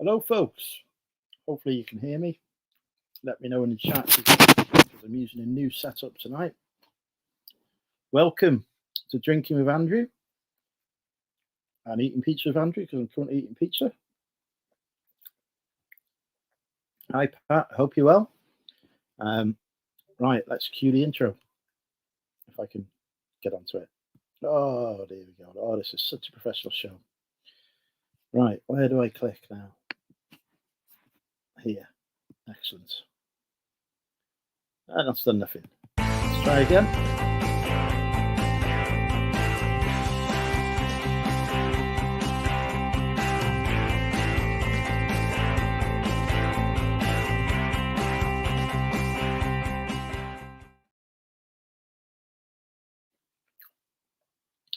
Hello, folks. Hopefully, you can hear me. Let me know in the chat because I'm using a new setup tonight. Welcome to Drinking with Andrew and Eating Pizza with Andrew because I'm currently eating pizza. Hi, Pat. Hope you're well. Right, let's cue the intro if I can get onto it. Oh, there we go. Oh, this is such a professional show. Right, where do I click now? Here. Excellent. And that's done nothing. Let's try again.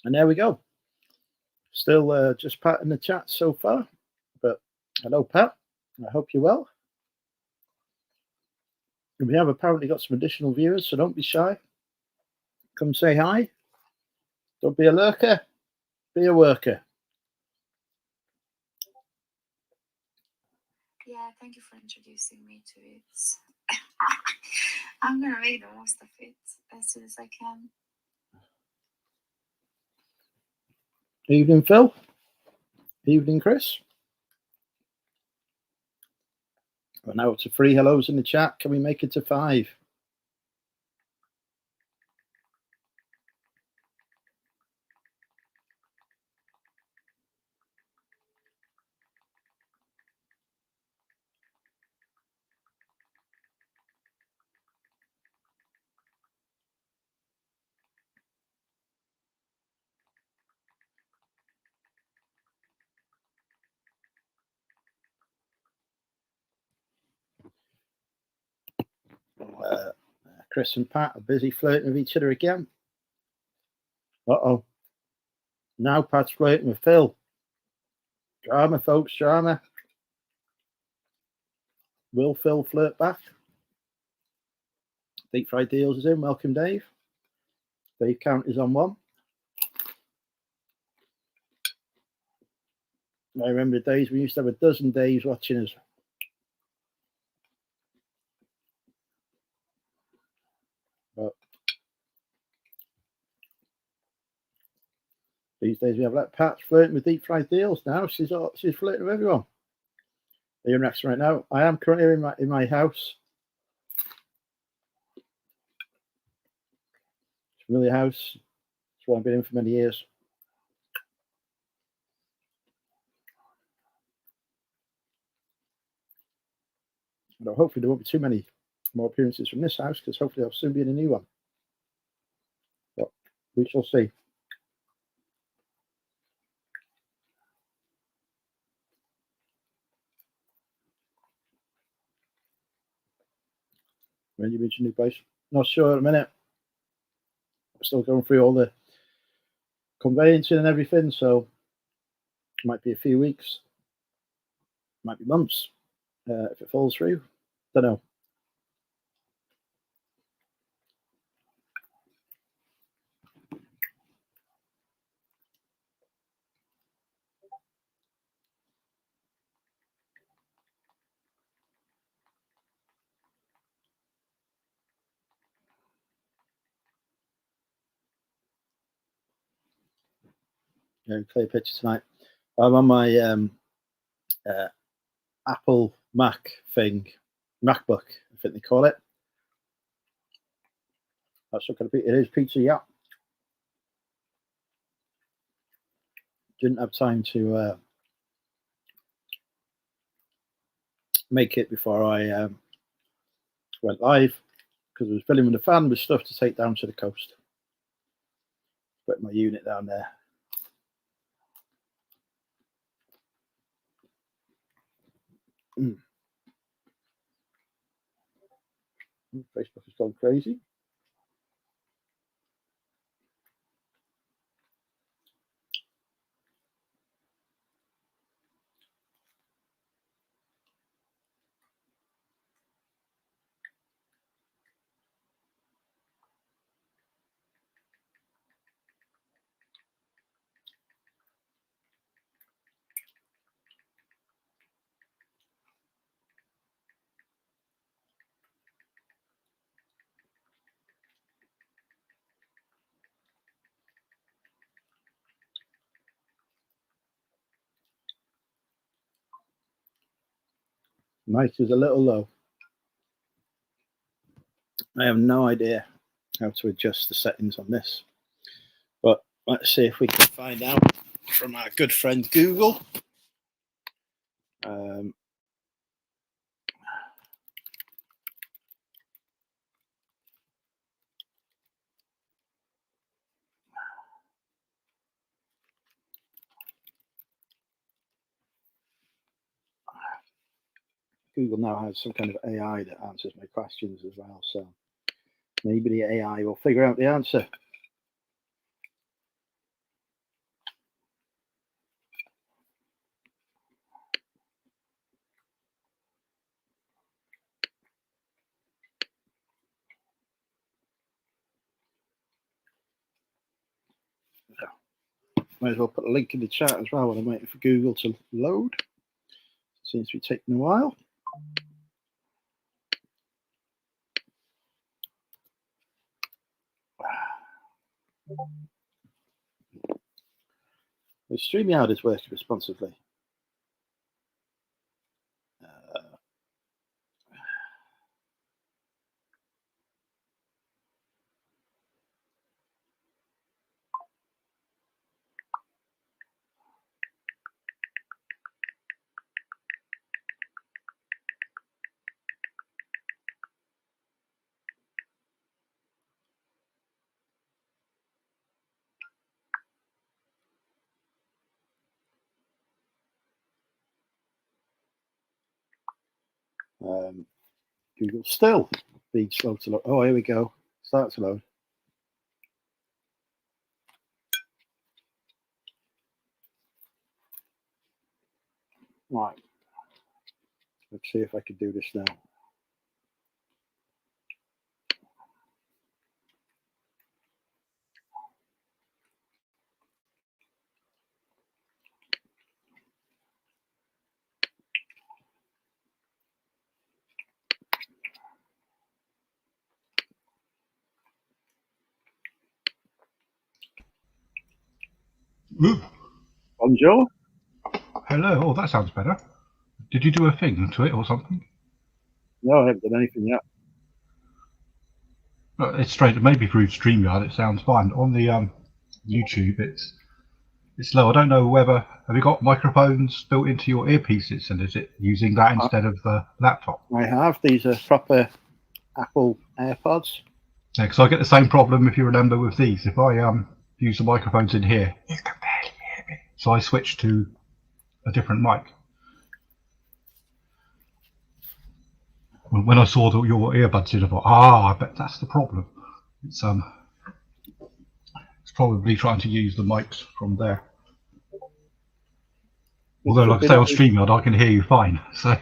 And there we go. Still just Pat in the chat so far. But hello, Pat. I hope you're well. And we have apparently got some additional viewers, so don't be shy. Come say hi. Don't be a lurker. Be a worker. Yeah, thank you for introducing me to it. I'm gonna make the most of it as soon as I can. Evening, Phil. Evening, Chris. We're now up to 3 hellos in the chat. Can we make it to 5? Chris and Pat are busy flirting with each other again. Uh-oh. Now Pat's flirting with Phil. Drama, folks, drama. Will Phil flirt back? Deep Fried Deals is in. Welcome, Dave. Dave count is on 1. I remember the days we used to have a dozen Daves watching us. But these days we have like Pat's flirting with Deep Fried Deals now. She's flirting with everyone. Are you next right now? I am currently in my house. It's a really house. It's what I've been in for many years. But hopefully there won't be too many more appearances from this house because hopefully I'll soon be in a new one. But we shall see. When you reach a new place, not sure at the minute. I'm still going through all the conveyancing and everything, so it might be a few weeks, might be months if it falls through. Don't know. Yeah, clear picture tonight. I'm on my Apple Mac thing, MacBook, I think they call it. That's what it is. Pizza, yeah. Didn't have time to make it before I went live because I was filling with the fan with stuff to take down to the coast. Put my unit down there. Facebook has gone crazy. Mic is a little low. I have no idea how to adjust the settings on this, but let's see if we can find out from our good friend Google. Google now has some kind of AI that answers my questions as well, so maybe the AI will figure out the answer. So, might as well put a link in the chat as well while I'm waiting for Google to load. Seems to be taking a while. The StreamYard is working responsibly. Google still being slow to load. Oh, here we go. Start to load. Right. Let's see if I can do this now. Ooh. Bonjour. Hello. Oh, that sounds better. Did you do a thing to it or something? No, I haven't done anything yet. It's straight. Maybe through StreamYard, it sounds fine. On the YouTube, it's slow. I don't know whether have you got microphones built into your earpieces, and is it using that instead of the laptop? I have. These are proper Apple AirPods. Yeah, because I get the same problem if you remember with these. If I use the microphones in here, you can barely hear me. So I switch to a different mic. When I saw your earbuds in, I thought, I bet that's the problem. It's probably trying to use the mics from there. Although, like I say, on StreamYard, I can hear you fine. So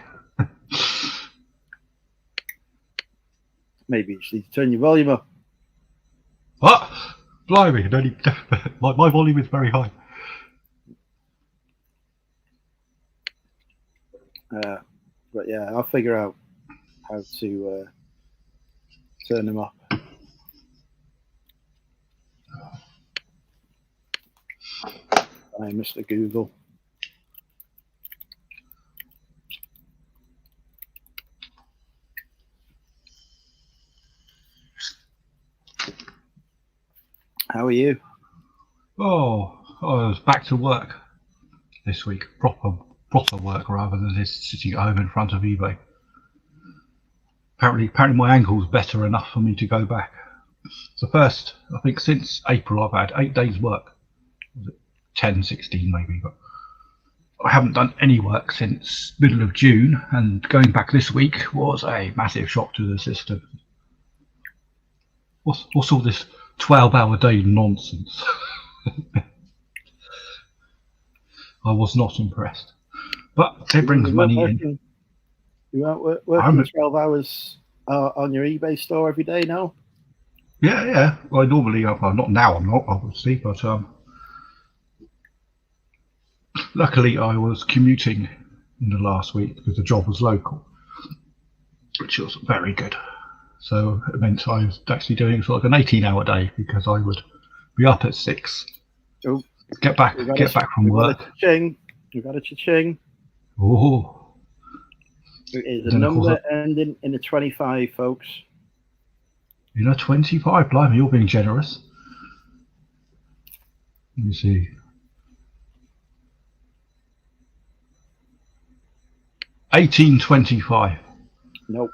maybe you just need to turn your volume up. What? Blimey! My volume is very high. But yeah, I'll figure out how to turn them up. Hi, Mr. Google. How are you? Oh, I was back to work this week. Proper work rather than just sitting at home in front of eBay. Apparently my ankle's better enough for me to go back. So first, I think since April I've had 8 days work. Was it 10, 16 maybe, but I haven't done any work since middle of June, and going back this week was a massive shock to the system. What's all this 12-hour day nonsense? I was not impressed, but it brings money in. You aren't working 12 hours on your eBay store every day now? Yeah. Well, normally, well, not now. I'm not, obviously, but luckily I was commuting in the last week because the job was local, which was very good. So it meant I was actually doing sort of an 18-hour day because I would be up at 6. Oh, get back from work. We've got a cha-ching. Oh, It is a Then, of course, number ending in a 25, folks. 25. Blimey, you're being generous. Let me see. 1825. Nope.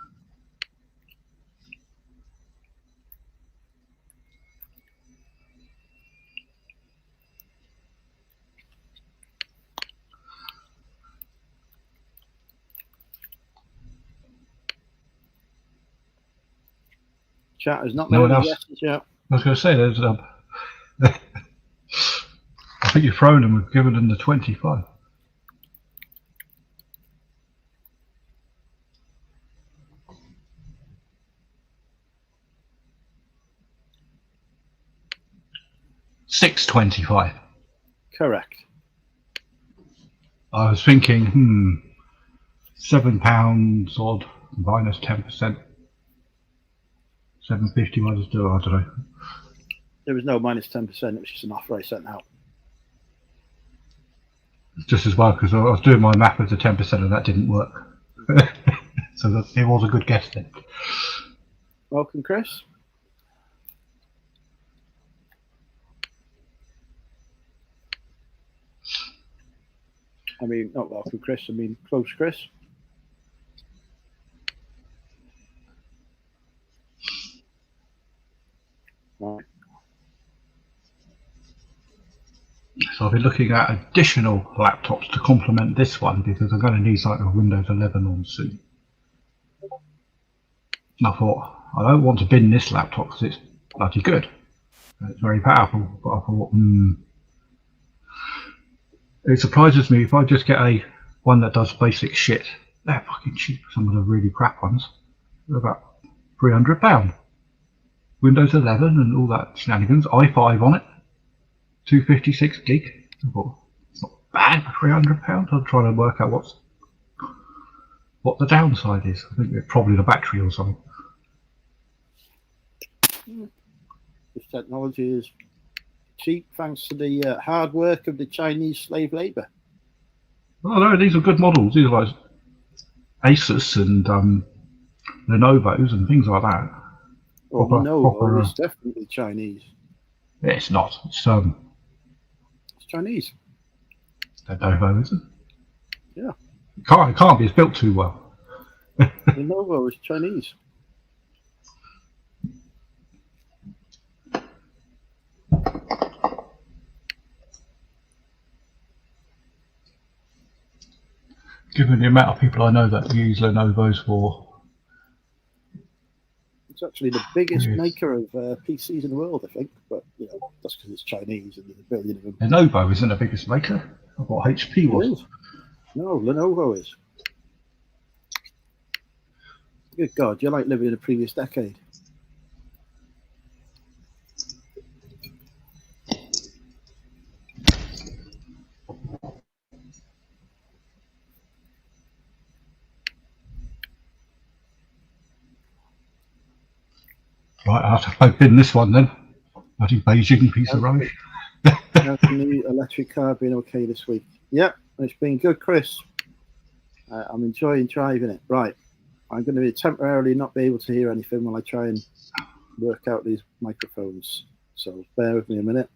Chat has not No made one any else? guesses yet. I was going to say, there's. I think you've thrown them. We've given them the 25. $6.25. Correct. I was thinking, £7 odd minus 10%. 750 might just do it. I don't know. There was no minus 10%. It was just an offer I sent out. Just as well, because I was doing my math with the 10% and that didn't work. So it was a good guess then. Welcome, Chris. I mean, not welcome, Chris. I mean, close, Chris. Right. So I'll be looking at additional laptops to complement this one because I'm going to need like a Windows 11 on soon. And I thought, I don't want to bin this laptop because it's bloody good. It's very powerful, but I thought, it surprises me if I just get a one that does basic shit. They're fucking cheap. Some of the really crap ones. They're about £300. Windows 11 and all that shenanigans. i5 on it. 256 gig. I thought, it's not bad for £300. I'm trying to work out what the downside is. I think it's probably the battery or something. This technology is cheap thanks to the hard work of the Chinese slave labor. Oh no, these are good models. These are like Asus and Lenovo's and things like that. Well, Lenovo is definitely Chinese. It's not. It's Chinese. Lenovo, isn't it? Yeah. It can't be. It's built too well. Lenovo is Chinese. Given the amount of people I know that use Lenovo's for... It's actually the biggest maker of PCs in the world, I think. But, you know, that's because it's Chinese and there's a billion of them. Lenovo isn't the biggest maker. I thought HP was. No, Lenovo is. Good God, you're like living in a previous decade. Right, I have to plug in this one then. Bloody Beijing piece of rubbish. How's the new electric car been okay this week? Yep, it's been good, Chris. I'm enjoying driving it. Right, I'm going to be temporarily not be able to hear anything while I try and work out these microphones. So bear with me a minute.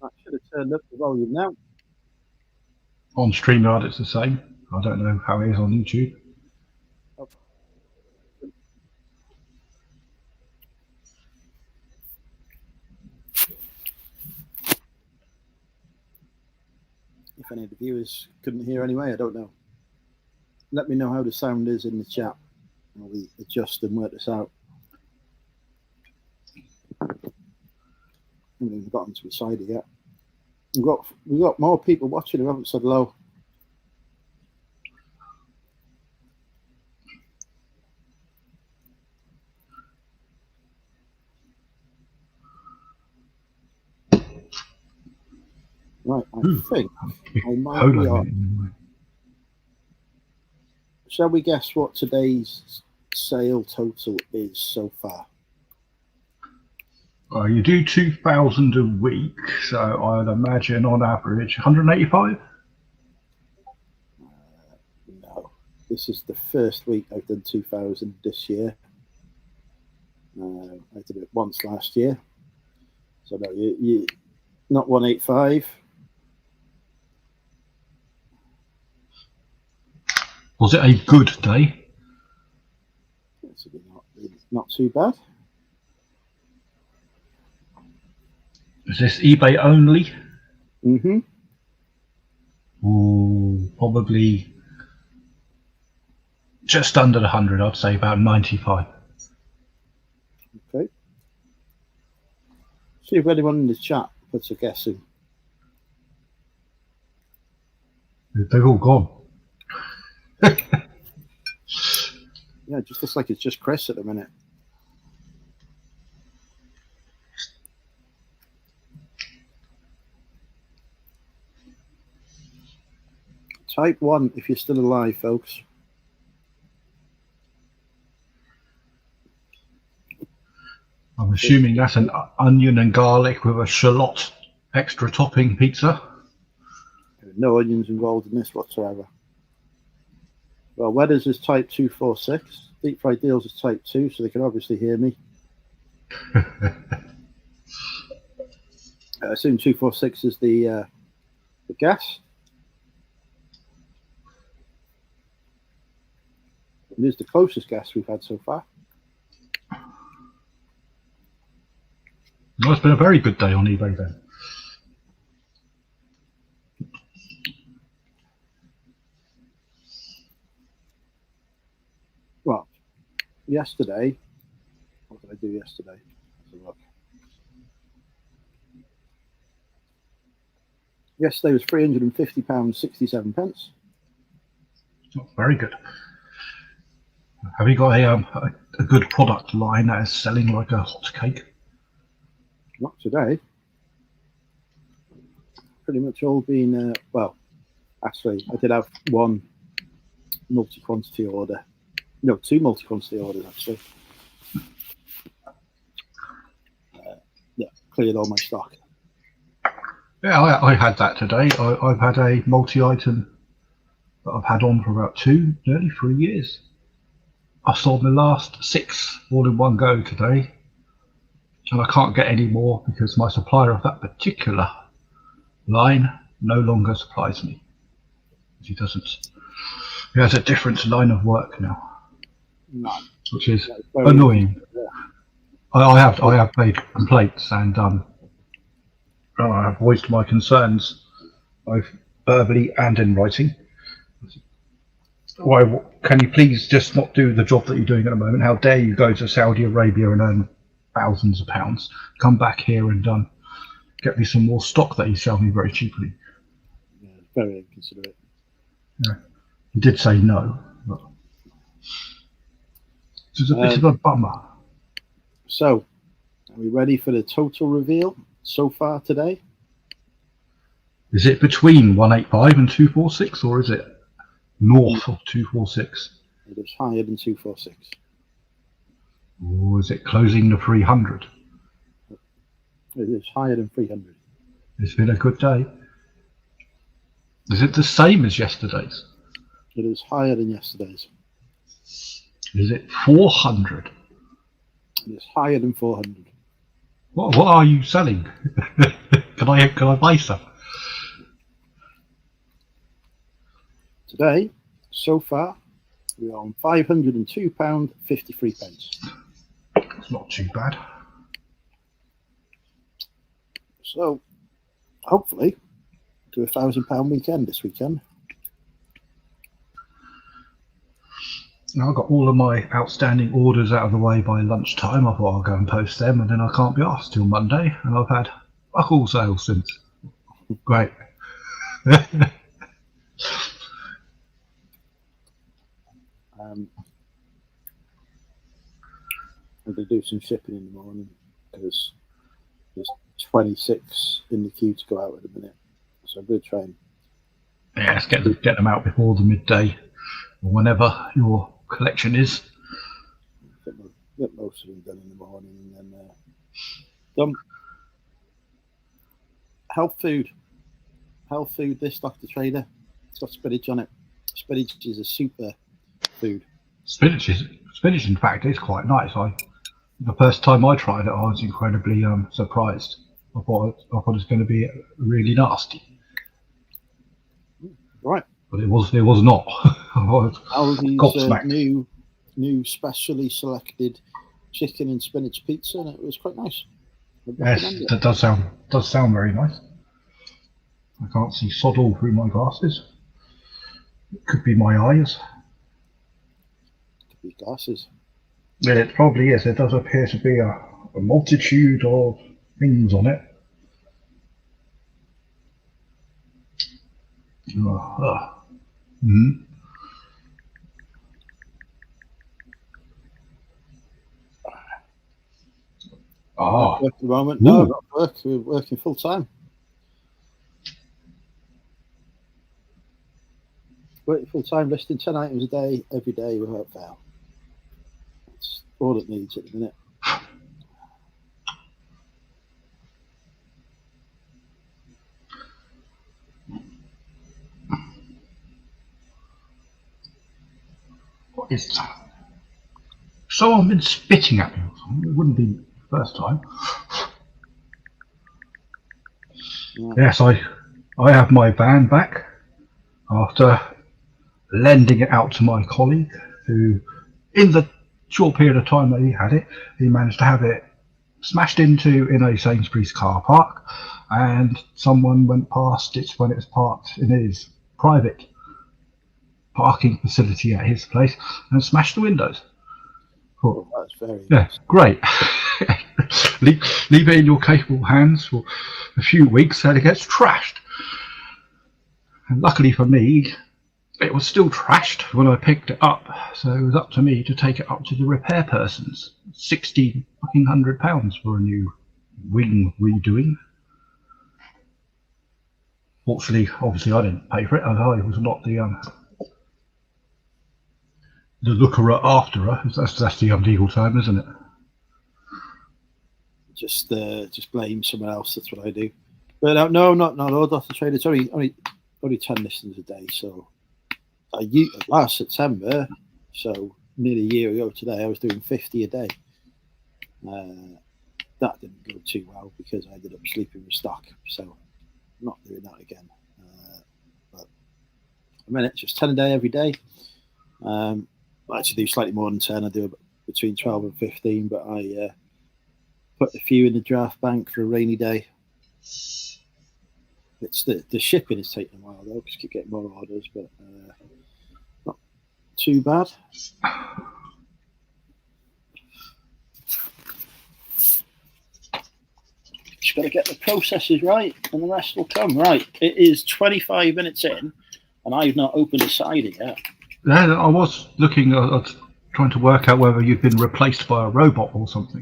I should have turned up the volume now. On StreamYard it's the same. I don't know how it is on YouTube. If any of the viewers couldn't hear anyway, I don't know. Let me know how the sound is in the chat. We'll adjust and work this out. I haven't even gotten to the cider yet. We've got more people watching who haven't said hello. Right, I think I might be on. Shall we guess what today's sale total is so far? You do 2,000 a week, so I'd imagine on average 185. No, this is the first week I've done 2,000 this year. I did it once last year. So no, you not 185. Was it a good day? It's not too bad. Is this eBay only? Mm-hmm. Ooh, probably just under 100. I'd say about 95. Okay. See if anyone in the chat puts a guess in. They've all gone. Yeah, it just looks like it's just Chris at the minute. Type 1 if you're still alive, folks. I'm assuming that's an onion and garlic with a shallot extra topping pizza. No onions involved in this whatsoever. Well, Weathers is type 246. Deep Fried Deals is type 2, so they can obviously hear me. I assume 246 is the gas. It is the closest gas we've had so far. Well, it's been a very good day on eBay then. Well, yesterday, what did I do yesterday? Let's have a look. Yesterday was £350.67. Oh, very good. Have you got a good product line that is selling like a hot cake? Not today. Pretty much all been, well, actually, I did have one multi-quantity order. No, two multi-quantity orders, actually. Yeah, cleared all my stock. Yeah, I had that today. I've had a multi-item that I've had on for about nearly 3 years. I sold my last 6 all in one go today. And I can't get any more because my supplier of that particular line no longer supplies me. He doesn't. He has a different line of work now, which is annoying. Yeah. I have made complaints and I have voiced my concerns both verbally and in writing. Why can you please just not do the job that you're doing at the moment? How dare you go to Saudi Arabia and earn thousands of pounds, come back here and get me some more stock that you sell me very cheaply. Yeah, very inconsiderate. Yeah. He did say no, but it's a bit of a bummer. So, are we ready for the total reveal so far today? Is it between 185 and 246, or is it north of 246? It is higher than 246. Or is it closing the 300? It is higher than 300. It's been a good day. Is it the same as yesterday's? It is higher than yesterday's. Is it 400? It is higher than 400. What are you selling? Can I buy some? Today, so far, we are on £502.53. It's not too bad. So, hopefully, do £1,000 weekend this weekend. Now I've got all of my outstanding orders out of the way by lunchtime. I thought I'll go and post them, and then I can't be asked till Monday. And I've had fuck all sales since. Great. I'm going to do some shipping in the morning because there's 26 in the queue to go out at the minute. So I'm going to try and... Yeah, let's get them out before the midday, or whenever your collection is. Get most of them done in the morning, and then Health food. This Dr. Trader. It's got spinach on it. Spinach is a super food. Spinach, in fact, is quite nice. The first time I tried it, I was incredibly surprised. I thought it was going to be really nasty. Right. But it was not. Aldi's new specially selected chicken and spinach pizza, and it was quite nice. Yes, that does sound very nice. I can't see sod all through my glasses. It could be my eyes. Could be glasses. Yeah, it probably is. There does appear to be a multitude of things on it. Work at the moment. No, not work. We're working full time. Working full time, listing 10 items a day, every day without fail. That's all it needs at the minute. What is that? Someone been spitting at me or something. It wouldn't be the first time. Yeah. Yes, I have my van back after lending it out to my colleague who, in the short period of time that he had it, he managed to have it smashed into in a Sainsbury's car park, and someone went past it when it was parked in his private parking facility at his place and smashed the windows. Oh, that's very nice. Great. leave it in your capable hands for a few weeks and it gets trashed. And luckily for me, it was still trashed when I picked it up, so it was up to me to take it up to the repair persons. £1,600 for a new wing redoing. Fortunately, obviously I didn't pay for it, and I was not the looker after her. That's the legal term, isn't it? Just blame someone else. That's what I do. But no, not all Dr. Trader. It's only 10 listings a day. So last September, so nearly a year ago today, I was doing 50 a day. That didn't go too well because I ended up sleeping with stock. So I'm not doing that again. But I mean, it's just 10 a day every day. I actually do slightly more than 10. I do between 12 and 15, but I put a few in the draft bank for a rainy day. It's the shipping is taking a while though, because you keep getting more orders, but not too bad. Just got to get the processes right, and the rest will come. Right, it is 25 minutes in, and I've not opened a cider yet. Yeah, I was looking. I was trying to work out whether you'd been replaced by a robot or something.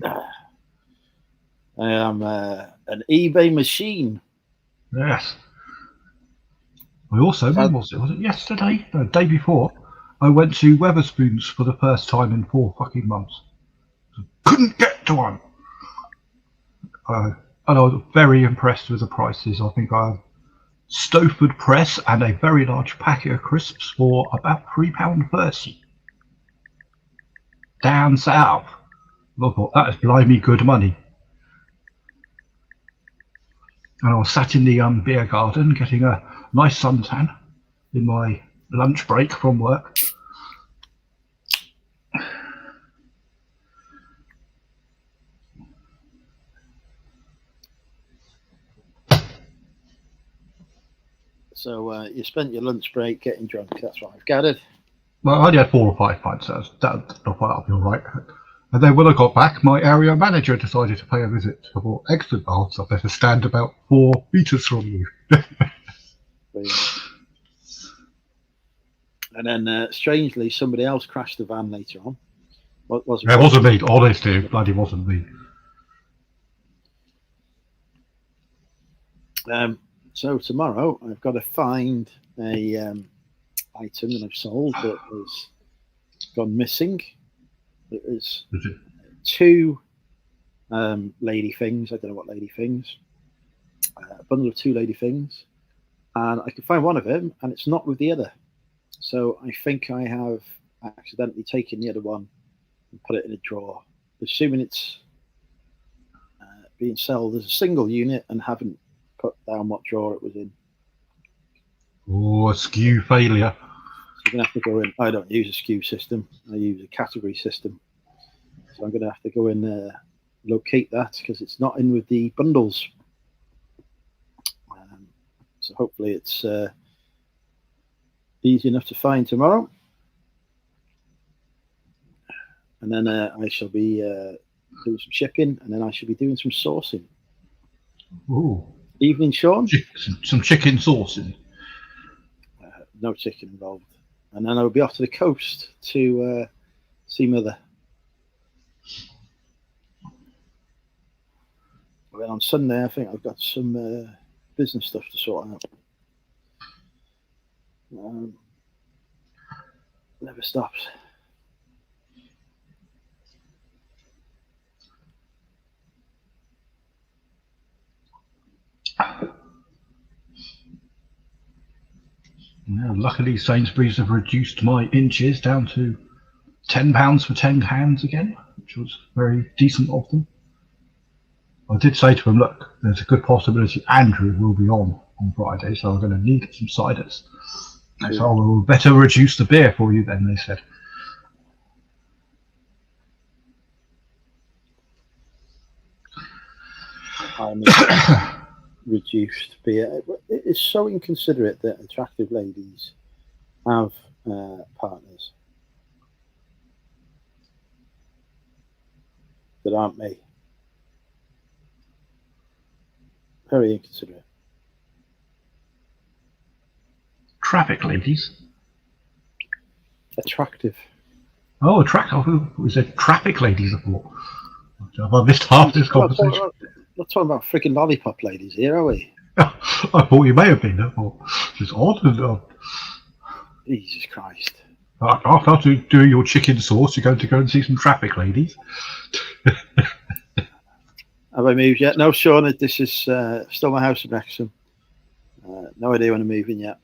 I am an eBay machine. Yes. I also, when was it yesterday? No, the day before, I went to Weatherspoons for the first time in 4 fucking months. Couldn't get to one. And I was very impressed with the prices. I think I have Stowford Press and a very large packet of crisps for about £3.30. Down south. I thought that is blimey good money. And I was sat in the beer garden getting a nice suntan in my lunch break from work. So you spent your lunch break getting drunk. That's what I've gathered. Well, I only had 4 or 5 pints, so that'll be all right. And then when I got back, my area manager decided to pay a visit. I thought, excellent, I'll better stand about 4 metres from you. And then, strangely, somebody else crashed the van later on. It wasn't me, honestly, it bloody wasn't me. So tomorrow, I've got to find a item that I've sold that has gone missing. It was 2 lady things. I don't know what lady things. A bundle of 2 lady things, and I could find one of them, and it's not with the other. So I think I have accidentally taken the other one and put it in a drawer, assuming it's being sold as a single unit, and haven't put down what drawer it was in. Oh, skew failure. So I'm going to have to go in. I don't use a SKU system. I use a category system. So I'm going to have to go in locate that, because it's not in with the bundles. So hopefully it's easy enough to find tomorrow. And then I shall be doing some shipping, and then I shall be doing some sourcing. Ooh. Evening, Sean. Some chicken saucing. No chicken involved. And then I'll be off to the coast to see Mother. Then on Sunday, I think I've got some business stuff to sort out. Never stops. Yeah, luckily, Sainsbury's have reduced my inches down to £10 for 10 cans again, which was very decent of them. I did say to him, look, there's a good possibility Andrew will be on Friday, so I'm going to need some ciders. They said, oh, we'll better reduce the beer for you then, they said. Reduced beer. It is so inconsiderate that attractive ladies have partners that aren't me. Very inconsiderate. Traffic ladies? Attractive. Oh, attractive. Was it traffic ladies, I thought? Have I missed half this conversation? We're talking about freaking lollipop ladies here, are we? I thought you may have been. I thought it's odd. Jesus Christ. After doing your chicken sauce, you're going to go and see some traffic ladies. Have I moved yet? No, Sean, this is still my house in Wrexham. No idea when I'm moving yet.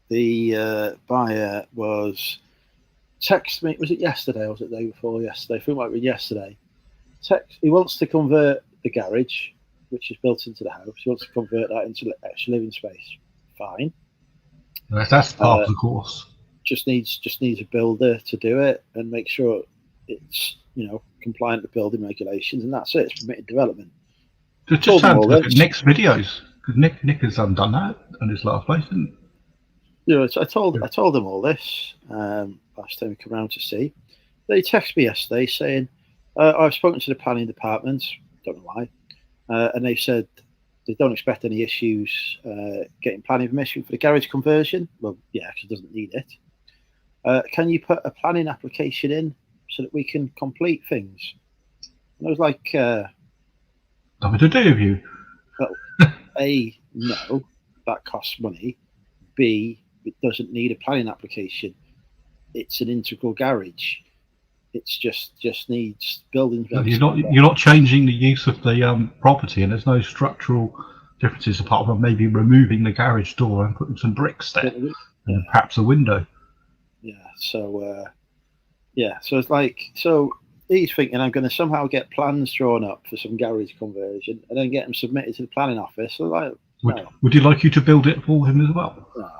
The buyer was text me. Was it yesterday or was it the day before yesterday? I think it might have been yesterday. He wants to convert the garage, which is built into the house. He wants to convert that into extra living space. Fine. That's part of the course. Just needs a builder to do it and make sure it's compliant with building regulations, and that's it. It's permitted development. Just look at Nick's videos, because Nick has done that in his last place, didn't he? I told them all this last time we come around to see. They texted me yesterday saying I've spoken to the planning department. Don't know why, and they said they don't expect any issues getting planning permission for the garage conversion. Well, yeah, because it doesn't need it. Can you put a planning application in so that we can complete things? And I was like, nothing to do with you. Well, A, no, that costs money. B, it doesn't need a planning application. It's an integral garage. It's just needs building. You're not changing the use of the property, and there's no structural differences apart from maybe removing the garage door and putting some bricks there, and perhaps a window. Yeah. So it's like, so he's thinking I'm going to somehow get plans drawn up for some garage conversion and then get them submitted to the planning office. So like, would you like you to build it for him as well? No.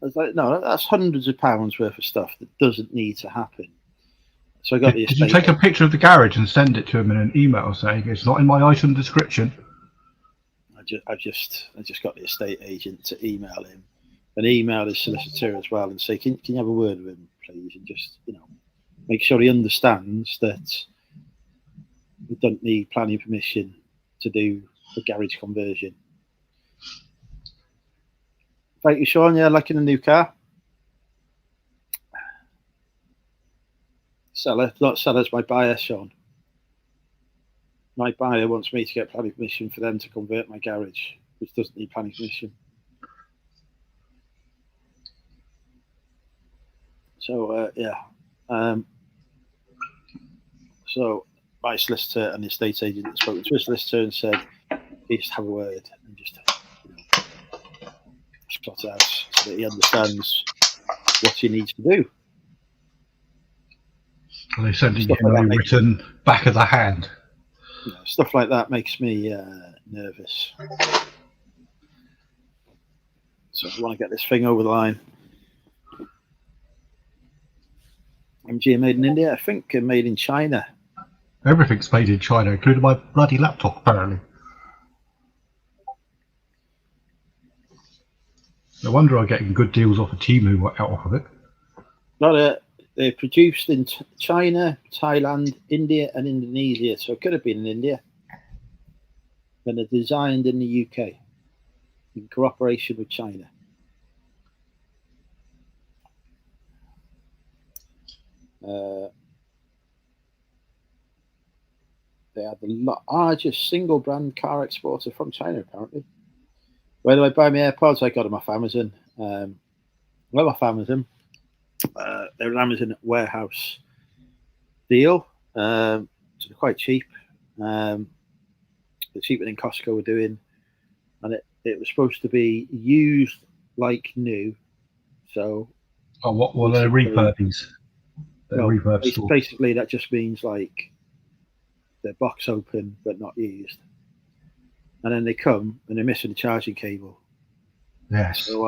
I was like, no, that's hundreds of pounds worth of stuff that doesn't need to happen. So I got the. Did you take a picture of the garage and send it to him in an email saying it's not in my item description? I just got the estate agent to email him, and email his solicitor as well, and say, can you have a word with him, please, and just make sure he understands that we don't need planning permission to do the garage conversion. Thank you, Sean. Yeah, like in a new car. Seller, not seller's my buyer, Sean. My buyer wants me to get planning permission for them to convert my garage, which doesn't need planning permission. So, So my solicitor and the estate agent spoke to his solicitor and said, please have a word and just sort it out so that he understands what he needs to do. Are they sending Stuff him like a that written back of the hand? Stuff like that makes me nervous. So I want to get this thing over the line. MG made in India, I think made in China. Everything's made in China, including my bloody laptop, apparently. No wonder I'm getting good deals off of Temu out off of it. They're produced in China, Thailand, India, and Indonesia. So it could have been in India. Then they're designed in the UK in cooperation with China. They are the largest single brand car exporter from China, apparently. Where do I buy my AirPods? I got them off Amazon. Well, off Amazon. They're an Amazon warehouse deal. So they're quite cheap. They're cheaper than Costco were doing. And it was supposed to be used like new. So. Oh, what were they refurbs? Basically, that just means like they're box open but not used. And then they come and they're missing the charging cable. Yes. So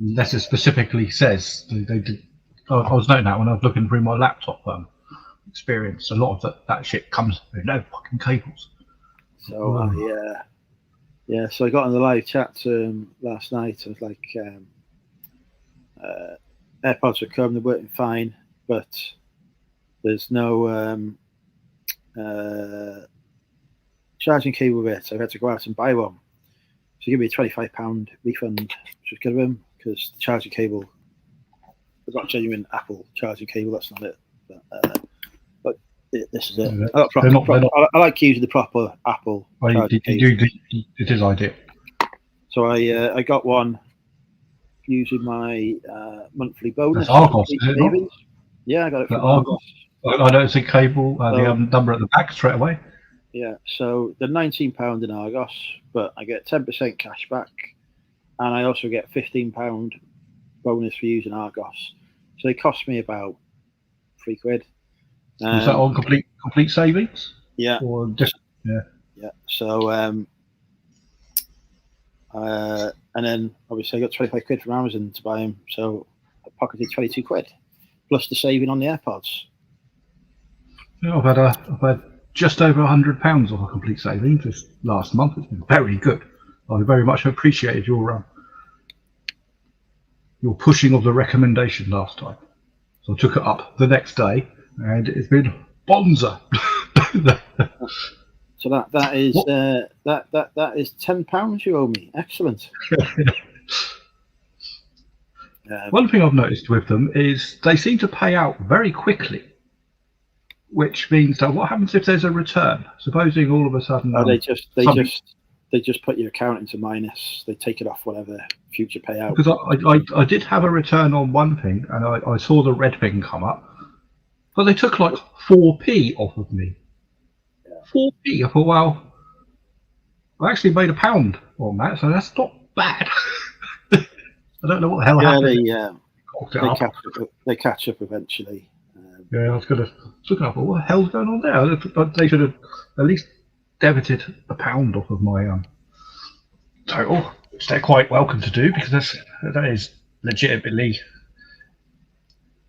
unless it specifically says they did. I was noting that when I was looking through my laptop experience. A lot of that shit comes with no fucking cables. So so I got on the live chat last night. I was like, AirPods would come, they're working fine, but there's no charging cable with it, so I had to go out and buy one. So give me a £25 refund, which was good of him, because the charging cable, I've got a genuine Apple charging cable, that's not it. But this is it. I like using the proper Apple charging cable. It is ideal. So I got one using my monthly bonus. That's Argos, is it not? Yeah, I got it from Argos. I don't see cable, the number at the back straight away. Yeah, so they're £19 in Argos, but I get 10% cash back, and I also get £15 bonus for using Argos. So they cost me about £3. Is that on complete savings? Yeah. Or just Yeah. So and then obviously I got £25 from Amazon to buy them, so I pocketed £22 plus the saving on the AirPods. Yeah, I've had just over £100 off a complete savings this last month. It's been very good. I very much appreciated your pushing of the recommendation last time. So I took it up the next day, and it's been bonza. So that is that is £10 you owe me. Excellent. One thing I've noticed with them is they seem to pay out very quickly, which means that what happens if there's a return? Supposing all of a sudden they just put your account into minus. They take it off whatever future payout. Because I did have a return on one thing, and I saw the red thing come up, but they took like 4p off of me. 4p. I thought, well, I actually made £1 on that, so that's not bad. I don't know what the hell happened. They catch up eventually. I was going to look up, what the hell's going on there? They should have at least debited £1 off of my total, which they're quite welcome to do, because that is legitimately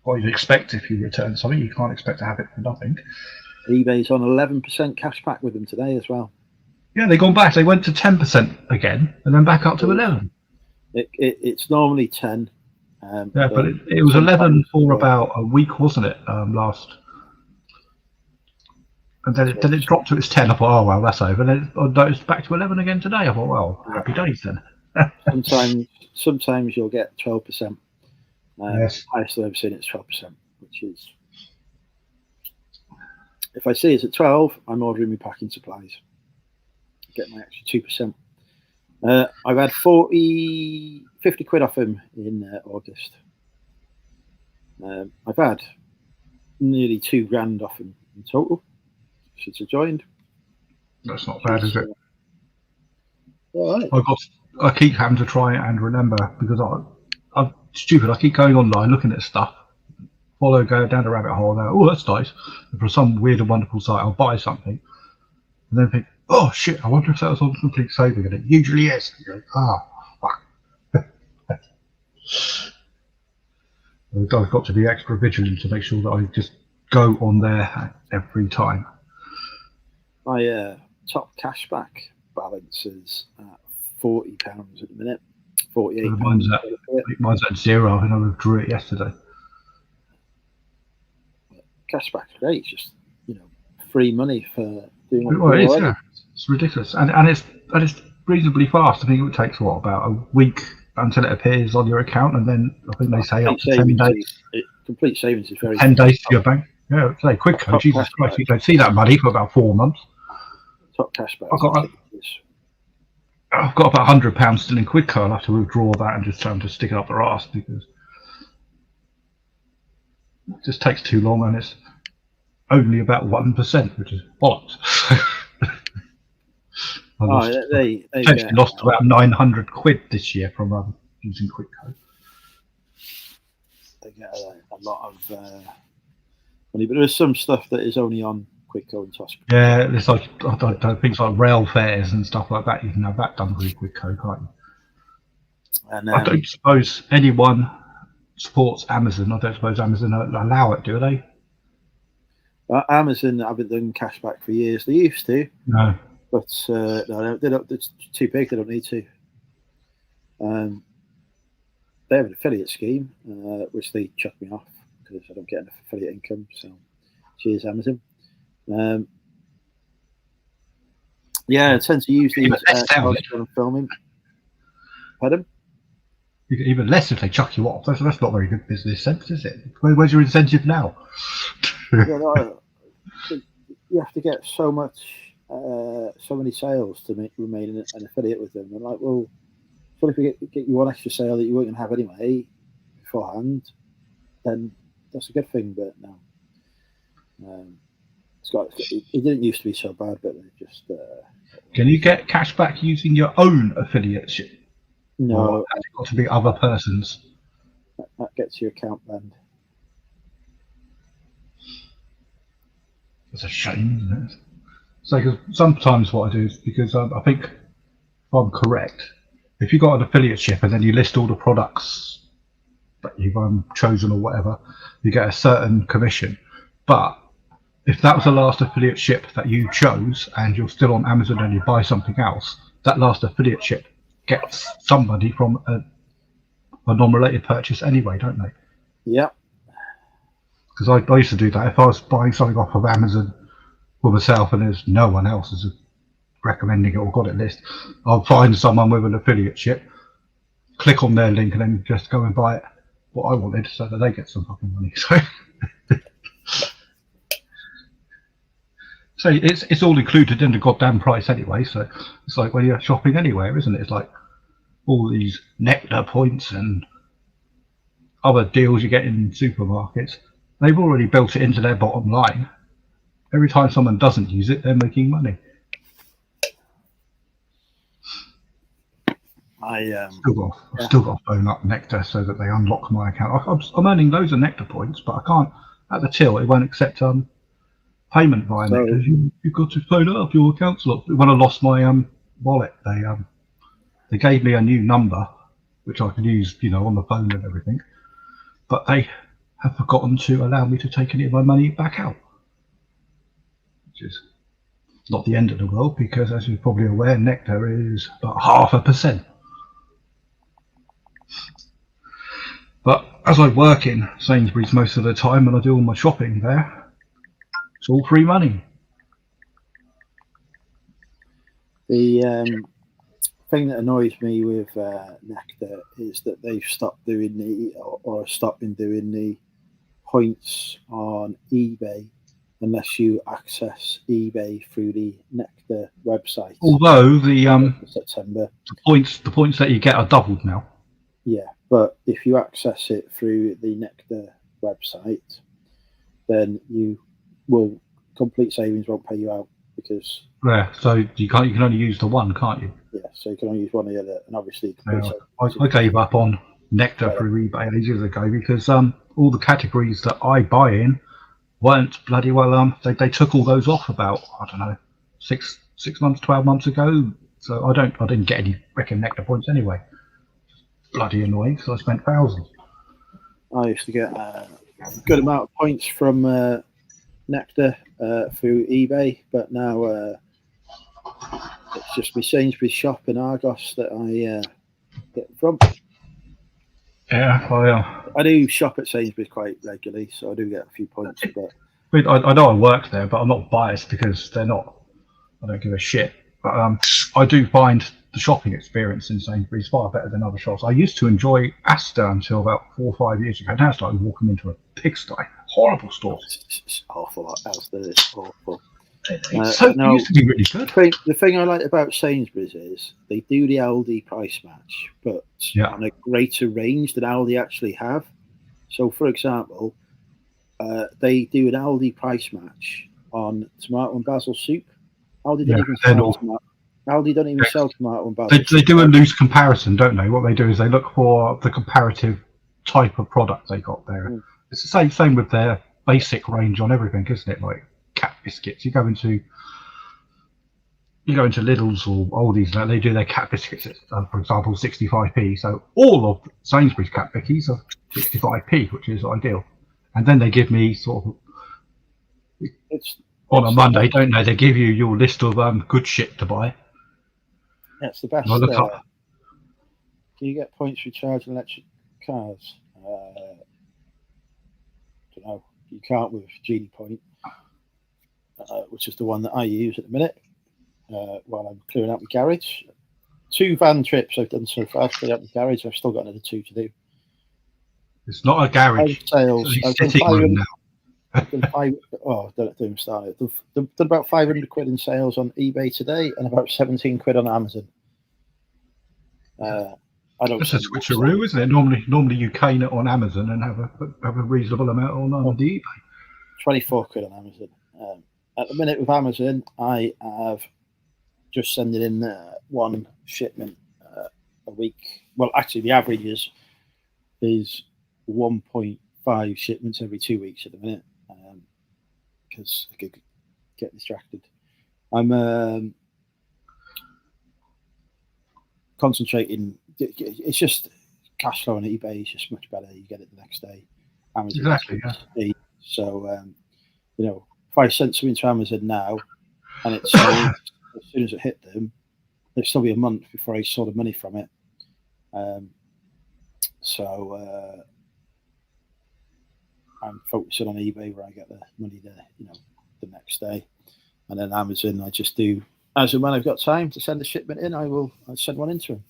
what you'd expect if you return something. You can't expect to have it for nothing. eBay's on 11% cash back with them today as well. Yeah, they've gone back. They went to 10% again, and then back up to 11. It's normally 10. But it was 11 for about a week, wasn't it? Last, and then it dropped to its 10. I thought, oh well, that's over. And then I noticed back to 11 again today. I thought, well, happy days then. sometimes you'll get 12%. Yes. Highest I've ever seen it's 12%, which is, if I see it's at 12, I'm ordering my packing supplies. Get my extra 2%. I've had 50 quid off him in August. I've had nearly £2,000 off him in total since I joined. That's not bad, is it? All right. I keep having to try and remember because I'm stupid. I keep going online looking at stuff, go down the rabbit hole. And oh, that's nice. And from some weird and wonderful site, I'll buy something, and then think, oh shit, I wonder if that was on complete saving, and it usually is. Fuck. I've got to be extra vigilant to make sure that I just go on there every time. My top cashback balance is at £40 at the minute. £48. Mine's at 0. I think I withdrew it yesterday. Cashback's great. It's just free money for doing what Well, it's ridiculous, and it's reasonably fast. I think it takes about a week until it appears on your account, and then I think they say up to 10 days. Complete savings is very 10 days to your bank. Yeah, say quick code. Jesus Christ, you don't see that money for about 4 months. Top cashback. I've got about £100 still in Quidco. I'll have to withdraw that and just try to stick it up their arse because it just takes too long, and it's only about 1%, which is bollocks. I lost about 900 quid this year from using Quidco. They get a lot of money, but there's some stuff that is only on Quidco and Tosca. Yeah, it's like things like rail fares and stuff like that. You can have that done through Quidco, can't you? And I don't suppose anyone supports Amazon. I don't suppose Amazon allow it, do they? Amazon haven't done cashback for years. They used to. No. But no, they don't. It's too big. They don't need to. They have an affiliate scheme, which they chuck me off because I don't get enough affiliate income. So, cheers, Amazon. I tend to use these when I'm filming. Pardon? You get even less if they chuck you off. That's not very good business sense, is it? Where's your incentive now? You have to get so many sales to remain an affiliate with them. I'm like, well, so if we get you one extra sale that you weren't going to have anyway beforehand, then that's a good thing. But no, it didn't used to be so bad, but they just. Can you get cash back using your own affiliateship? No, or has it got to be other persons? That gets your account banned. It's a shame, isn't it? So, because sometimes what I do is because I think, if I'm correct, if you've got an affiliateship and then you list all the products that you've chosen or whatever, you get a certain commission. But if that was the last affiliateship that you chose and you're still on Amazon and you buy something else, that last affiliateship gets somebody from a non-related purchase anyway, don't they? Yeah. Because I used to do that. If I was buying something off of Amazon for myself and there's no one else is recommending it or got it listed, I'll find someone with an affiliateship, click on their link, and then just go and buy it what I wanted so that they get some fucking money. So it's all included in the goddamn price anyway. So it's like when you're shopping anywhere, isn't it? It's like all these Nectar points and other deals you get in supermarkets. They've already built it into their bottom line. Every time someone doesn't use it, they're making money. I've still got to phone up Nectar so that they unlock my account. I'm earning loads of Nectar points, but I can't at the till. It won't accept payment via Nectar. You've got to phone up your account's locked. When I lost my wallet, they gave me a new number which I could use, on the phone and everything. But they have forgotten to allow me to take any of my money back out, which is not the end of the world because, as you're probably aware, Nectar is about 0.5%. But as I work in Sainsbury's most of the time and I do all my shopping there, it's all free money. The thing that annoys me with Nectar is that they've stopped doing or stopped doing the points on eBay unless you access eBay through the Nectar website. Although the September the points that you get are doubled now. Yeah, but if you access it through the Nectar website, then you will complete savings won't pay you out because So you can only use the one, can't you? so you can only use one or the other, and obviously Yeah, I gave up on Nectar through eBay ages ago because all the categories that I buy in weren't bloody well. They took all those off about, I don't know, 6 months, 12 months ago. So I didn't get any freaking Nectar points anyway. Bloody annoying. So I spent thousands. I used to get a good amount of points from Nectar through eBay, but now it's just my Sainsbury's shop in Argos that I get from. Yeah, I do shop at Sainsbury's quite regularly, so I do get a few points. But I know I work there, but I'm not biased because they're not. I don't give a shit. But I do find the shopping experience in Sainsbury's far better than other shops. I used to enjoy Asda until about 4 or 5 years ago. Now I started walking into a pigsty. Horrible stores. it's awful. Asda is awful. It used to be really good. The thing I like about Sainsbury's is they do the Aldi price match, but on a greater range than Aldi actually have. So, for example, they do an Aldi price match on tomato and basil soup. Aldi don't even sell tomato. Aldi don't even sell tomato and basil. They do a loose comparison, don't they? What they do is they look for the comparative type of product they got there. It's the same with their basic range on everything, isn't it? Like cat biscuits. You go into Lidl's or Aldi's, and they do their cat biscuits at, for example, 65p. So all of Sainsbury's cat biscuits are 65p, which is ideal. And then they give me sort of on a Monday, don't they? They give you your list of good shit to buy. That's the best. Do you get points for charging electric cars? Don't know. You can't with Genie Point, which is the one that I use at the minute while I'm clearing out my garage. 2 van trips I've done so far to clear out my garage. I've still got another 2 to do. It's not a garage. Sales. I've done about 500 quid in sales on eBay today and about 17 quid on Amazon. I don't. It's a switcheroo, isn't it? Normally you cane it on Amazon and have a reasonable amount on eBay. 24 quid on Amazon. At the minute with Amazon, I have just sending in 1 shipment a week. Well, actually, the average is 1.5 shipments every 2 weeks at the minute because I could get distracted. I'm concentrating. It's just cash flow on eBay is just much better. You get it the next day. Amazon exactly. Yeah. So if I sent something to Amazon now and it sold as soon as it hit them, it'll still be a month before I saw the money from it. So I'm focusing on eBay where I get the money the next day, and then Amazon I just do as and when I've got time to send a shipment in, I'll send one into them.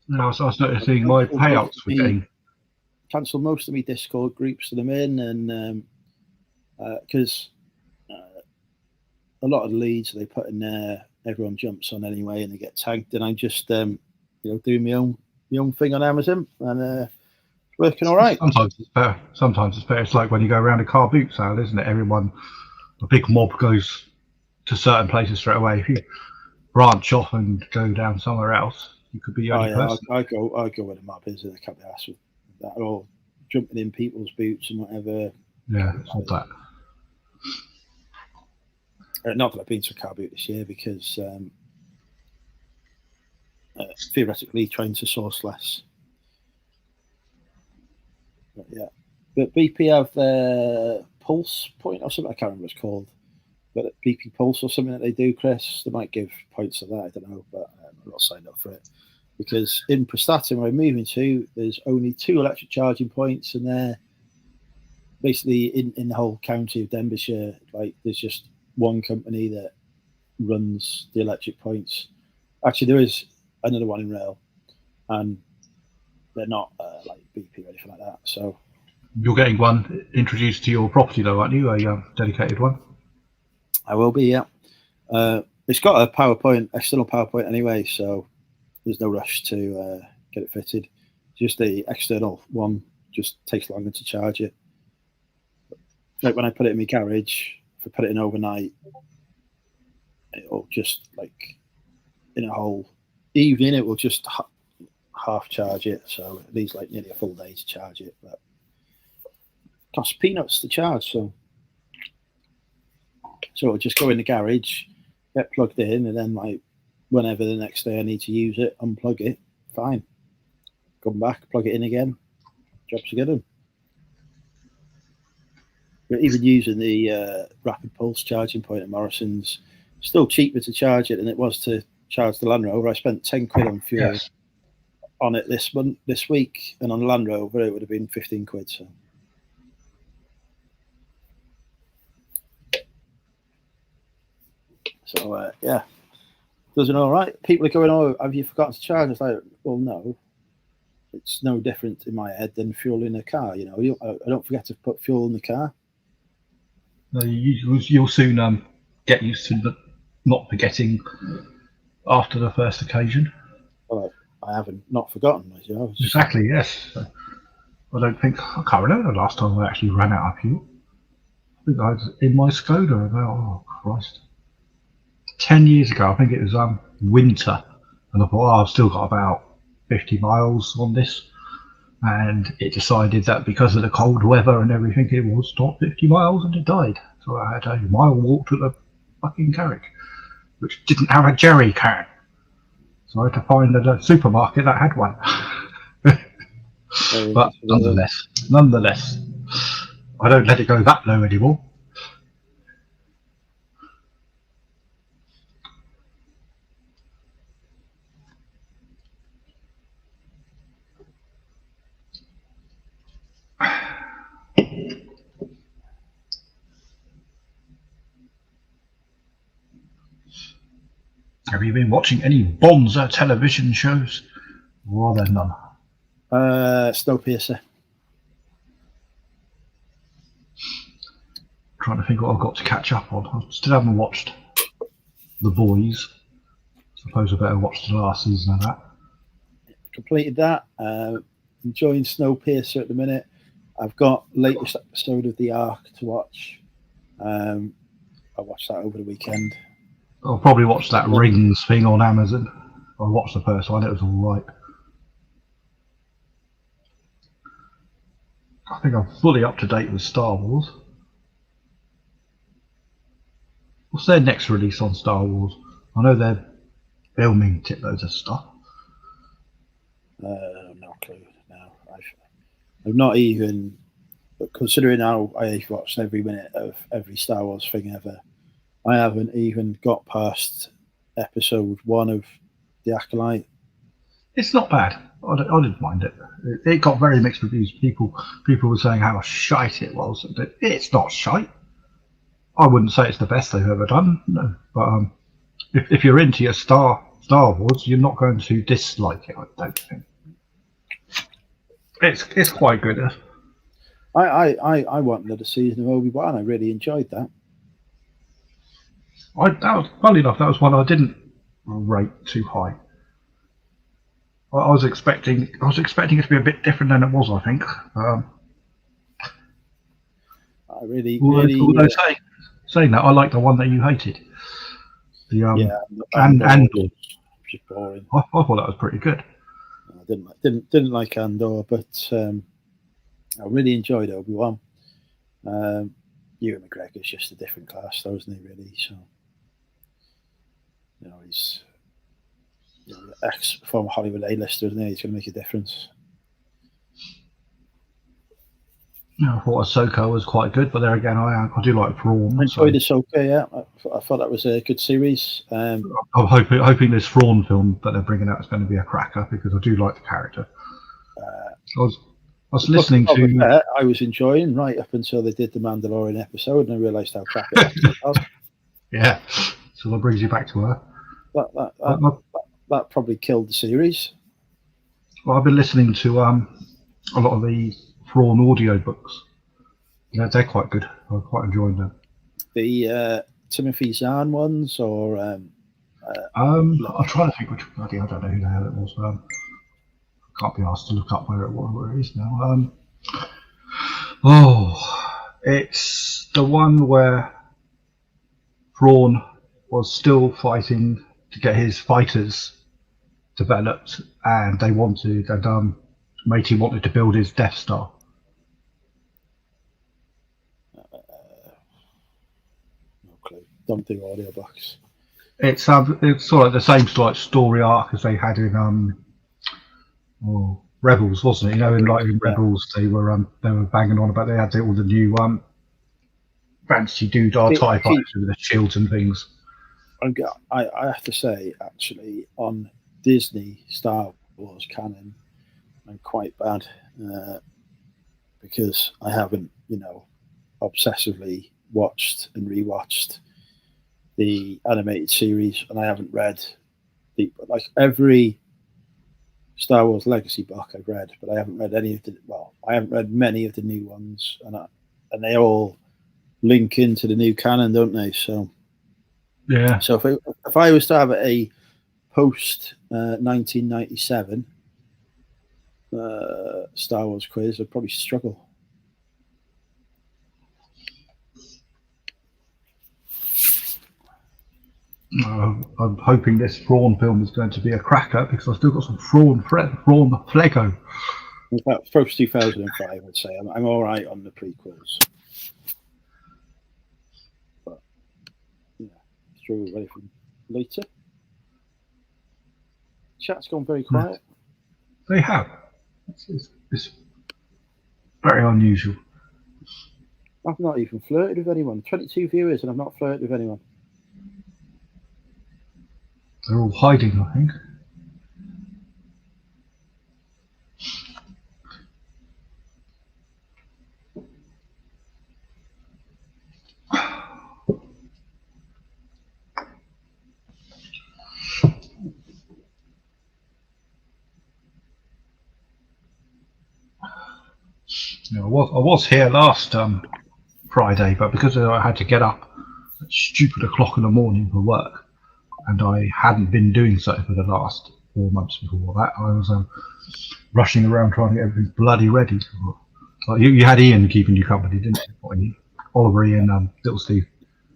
No, so I was noticing my payouts were getting cancel most of my Discord groups that I'm in, and because a lot of the leads they put in there, everyone jumps on anyway, and they get tagged, and I just doing my own thing on Amazon, and working all right. Sometimes it's better. Sometimes it's better. It's like when you go around a car boot sale, isn't it? A big mob goes to certain places straight away. If you branch off and go down somewhere else, you could be the only person. I go where the mob is, and I can't be asked with that at all. Jumping in people's boots and whatever. Yeah, it's not that. Not that I've been to a car boot this year because theoretically trying to source less. But yeah, but BP have their Pulse point or something. I can't remember what it's called, but BP Pulse or something that they do, Chris. They might give points to that. I don't know, but I'm not signed up for it because in Prestatyn, where I'm moving to, there's only 2 electric charging points, and they're basically in the whole county of Denbighshire. Like there's just one company that runs the electric points. Actually, there is another one in Rail, and they're not like BP or anything like that. So you're getting one introduced to your property, though, aren't you? A dedicated one. I will be. Yeah. It's got a external power point anyway, so there's no rush to get it fitted. Just the external one just takes longer to charge it. like when I put it in my garage, if I put it in overnight, it'll just like in a whole evening, it will just half charge it. So it needs like nearly a full day to charge it. But it costs peanuts to charge, so it'll just go in the garage, get plugged in, and then like whenever the next day I need to use it, unplug it, fine. Come back, plug it in again, jobs are good. But even using the rapid pulse charging point at Morrison's, still cheaper to charge it than it was to charge the Land Rover. I spent 10 quid on fuel on it this week, and on the Land Rover it would have been 15 quid. So yeah, does it all right. People are going, "Oh, have you forgotten to charge?" It's like, well, no. It's no different in my head than fuel in a car. You know, I don't forget to put fuel in the car. No, you'll soon get used to not forgetting after the first occasion. Well, I haven't not forgotten. You know, exactly, yes. I can't remember the last time I actually ran out of fuel. I think I was in my Skoda about, oh Christ, 10 years ago. I think it was winter, and I thought, I've still got about 50 miles on this, and it decided that because of the cold weather and everything, it was not 50 miles, and it died. So I had a mile walk to the fucking garage, which didn't have a jerry can. So I had to find a supermarket that had one. But nonetheless, I don't let it go that low anymore. Have you been watching any Bonza television shows? Or are there none? Snowpiercer. Trying to think what I've got to catch up on. I still haven't watched The Boys. I suppose I better watch the last season of that. Completed that. Enjoying Snowpiercer at the minute. I've got latest episode of The Ark to watch. I watched that over the weekend. I'll probably watch that Rings thing on Amazon. I watched the first one, it was alright. I think I'm fully up to date with Star Wars. What's their next release on Star Wars? I know they're filming loads of stuff. No clue. No, I've not even, considering how I've watched every minute of every Star Wars thing ever, I haven't even got past episode 1 of The Acolyte. It's not bad. I didn't mind it. It got very mixed reviews. People were saying how shite it was. It's not shite. I wouldn't say it's the best they've ever done. No, but if you're into your Star Wars, you're not going to dislike it. I don't think. It's quite good. I want another season of Obi-Wan. I really enjoyed that. Funny enough, that was one I didn't rate too high. I was expecting it to be a bit different than it was. I think. I really. Saying that, I like the one that you hated. The Andor. Just boring. I thought that was pretty good. I didn't like Andor, but I really enjoyed Obi-Wan. Ewan McGregor's just a different class, though, isn't he? Really, so he's ex-former Hollywood A-lister, isn't he? He's going to make a difference. I thought Ahsoka was quite good, but there again, I do like Thrawn. I enjoyed Ahsoka, yeah. I thought that was a good series. I'm hoping this Thrawn film that they're bringing out is going to be a cracker, because I do like the character. I was listening to. I was enjoying right up until they did the Mandalorian episode, and I realised how crap it was. Yeah, so that brings you back to her. That probably killed the series. Well, I've been listening to a lot of the Thrawn audio books. Yeah, they're quite good. I'm quite enjoying them. The Timothy Zahn ones, or I'm trying to think which bloody. I don't know who the hell it was. Can't be asked to look up where it is now. It's the one where Thrawn was still fighting to get his fighters developed, and they wanted, and Matey wanted to build his Death Star. No clue. Don't do audiobooks. It's sort of the same sort of story arc as they had in Rebels, wasn't it? You know, in Rebels, they were banging on about they had all the new fancy doodah TIE fighters with the shields and things. I have to say, actually, on Disney Star Wars canon, I'm quite bad because I haven't, obsessively watched and rewatched the animated series, and I haven't read every Star Wars Legacy book I've read, but I haven't read I haven't read many of the new ones, and they all link into the new canon, don't they? So yeah. So if I was to have a post 1997 Star Wars quiz, I'd probably struggle. I'm hoping this Thrawn film is going to be a cracker because I've still got some Thrawn Flego. In fact, post 2005, I'd say I'm all right on the prequels. But yeah, through everything later. Chat's gone very quiet. They have. It's very unusual. I've not even flirted with anyone. 22 viewers, and I've not flirted with anyone. They're all hiding, I think. I was here last Friday, but because I had to get up at stupid o'clock in the morning for work, and I hadn't been doing so for the last 4 months before that, I was rushing around trying to get everything bloody ready. You had Ian keeping you company, didn't you? Oliver, Ian, Little Steve.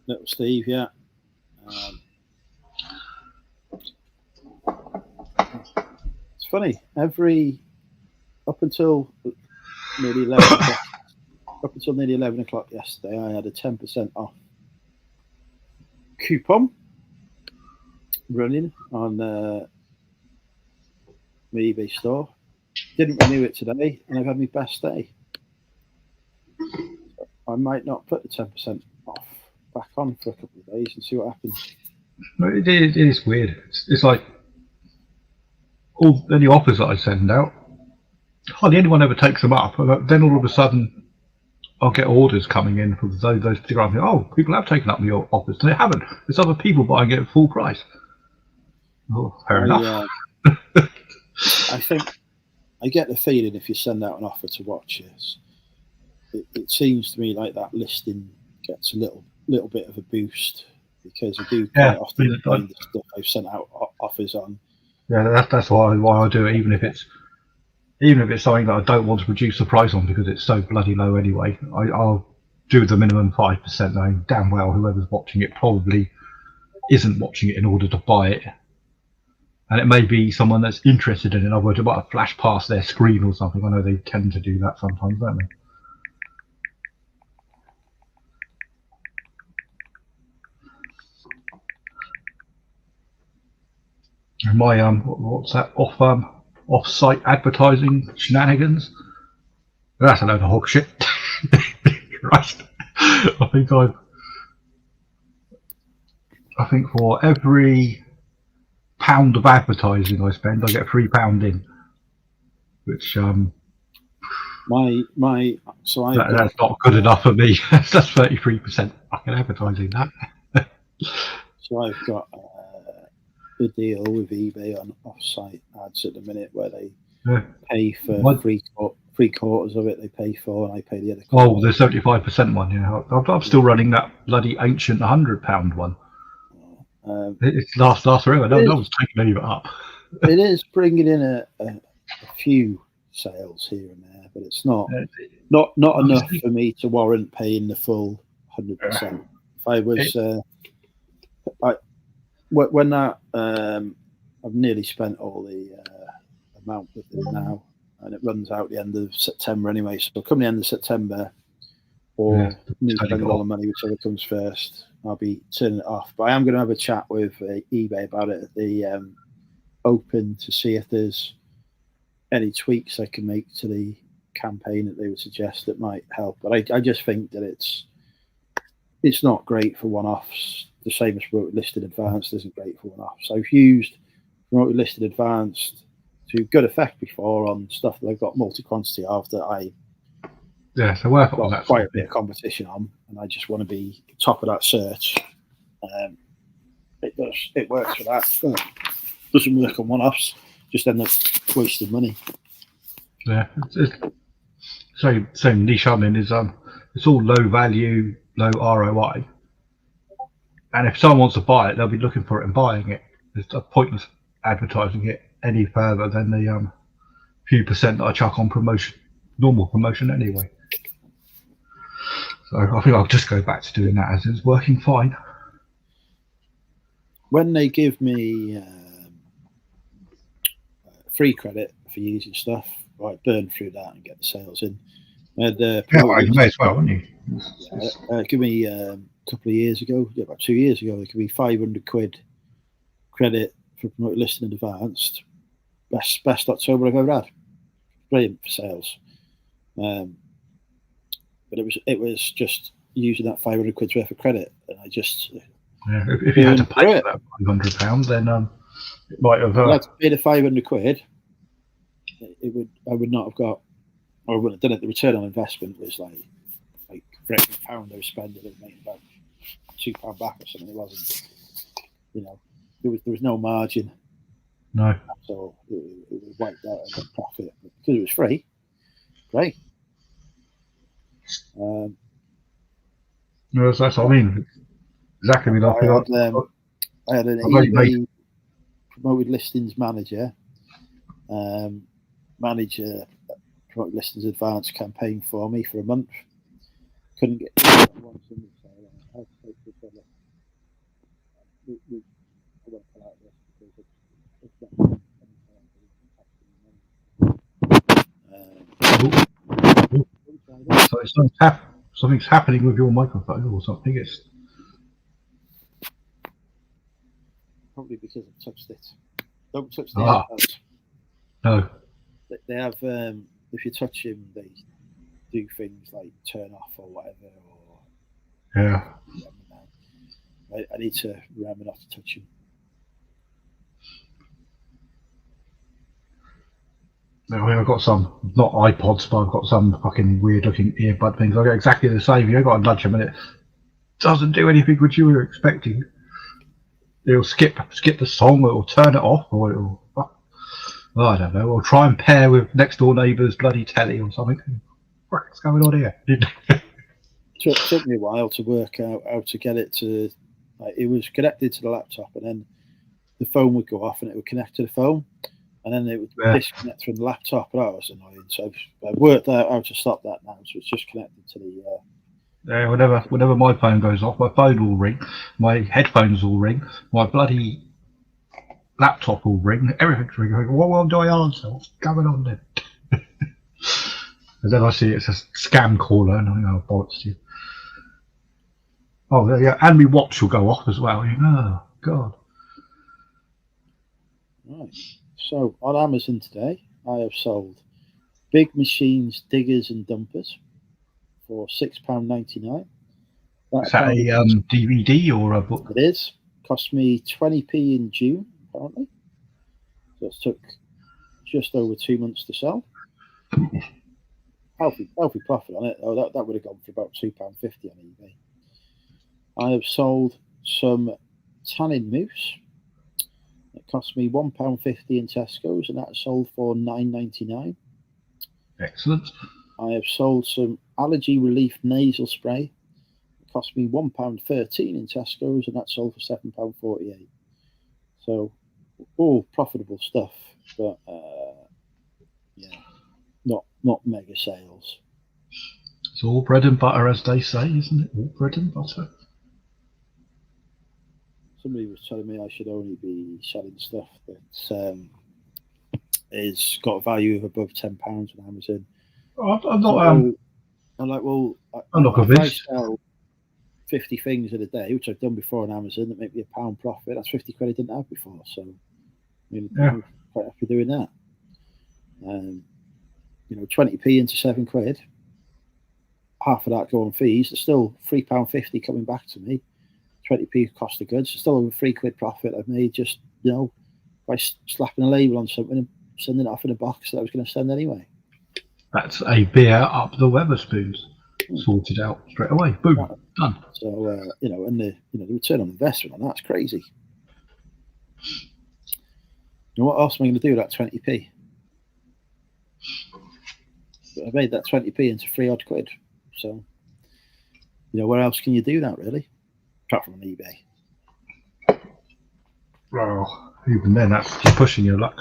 Little Steve, yeah. It's funny. Up until nearly 11 o'clock, up until nearly 11 o'clock yesterday, I had a 10% off coupon running on my eBay store. Didn't renew it today, and I've had my best day. So I might not put the 10% off back on for a couple of days and see what happens. It is weird. It's like all the new offers that I send out, hardly anyone ever takes them up. Then all of a sudden, I'll get orders coming in from those particular items. Oh, people have taken up your offers. They haven't. There's other people buying it at full price. Oh, fair enough. I think I get the feeling if you send out an offer to watches, it seems to me like that listing gets a little bit of a boost because I do quite often find the stuff I've sent out offers on. Yeah, that's why I do it, even if it's something that I don't want to reduce the price on because it's so bloody low anyway. I'll do the minimum 5%, knowing damn well whoever's watching it probably isn't watching it in order to buy it. And it may be someone that's interested in it. In other words, it might flash past their screen or something. I know they tend to do that sometimes, don't they? And my what's that off-site advertising shenanigans? That's a load of hog shit. Christ. I think for every £1 of advertising I spend, I get £3 in, which that's not good enough for me. That's 33% fucking advertising. That. So I've got a deal with eBay on off-site ads at the minute where they pay for three quarters of it. They pay for, and I pay the other quarter. Oh, the 75% one. Yeah, I'm still running that bloody ancient £100 one. It's lasts forever. No one's taking any of it up. It is bringing in a few sales here and there, but it's not Uh, enough Obviously, for me to warrant paying the full 100%. If I was, when that I've nearly spent all the amount with them now, and it runs out the end of September anyway. So come the end of September, or me spending all the money, whichever comes first, I'll be turning it off. But I am going to have a chat with eBay about it at the Open to see if there's any tweaks I can make to the campaign that they would suggest that might help. But I just think that it's not great for one-offs. The same as promoted listed advanced isn't great for one-offs. I've used promoted listed advanced to good effect before on stuff that I've got multi-quantity of that I so work on got that. quite a bit of competition on, and I just want to be top of that search. It works for that. Doesn't work on one-offs. Just end up wasting money. Yeah, same niche I'm in is it's all low value, low ROI, and if someone wants to buy it, they'll be looking for it and buying it. It's pointless advertising it any further than the few percent that I chuck on normal promotion anyway. So I think I'll just go back to doing that as it's working fine. When they give me free credit for using stuff, I burn through that and get the sales in. You may as well, wouldn't you? Give me a couple of years ago, about 2 years ago, they gave me £500 credit for promoted listing in advanced. Best October I've ever had. Brilliant for sales. But it was just using that £500 worth of credit, and I just if you had to pay for that £500, then it might have. If I had to pay the £500, I would not have got, or I wouldn't have done it. The return on investment was like for every £1 I was spending, it made about £2 back or something. It wasn't, there was no margin. No. So it was wiped out as a profit, but because it was free. Great. No, that's what I mean. Exactly. I had an eBay promoted listings manager manage a promoted listings advanced campaign for me for a month. Couldn't get one single sale. I had to take the product. I won't pull out this because it's not. So something's happening with your microphone or something. It's probably because I've touched it. Don't touch the iPads. No. They have, if you touch them, they do things like turn off or whatever. Yeah. I need to remember not to touch them. I've got some, not iPods, but I've got some fucking weird looking earbud things. I get exactly the same. You've got to nudge them and it doesn't do anything which you were expecting. It'll skip the song, or it'll turn it off, or it'll, I don't know, or try and pair with next door neighbour's bloody telly or something. What's going on here? Took me a while to work out how to get it to, it was connected to the laptop, and then the phone would go off and it would connect to the phone. And then it would disconnect from the laptop. That was annoying. So I've worked out how to stop that now. So it's just connected to the. Yeah, whenever my phone goes off, my phone will ring, my headphones will ring, my bloody laptop will ring, everything's ringing. What do I answer? What's going on there? And then I see it's a scam caller, and I think, oh, bollocks to you. Oh, yeah, and my watch will go off as well. Oh, God. Right. So on Amazon today, I have sold big machines, diggers and dumpers for £6.99. Is that a DVD or a book? It is. Cost me 20p in June, apparently. So it took just over 2 months to sell. Healthy profit on it. Oh, that would have gone for about £2.50 on eBay. I have sold some tannin mousse. It cost me £1.50 in Tesco's, and that sold for £9.99. Excellent. I have sold some allergy relief nasal spray. It cost me £1.13 in Tesco's, and that sold for £7.48. So all profitable stuff, but yeah. not mega sales. It's all bread and butter, as they say, isn't it? All bread and butter. Somebody was telling me I should only be selling stuff that is got a value of above £10 on Amazon. I'm not. I'm like, well, I'm not if I convinced. sell 50 things in a day, which I've done before on Amazon, that make me £1 profit. That's 50 quid I didn't have before. So, I'm quite happy doing that. 20p into £7. Half of that go on fees. There's still £3.50 coming back to me. 20p cost of goods. Still over £3 profit I've made just by slapping a label on something and sending it off in a box that I was going to send anyway. That's a beer up the Weatherspoons. Sorted out straight away. Boom, done. So and the return on investment on that's crazy. And what else am I going to do with that 20p? But I made that 20p into 3 odd quid. So where else can you do that really? Apart from on eBay. Well, even then, that's just pushing your luck.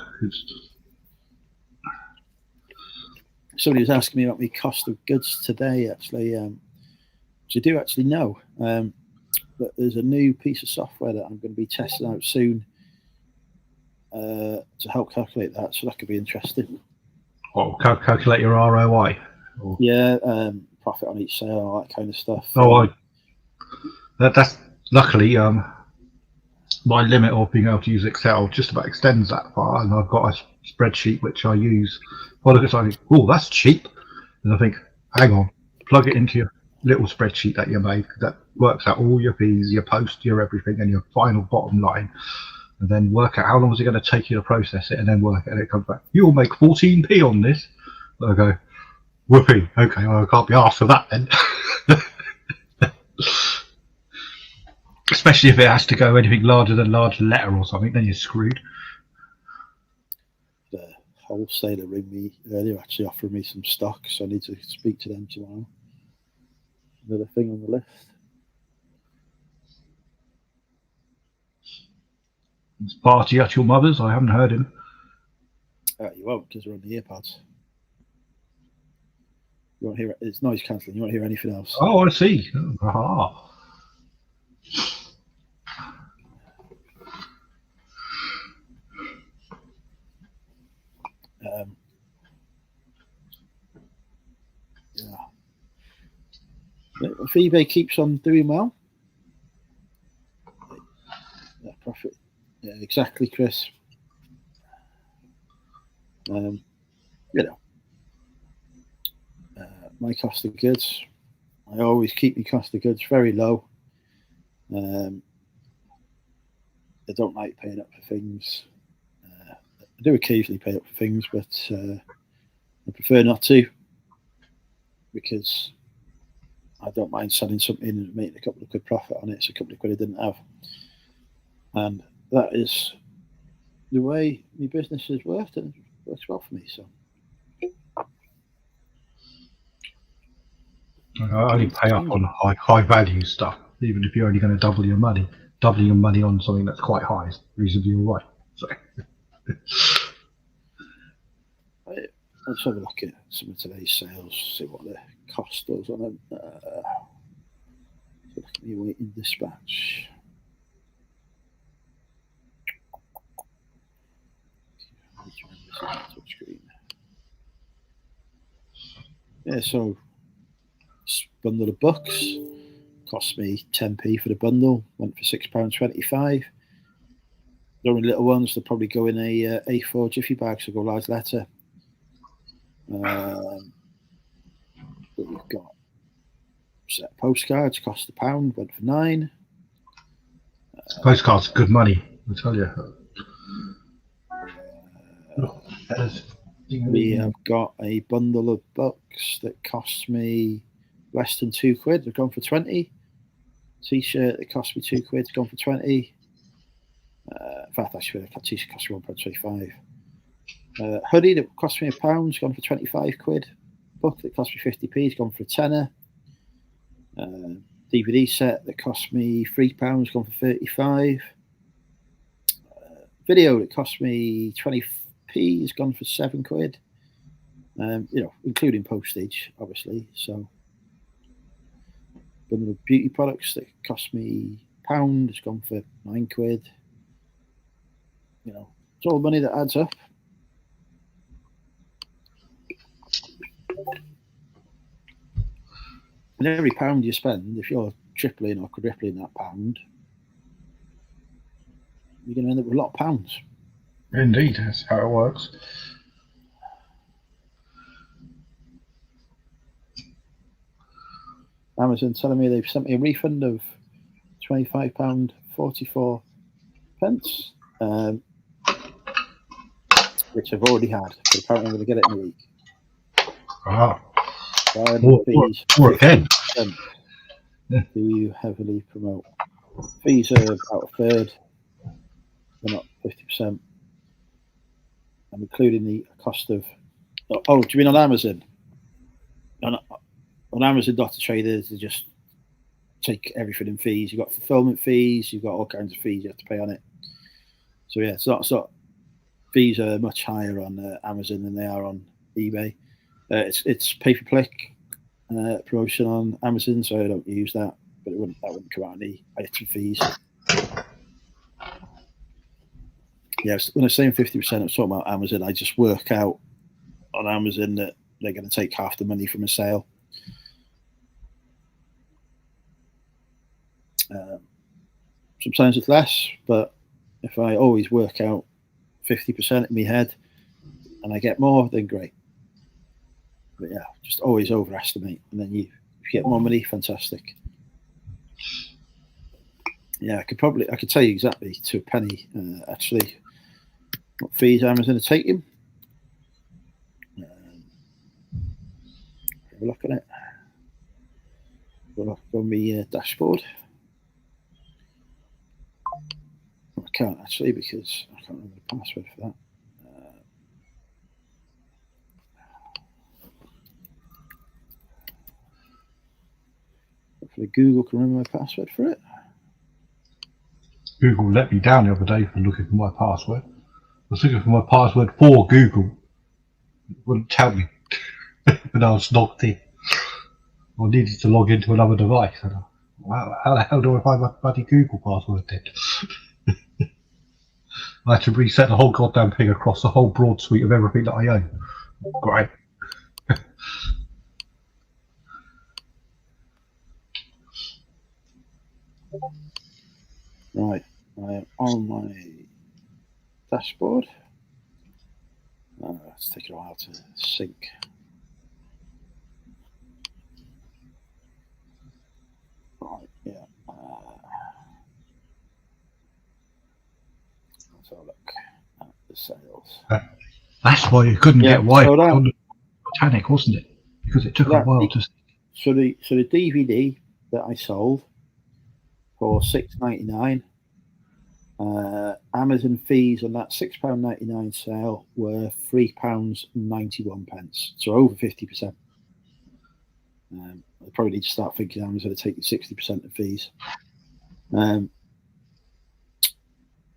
Somebody was asking me about my cost of goods today, actually. Which I do actually know. But there's a new piece of software that I'm going to be testing out soon to help calculate that. So that could be interesting. Oh, calculate your ROI. Yeah, profit on each sale, all that kind of stuff. That's luckily my limit of being able to use Excel just about extends that far, and I've got a spreadsheet which I use. Well, I think, oh, that's cheap, and I think, hang on, plug it into your little spreadsheet that you made that works out all your fees, your post, your everything, and your final bottom line, and then work out how long is it going to take you to process it, and then work it, and it comes back. You'll make 14p on this. I go, whoopee. Okay, well, I can't be asked for that then. Especially if it has to go anything larger than large letter or something, then you're screwed. The wholesaler ring me earlier, actually offering me some stock, so I need to speak to them tomorrow. Another thing on the list. It's party at your mother's. I haven't heard him. You won't, because we're on the earpods. You won't hear it. It's noise cancelling. You won't hear anything else. Oh, I see. Aha. If eBay keeps on doing well, that profit. Yeah, exactly, Chris. My cost of goods. I always keep my cost of goods very low. I don't like paying up for things. I do occasionally pay up for things, but I prefer not to, because I don't mind selling something and making a couple of quid profit on it. It's a couple of quid I didn't have. And that is the way my business has worked, and it works well for me. So I only pay up on high value stuff, even if you're only going to double your money. Doubling your money on something that's quite high is reasonably all right. So. Let's have a look at some of today's sales, see what the cost does on them. So look at me waiting dispatch. Yeah, so bundle of books cost me 10p for the bundle, went for £6.25. The only little ones, they'll probably go in a A4 jiffy bag, so go large letter. But we've got set postcards, cost £1, went for £9. Postcards, good money, I tell you. We have got a bundle of books that cost me less than £2. They've gone for 20. T-shirt that cost me £2, it's gone for 20. In fact, actually, a t-shirt cost me £1.25. Hoodie that cost me £1, it's gone for 25 quid. Book that cost me 50p, it's gone for a tenner. DVD set that cost me £3, it's gone for 35. Video that cost me 20p, it's gone for £7. Including postage, obviously. So, bundle of beauty products that cost me £1 has gone for £9. It's all money that adds up. And every pound you spend, if you're tripling or quadrupling that pound, you're going to end up with a lot of pounds. Indeed, that's how it works. Amazon telling me they've sent me a refund of £25.44, which I've already had, but apparently I'm going to get it in a week. Ah, Fees, or again. Do you heavily promote? Fees are about a third, they're not 50%. I'm including the cost of. Oh, do you mean on Amazon? On Amazon.traders, they just take everything in fees. You've got fulfillment fees, you've got all kinds of fees you have to pay on it. So yeah, so fees are much higher on Amazon than they are on eBay. It's pay-per-click promotion on Amazon, so I don't use that. But that wouldn't come out of the item fees. Yes, when I'm saying 50%, I'm talking about Amazon. I just work out on Amazon that they're going to take half the money from a sale. Sometimes it's less, but if I always work out 50% in my head and I get more, then great. But yeah, just always overestimate, and then if you get more money, fantastic. Yeah, I could tell you exactly to a penny, actually, what fees Amazon are taking. Have a look at it. Have a look on my dashboard. I can't actually because I can't remember the password for that. Hopefully Google can remember my password for it. Google let me down the other day for looking for my password. I was looking for my password for Google. It wouldn't tell me when I was logged in. I needed to log into another device. Wow, how the hell do I find my bloody Google password then? I had to reset the whole goddamn thing across the whole broad suite of everything that I own. Great. Right, I'm on my dashboard. It's taking a while to sync. Right, yeah. Let's have a look at the sales. That's why you couldn't get Wi-Fi on the Titanic, wasn't it? Because it took a while to. So the DVD that I sold for £6.99. Amazon fees on that £6.99 sale were £3.91, so over 50%. I probably need to start thinking Amazon are taking 60% of fees.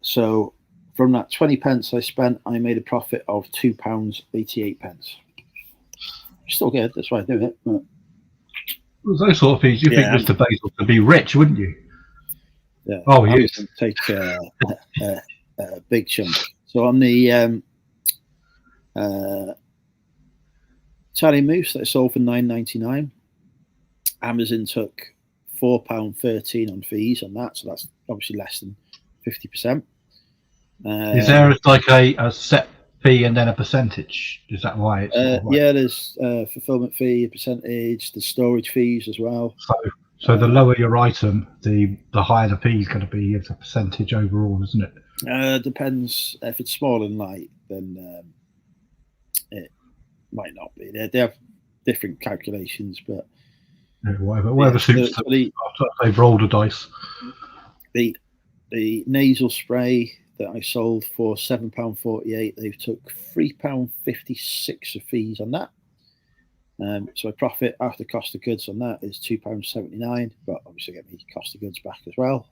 So from that 20p I spent, I made a profit of £2.88. Still good, that's why I do it. But those sort of fees, you think Mr. Bezos would be rich, wouldn't you? Yeah. Oh, he is. Take a big chunk. So on the Italian mousse that I sold for £9.99, Amazon took £4.13 on fees on that, so that's obviously less than 50%. Is there like a set fee and then a percentage? Is that why? It's yeah, there's fulfillment fee, a percentage, the storage fees as well. So the lower your item, the higher the fee is going to be as a percentage overall, isn't it? Depends. If it's small and light, then it might not be. They have different calculations, but whatever suits them. They've rolled a dice. The nasal spray that I sold for £7.48, they've took £3.56 of fees on that. So my profit after cost of goods on that is £2.79, but obviously get me cost of goods back as well.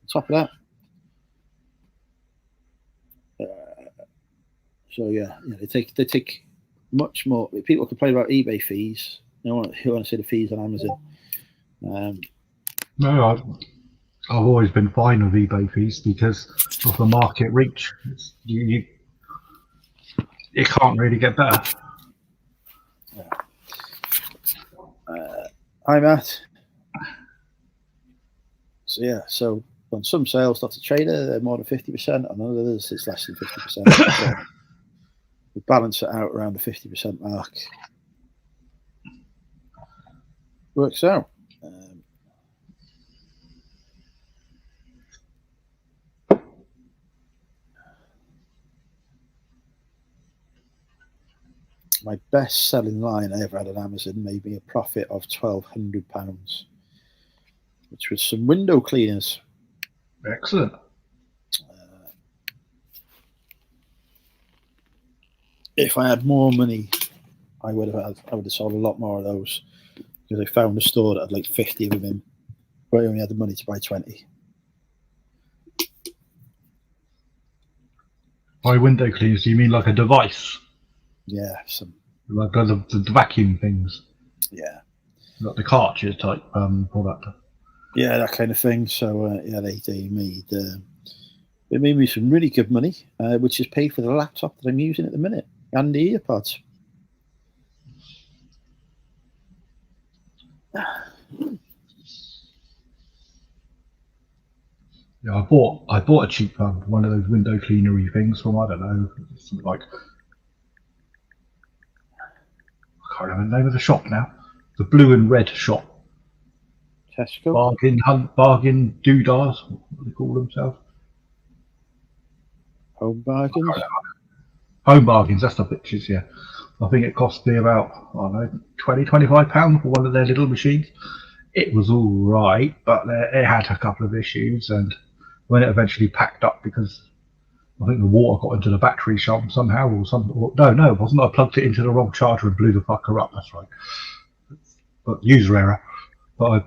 On top of that, so yeah, they take much more. People complain about eBay fees. Who want to see the fees on Amazon? No, I've always been fine with eBay fees because of the market reach. You can't really get better. Hi, Matt. So yeah, so on some sales, that's a trader, they're more than 50%. On others, it's less than 50%. So we balance it out around the 50% mark. Works out. My best selling line I ever had on Amazon made me a profit of £1,200, which was some window cleaners. Excellent. If I had more money, I would have sold a lot more of those, because I found a store that had like 50 of them in, but I only had the money to buy 20. By window cleaners, do you mean like a device? Yeah, some. Like the vacuum things? Yeah. Like the Karcher type product? Yeah, that kind of thing. So yeah, they made me some really good money, which is paid for the laptop that I'm using at the minute and the earpods. Yeah, I bought a cheap one of those window cleanery things from, I don't know, something like, I can't remember the name of the shop now. The blue and red shop. Tesco. Bargain doodahs, what do they call themselves? Home Bargains. Home Bargains, that's the pictures, yeah. I think it cost me about, I don't know, £20-25 for one of their little machines. It was all right, but it had a couple of issues, and when it eventually packed up, because I think the water got into the battery somehow, or something. No, it wasn't. I plugged it into the wrong charger and blew the fucker up. That's right. But user error. But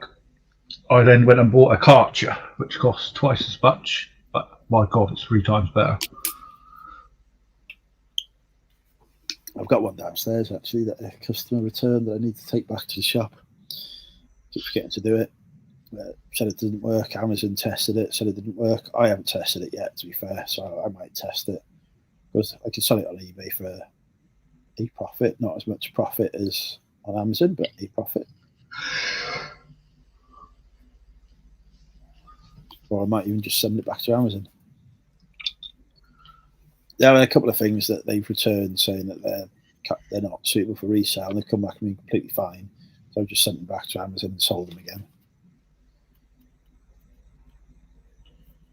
I then went and bought a Karcher, which costs twice as much. But my God, it's 3 times better. I've got one downstairs actually that a customer returned that I need to take back to the shop. Keep forgetting to do it. Said it didn't work. Amazon tested it. Said it didn't work. I haven't tested it yet, to be fair. So I might test it, because I can sell it on eBay for a profit. Not as much profit as on Amazon, but a profit. Or I might even just send it back to Amazon. There are a couple of things that they've returned saying that they're not suitable for resale, and they've come back and been completely fine. So I've just sent them back to Amazon and sold them again.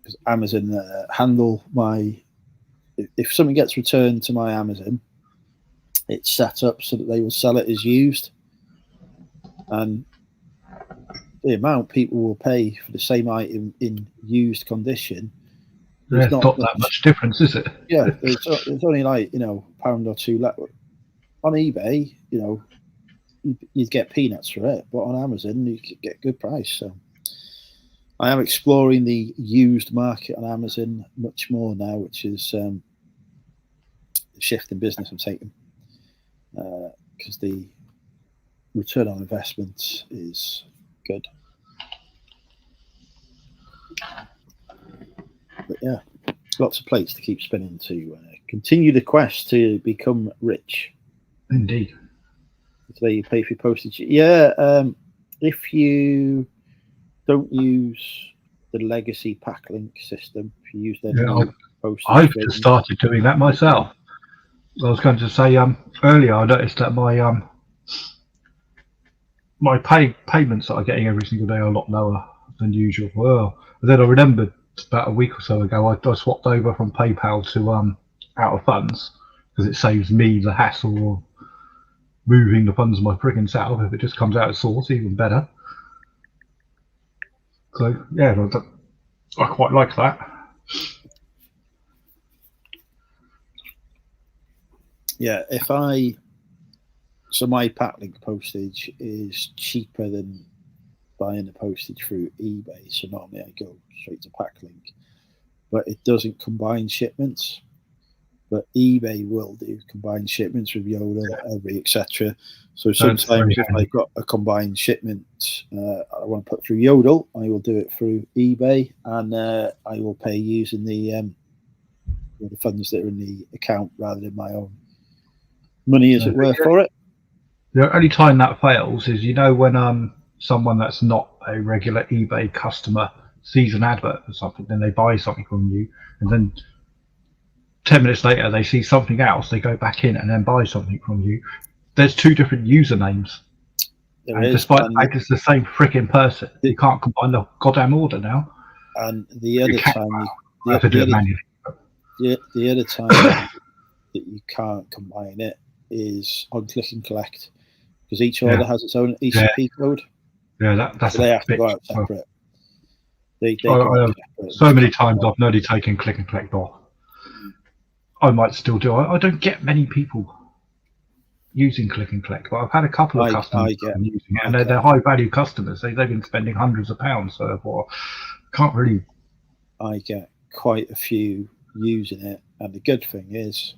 Because Amazon handle my... If something gets returned to my Amazon, it's set up so that they will sell it as used. And the amount people will pay for the same item in used condition, there's not that much difference, is it? Yeah, there's only like, £1 or £2 left. On eBay, you'd get peanuts for it, but on Amazon you could get a good price. So I am exploring the used market on Amazon much more now, which is the shift in business I'm taking, because the return on investment is good. But yeah, lots of plates to keep spinning to continue the quest to become rich. Indeed. Today you pay for your postage. Yeah, if you don't use the legacy Packlink system, if you use their postage, I've just started doing that myself. I was going to say earlier, I noticed that my payments that I'm getting every single day are a lot lower than usual. Well, and then I remembered about a week or so ago I swapped over from PayPal to out of funds, because it saves me the hassle of moving the funds of my frigging self. If it just comes out of source, even better. So yeah, I quite like that. Yeah, so my Packlink postage is cheaper than buying the postage through eBay. So normally I go straight to Packlink, but it doesn't combine shipments. but eBay will do combined shipments with Yodel, Every, etc. So That's sometimes very if I've got a combined shipment I want to put through Yodel, I will do it through eBay, and I will pay using the funds that are in the account rather than my own money, as it were, for it. The only time that fails is, when someone that's not a regular eBay customer sees an advert for something, then they buy something from you, and then 10 minutes later they see something else, they go back in and then buy something from you. There's two different usernames. Despite the fact it's the same freaking person, you can't combine the goddamn order now. And the other time you have to do it manually. The other time that you can't combine it is on click and collect, because each order has its own ECP code. Yeah, that's so they have to go out separate. So many times I've nearly taken click and collect off. I might still do. I don't get many people using click and collect, but I've had a couple of customers using it, and they're high value customers. They've been spending hundreds of pounds, so therefore can't really. I get quite a few using it, and the good thing is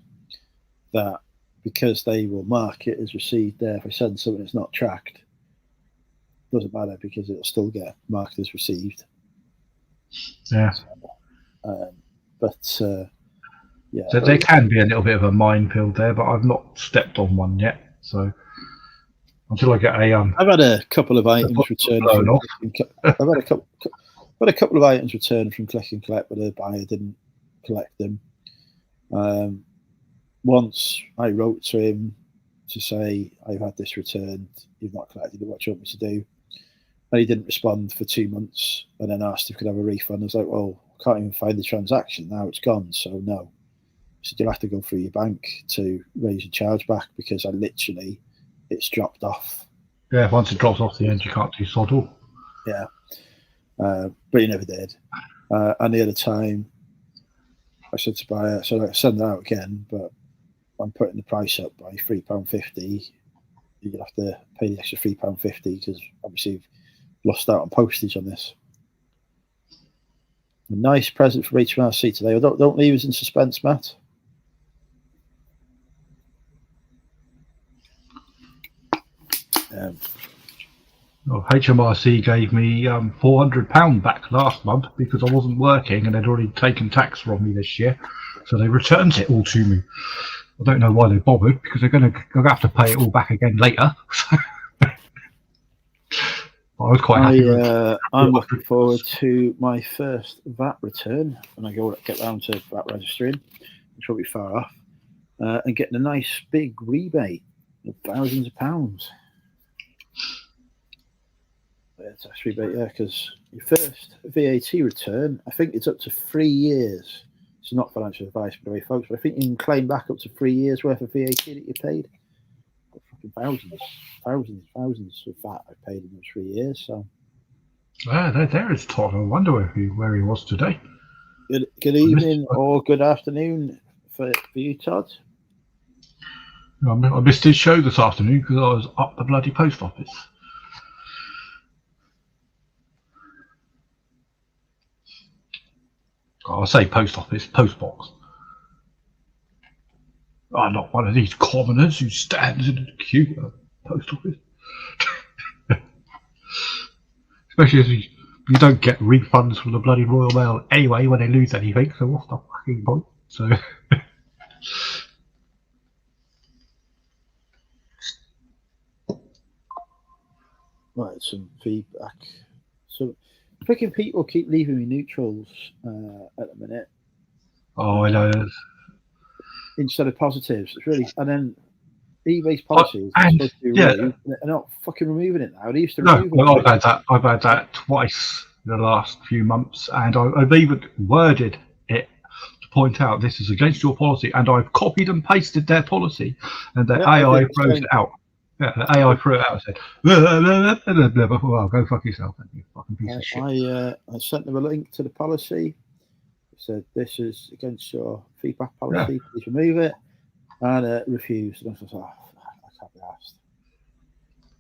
that because they will mark it as received there, if I send something that's not tracked, it doesn't matter because it'll still get marked as received. Yeah. Yeah. So there can be a little bit of a minefield there, but I've not stepped on one yet. So until I get I've had a couple of items returned. I've had a couple of items returned from click and collect, but the buyer didn't collect them. Once I wrote to him to say, I've had this returned, you've not collected it, what do you want me to do? And he didn't respond for 2 months, and then asked if he could have a refund. I was like, well, I can't even find the transaction, now it's gone, so no. He said, you'll have to go through your bank to raise your charge back, because it's dropped off. Yeah, once it drops off the end, you can't do sod all. Yeah. But he never did. And the other time, I said to buyer, so I send it out again, but I'm putting the price up by £3.50. You're going to have to pay the extra £3.50 because obviously you've lost out on postage on this. A nice present for HMRC today. Don't leave us in suspense, Matt. HMRC gave me £400 back last month because I wasn't working and they'd already taken tax from me this year, so they returned it all to me. I don't know why they bothered, because they're going to have to pay it all back again later. I was quite happy. I'm looking forward to my first VAT return when I get round to VAT registering, which won't be far off, and getting a nice big rebate of thousands of pounds. Tax rebate, yeah, because your first VAT return, I think it's up to 3 years. It's not financial advice, by the way, folks, but I think you can claim back up to 3 years worth of VAT that you paid. Fucking thousands of VAT I paid in those 3 years. So, there is Todd. I wonder where he was today. Good evening or good afternoon for you, Todd. I missed his show this afternoon because I was up the bloody post office. I say post office, post box. I'm not one of these commoners who stands in a queue at a post office. Especially as you don't get refunds from the bloody Royal Mail anyway when they lose anything, so what's the fucking point? So right, some feedback. So freaking people keep leaving me neutrals at the minute. Oh, I know. Instead of positives, it's really, and then eBay's policies are supposed to be removed, and they're not fucking removing it now. They used to remove it. I've had that twice in the last few months, and I've even worded it to point out this is against your policy, and I've copied and pasted their policy, and the AI throws it out. Yeah, the AI threw it out and said, blah, blah, blah, blah, blah. Well, go fuck yourself, you fucking piece of shit. I sent them a link to the policy. Said this is against your feedback policy. Yeah. Please remove it, and refused. And I was like, I can't be asked.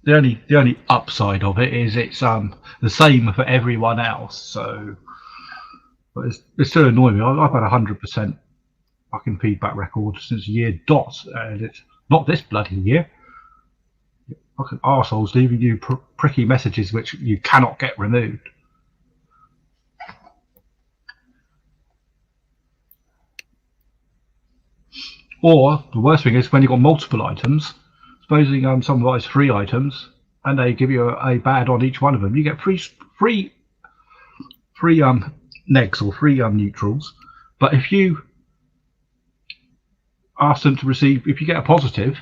The only upside of it is it's the same for everyone else. So, but it's still annoying me. I've had 100% fucking feedback record since year dot, and it's not this bloody year. Fucking arseholes leaving you pricky messages which you cannot get removed. Or the worst thing is when you've got multiple items, supposing someone buys 3 items and they give you a bad on each one of them, you get free negs or 3 neutrals. But if you ask them to receive, if you get a positive,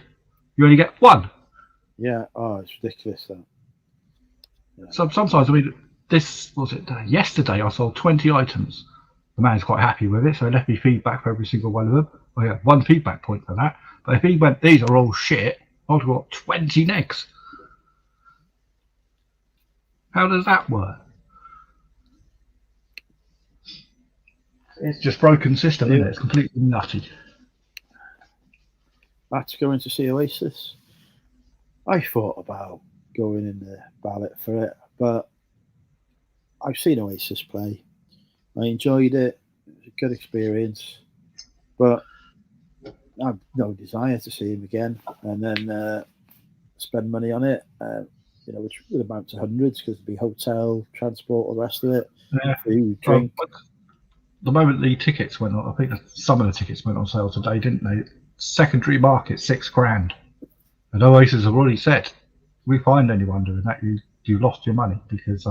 you only get 1. Yeah. Oh, it's ridiculous. That. Yeah. So sometimes, I mean, this was it. Yesterday, I sold 20 items. The man's quite happy with it, so he left me feedback for every single one of them. I got 1 feedback point for that. But if he went, these are all shit, I'd have got 20 negs. How does that work? It's just broken system, isn't it? It's completely nutty. That's going to see Oasis. I thought about going in the ballot for it, but I've seen Oasis play. I enjoyed it. It was a good experience, but I have no desire to see him again and then spend money on it. Which would amount to hundreds because it'd be hotel, transport, all the rest of it. Yeah. Food, drink. The moment the tickets went on, I think some of the tickets went on sale today, didn't they? Secondary market, $6,000. And Oasis have already said, if we find anyone doing that, you lost your money, because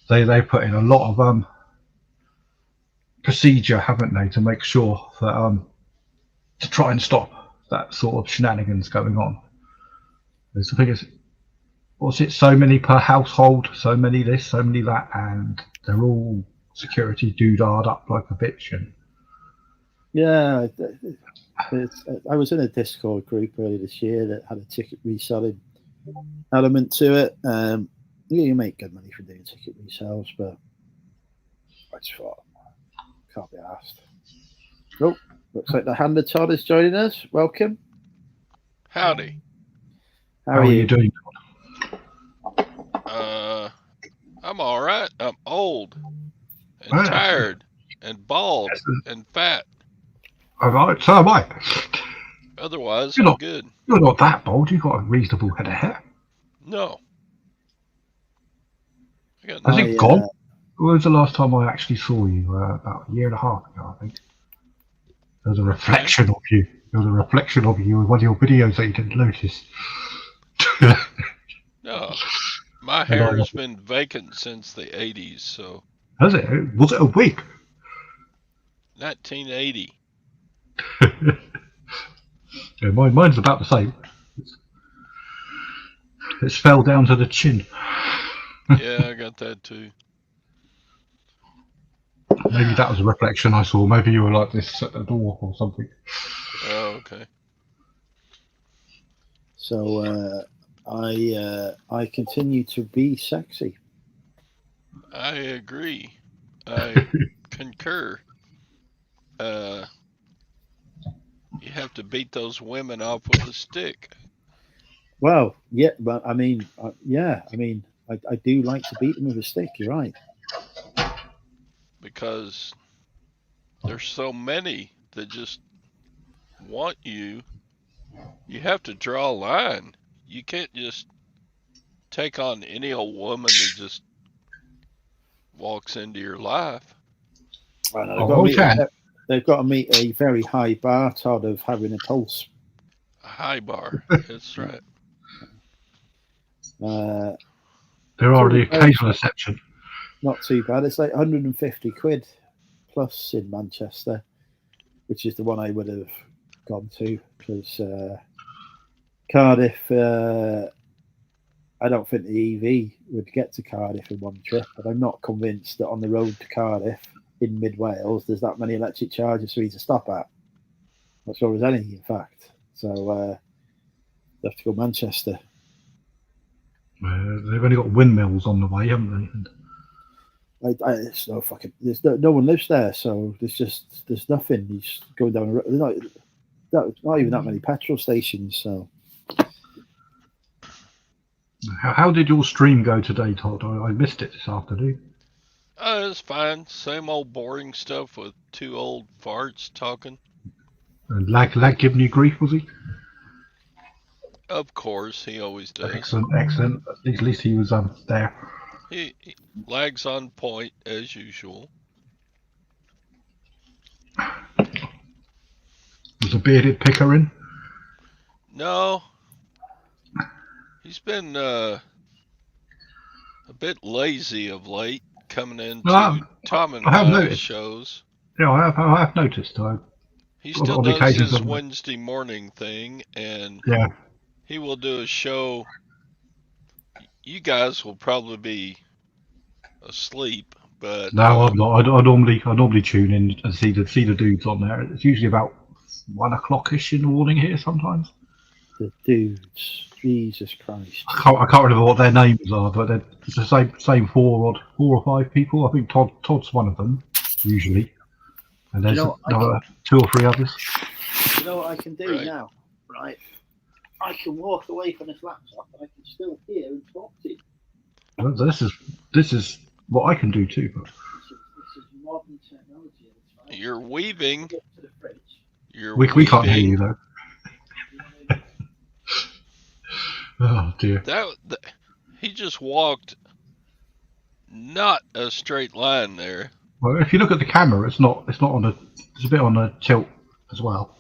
they put in a lot of procedure, haven't they, to make sure that to try and stop that sort of shenanigans going on. There's the thing is, what's it? So many per household, so many this, so many that, and they're all security doodahed up like a bitch. And yeah, I was in a Discord group earlier this year that had a ticket reselling element to it. You make good money from doing ticket resales, but I just thought, can't be asked. Oh, looks like the Hand of Todd is joining us. Welcome. Howdy. How are you doing? I'm all right. I'm old and tired and bald and fat. All right, so am I. Otherwise, I'm good. You're not that bald. You've got a reasonable head of hair. No. Has it gone? When was the last time I actually saw you? About a year and a half ago, I think. There was a reflection of you. There was a reflection of you in one of your videos that you didn't notice. No. My hair has been vacant since the 80s, so. Has it? Was it a wig? 1980. Yeah, mine's about the same. It's fell down to the chin. Yeah, I got that too. Maybe that was a reflection I saw. Maybe you were like this at the door or something. Oh, okay. So I continue to be sexy. I agree. I concur. You have to beat those women off with a stick. Well, yeah, but I mean, I do like to beat them with a stick. You're right. Because there's so many that just want you. You have to draw a line. You can't just take on any old woman that just walks into your life. I know, they've got to meet a very high bar, Todd, of having a pulse. A high bar. That's right. There are the occasional exception. Not too bad. It's like 150 quid plus in Manchester, which is the one I would have gone to, because Cardiff, I don't think the EV would get to Cardiff in one trip, but I'm not convinced that on the road to Cardiff in mid-Wales there's that many electric charges for you to stop at. Not sure there's any, in fact. So they have to go Manchester. They've only got windmills on the way, haven't they? It's no fucking. No one lives there, so there's nothing. You just go down the road. Not even that many petrol stations. So, how did your stream go today, Todd? I missed it this afternoon. It's fine. Same old boring stuff with two old farts talking. And lag giving you grief, was he? Of course, he always does. Excellent. At least he was there. He lags on point as usual. Was a bearded picker in? No, he's been a bit lazy of late, coming into Tom and I have Paul's noticed. shows. Yeah, I have noticed. He still on does occasions his of- Wednesday morning thing, and Yeah. he will do a show. You guys will probably be asleep, but No, I'm not. I normally tune in and see the dudes on there. It's usually about 1 o'clock-ish in the morning here sometimes. The dudes, Jesus Christ! I can't remember what their names are, but it's the same four or five people. I think Todd's one of them usually, and there's another 2 or 3 others. You know what I can do Right. now, right? I can walk away from this laptop and I can still hear and talk to you. Well, this is what I can do too. But This is modern technology. Right? you're weaving. Go to the fridge. You're we can't hear you weaving. though. Oh dear. That he just walked not a straight line there. Well, if you look at the camera, it's on it's a bit on a tilt as well.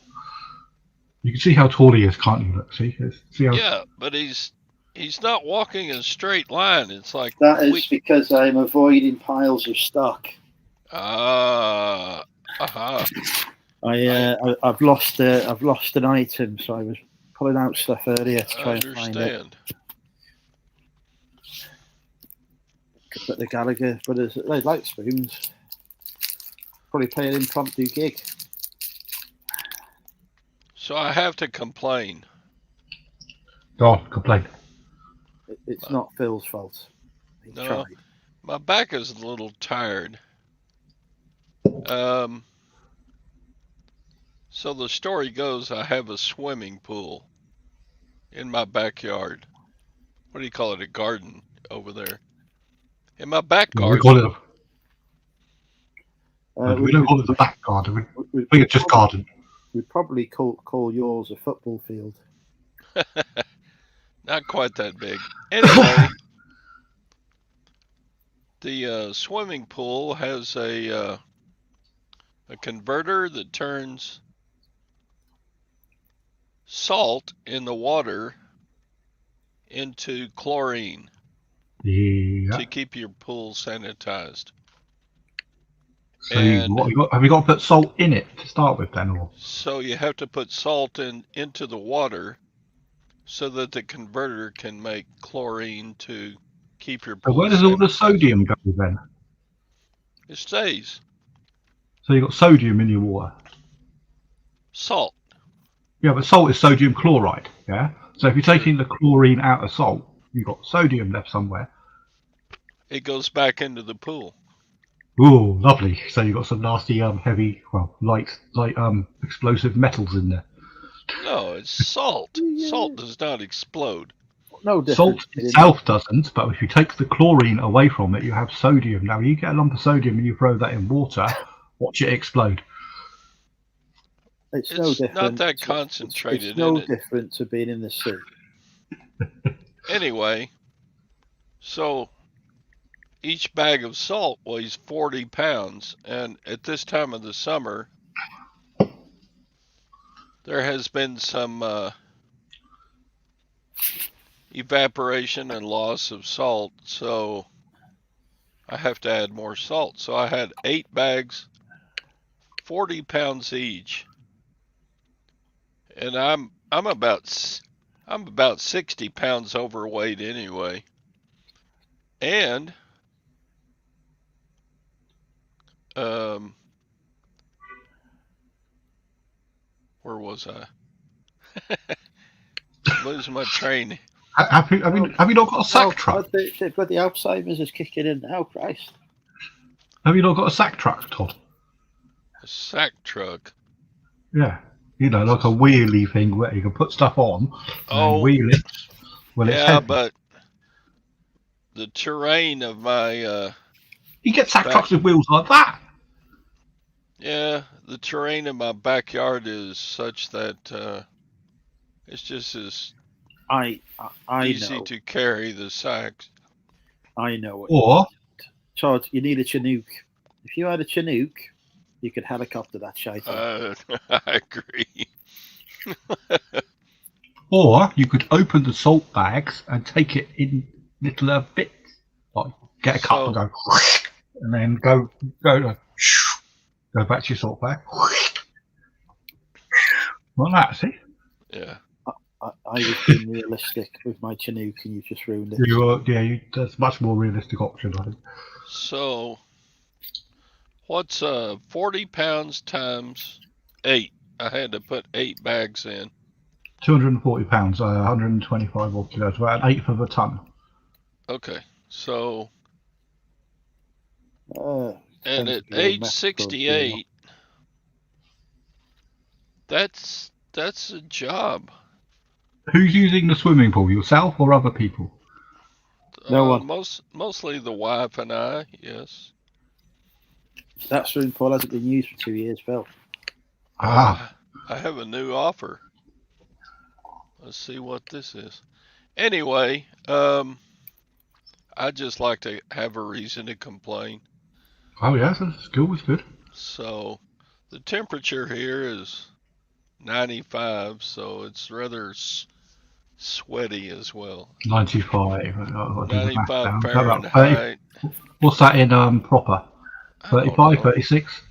You can see how tall he is, can't you? Look, see how. Yeah, but he's not walking a straight line. It's like That is because I'm avoiding piles of stock. aha. I've lost an item, so I was pulling out stuff earlier to I try and find it. understand. But the Gallagher brothers, they like spoons. Probably play an impromptu gig. So I have to complain. Go on, complain. It's not Phil's fault. He No. tried. My back is a little tired. So the story goes, I have a swimming pool in my backyard. What do you call it? A garden over there. In my back We garden. call it. We we don't call it the back garden. we I think it's just garden. We'd probably call yours a football field. Not quite that big. Anyway, the swimming pool has a converter that turns salt in the water into chlorine Yeah. to keep your pool sanitized. So And have you got to put salt in it to start with then, or? so you have to put salt into the water so that the converter can make chlorine to keep your So pool where does all the sanitized. sodium go then? It stays. So you've got sodium in your water. Salt. Yeah, but salt is sodium chloride. Yeah. So if you're taking the chlorine out of salt, you've got sodium left somewhere. It goes back into the pool. Ooh, lovely. So you've got some nasty, heavy, light, explosive metals in there. No, it's salt. Salt does not explode. No difference. Salt itself doesn't, but if you take the chlorine away from it, you have sodium. Now, you get a lump of sodium and you throw that in water, watch it explode. It's It's no different. not that It's concentrated no in it. different to being in the sea. Anyway, so each bag of salt weighs 40 pounds, and at this time of the summer, there has been some evaporation and loss of salt, so I have to add more salt. So I had 8 bags, 40 pounds each, and I'm about 60 pounds overweight anyway, and where was I? Losing my train. Have you not got a sack truck? They've got the Alzheimer's is kicking in now, Christ. Have you not got a sack truck, Todd? A sack truck. Yeah. You know, like a wheelie thing where you can put stuff on Oh, and wheel it. Well, it's yeah, heavy. but the terrain of my You get sack trucks with wheels like that. Yeah, the terrain in my backyard is such that it's just as I easy know. to carry the sacks. I know what Or you need. Todd, you need a Chinook. If you had a Chinook, you could helicopter that shite out. I agree. or you could open the salt bags and take it in little bits. Like get a cup and So, go, and then go back to your salt bag. Well, that see. yeah. I was being realistic with my Chinook, and you just ruined it. That's a much more realistic option, I think. So, what's 40 pounds times 8? I had to put 8 bags in. 240 pounds, 125 odd kilos, about an eighth of a ton. Okay, so Uh, and depends at if you're a age meth 68, that's a job. Who's using the swimming pool, yourself or other people? No one. Mostly the wife and I. Yes. That swimming pool hasn't been used for 2 years, Phil. Ah, I have a new offer. Let's see what this is. Anyway, I just like to have a reason to complain. oh yes, that's good. Was good. So, the temperature here is 95, so it's rather sweaty as well. 95. 95 About 30, Fahrenheit. what's that in proper? I don't 35, know. 36?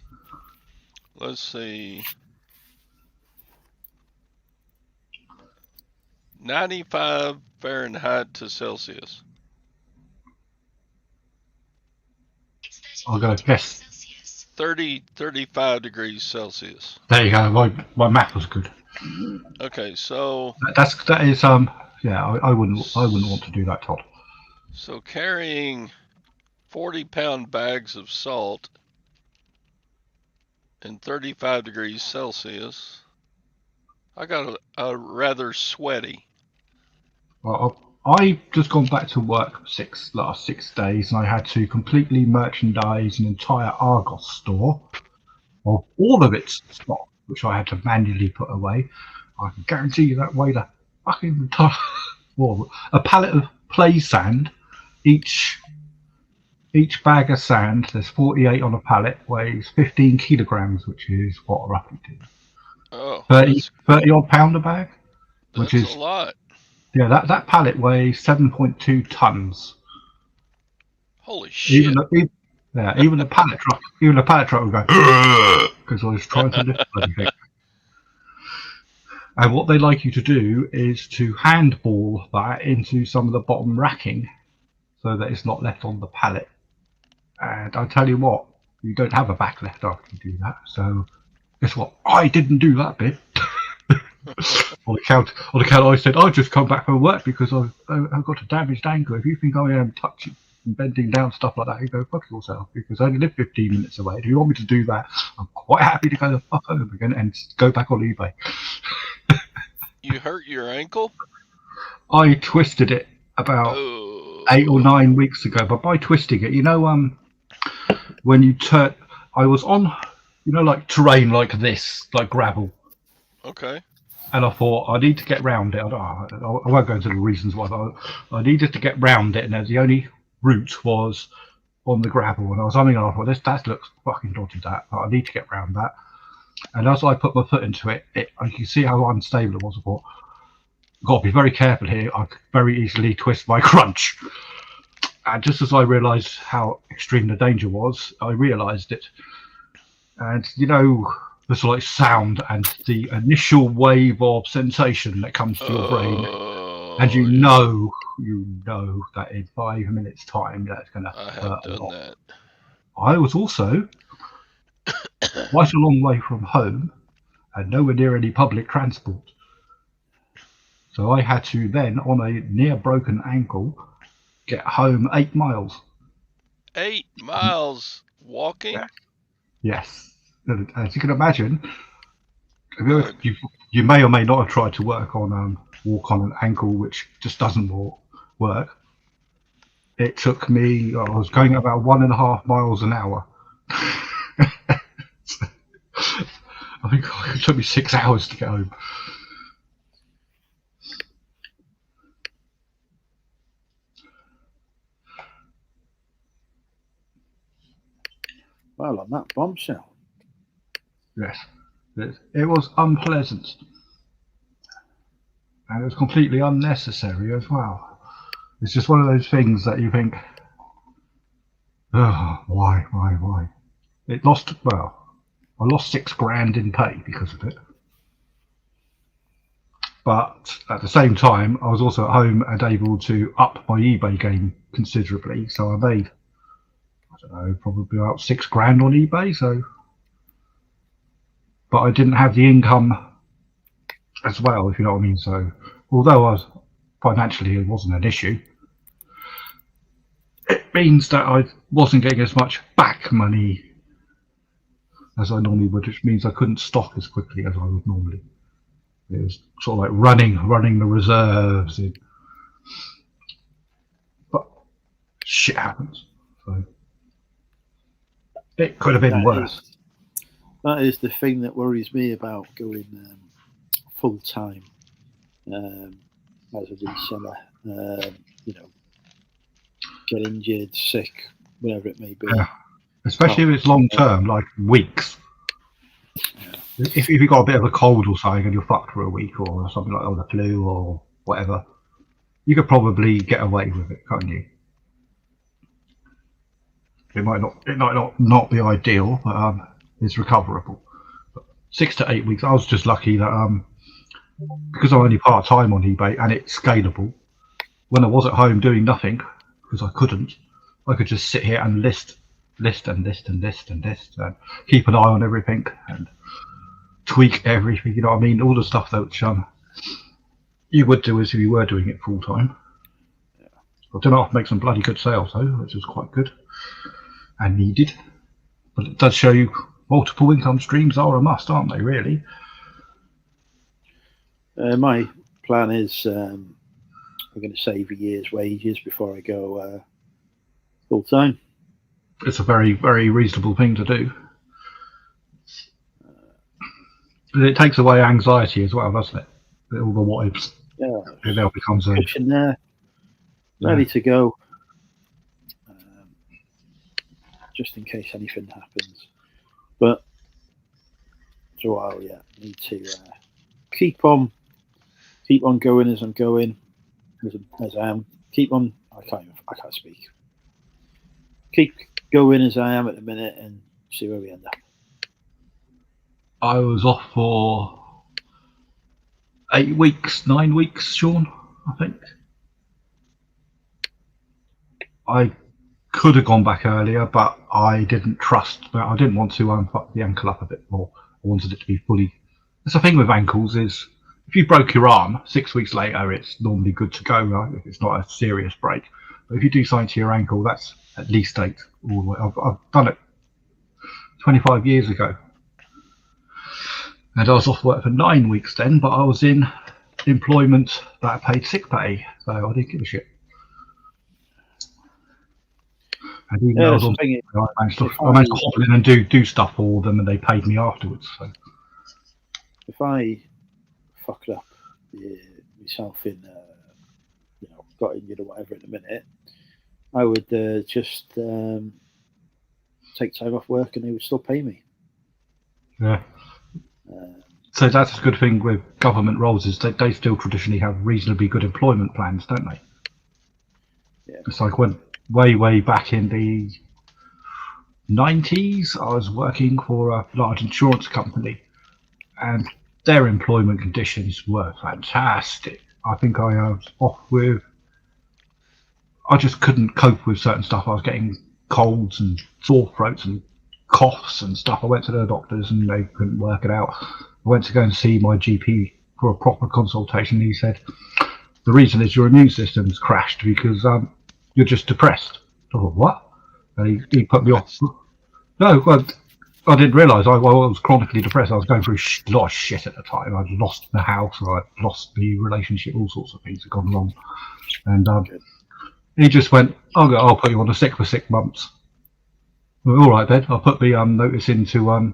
Let's see. 95 Fahrenheit to Celsius. I'll go guess. 35 degrees Celsius. There you go. My math was good. Okay, so That is yeah. I wouldn't want to do that, Todd. so carrying 40-pound bags of salt in 35 degrees Celsius, I got a rather sweaty. Well, I've just gone back to work last 6 days, and I had to completely merchandise an entire Argos store of all of its stock, which I had to manually put away. I can guarantee you that weighed a fucking ton. Well, a pallet of play sand. Each bag of sand, there's 48 on a pallet, weighs 15 kilograms, which is what roughly Oh, 30 odd pound a bag, which that's is a lot. yeah. That pallet weighs 7.2 tons. Holy shit! Even the pallet truck would go because I was trying to lift the bloody thing. And what they like you to do is to handball that into some of the bottom racking so that it's not left on the pallet. And I tell you what, you don't have a back left after you do that. So guess what? I didn't do that bit. on account I said I've just come back from work because I've got a damaged ankle. If you think I am touching and bending down stuff like that, you go fuck yourself because I only live 15 minutes away. If you want me to do that, I'm quite happy to go the fuck home again and go back on eBay. You hurt your ankle? I twisted it about 8 or 9 weeks ago, but by twisting it, when you turn, I was on, like terrain like this, like gravel. Okay. And I thought, I need to get round it. I won't go into the reasons why, but I needed to get round it, and the only route was on the gravel. And I was umming and I thought, that looks fucking dodgy, that. I need to get round that. And as I put my foot into it, I can see how unstable it was. I thought, I've got to be very careful here. I could very easily twist my crunch. And just as I realised how extreme the danger was, I realised it. And the sort of sound and the initial wave of sensation that comes to your brain, and you know that in 5 minutes' time that's going to hurt a lot. That. I was also quite a long way from home and nowhere near any public transport, so I had to then, on a near broken ankle, get home 8 miles. 8 miles walking? Yes. As you can imagine, you may or may not have tried to walk on an ankle which just doesn't work. It took me, I was going about 1.5 miles an hour. It took me 6 hours to get home. Well, on that bombshell. Yes, it was unpleasant, and it was completely unnecessary as well. It's just one of those things that you think, oh, why? I lost $6,000 in pay because of it. But at the same time, I was also at home and able to up my eBay game considerably. So I made, I don't know, probably about $6,000 on eBay. So, but I didn't have the income as well, if you know what I mean. So, although I was financially, it wasn't an issue. It means that I wasn't getting as much back money as I normally would, which means I couldn't stock as quickly as I would normally. It was sort of like running the reserves in. But shit happens. So it could have been worse. That is the thing that worries me about going full time as a reseller. You know, get injured, sick, whatever it may be. Yeah. Especially if it's long term, like weeks. Yeah. If you've got a bit of a cold or something and you're fucked for a week or something like that, or the flu or whatever, you could probably get away with it, can't you? It might not be ideal, but it's recoverable. But 6 to 8 weeks. I was just lucky that because I'm only part time on eBay and it's scalable. When I was at home doing nothing, because I could just sit here and list and keep an eye on everything and tweak everything. You know what I mean? All the stuff that you would do as if you were doing it full time. Yeah. I don't know if I make some bloody good sales though, which is quite good and needed. But it does show you multiple income streams are a must, aren't they? Really. My plan is I'm going to save a year's wages before I go full time. It's a very, very reasonable thing to do. But it takes away anxiety as well, doesn't it? All the what ifs. Yeah. It now becomes a cushion there, ready to go, just in case anything happens. But for a while, yeah, need to keep on going as I'm going, as I am. Keep on. I can't speak. Keep going as I am at the minute and see where we end up. I was off for 8 weeks, 9 weeks, Sean, I think. I could have gone back earlier, but I didn't trust. I didn't want to fuck the ankle up a bit more. I wanted it to be fully. That's the thing with ankles is if you broke your arm 6 weeks later, it's normally good to go, right? If it's not a serious break. But if you do something to your ankle, that's at least 8 all the way. I've done it 25 years ago. And I was off work for 9 weeks then, but I was in employment that paid sick pay, so I didn't give a shit. And even though I was on, I managed to hop in and do stuff for them, and they paid me afterwards. So. If I fucked up myself in, got injured or whatever in a minute, I would just take time off work, and they would still pay me. Yeah. So that's a good thing with government roles is that they still traditionally have reasonably good employment plans, don't they? Yeah. It's like when way back in the 90s, I was working for a large insurance company, and their employment conditions were fantastic. I think I was off with. I just couldn't cope with certain stuff. I was getting colds and sore throats and coughs and stuff. I went to the doctors and they couldn't work it out. I went to go and see my GP for a proper consultation. He said, the reason is your immune system's crashed because you're just depressed. I thought, what? And he put me off. No, well, I didn't realise I was chronically depressed. I was going through a lot of shit at the time. I'd lost the house, I'd lost the relationship, all sorts of things had gone wrong. And he just went, I'll put you on a sick for 6 months. Well, all right then. I'll put the notice into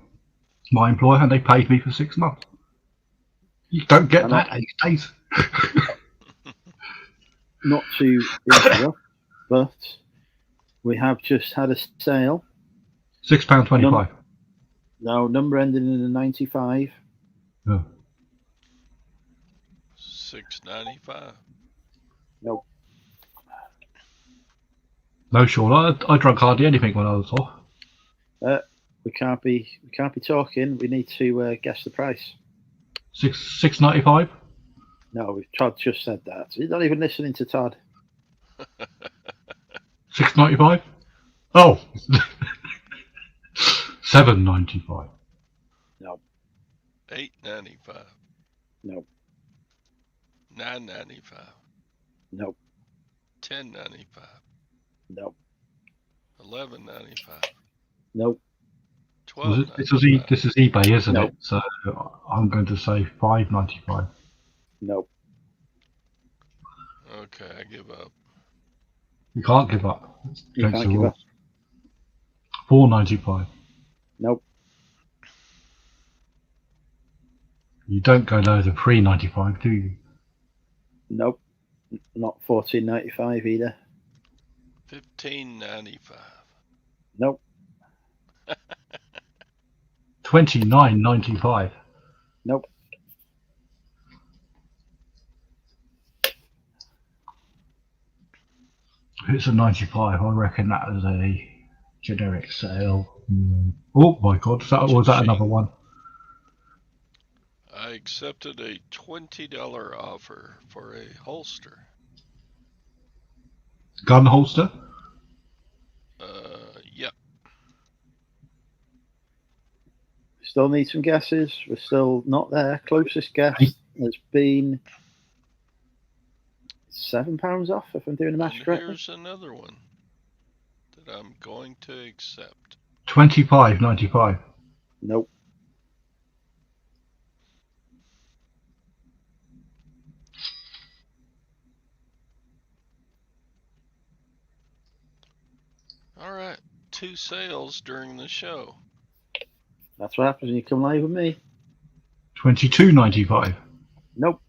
my employer, and they paid me for 6 months. You don't get that these days. Not to interrupt, but we have just had a sale. £6.25. No, number ending in a 95. Yeah. $6.95. Nope. No, Sean. I drank hardly anything when I was off. We can't be talking. We need to guess the price. $6.95. No, Todd just said that. You're not even listening to Todd. $6.95. Oh, $7.95. No. $8.95. No. $9.95. No. $10.95. No. $11.95. Nope. This is eBay, isn't Nope. it? So I'm going to say $5.95. Nope. Okay, I give up. You can't give up. You can't give up. $4.95. Nope. You don't go lower than $3.95, do you? Nope. Not $14.95 either. $15.95. Nope. $29.95. Nope. If it's a 95, I reckon that was a generic sale. Oh my god, was that another one? I accepted a $20 offer for a holster. Gun holster? Yep. Still need some guesses. We're still not there. Closest guess has been £7 off, if I'm doing the math And correctly. here's another one that I'm going to accept. $25.95. Nope. All right, 2 sales during the show. That's what happens when you come live with me. $22.95. Nope.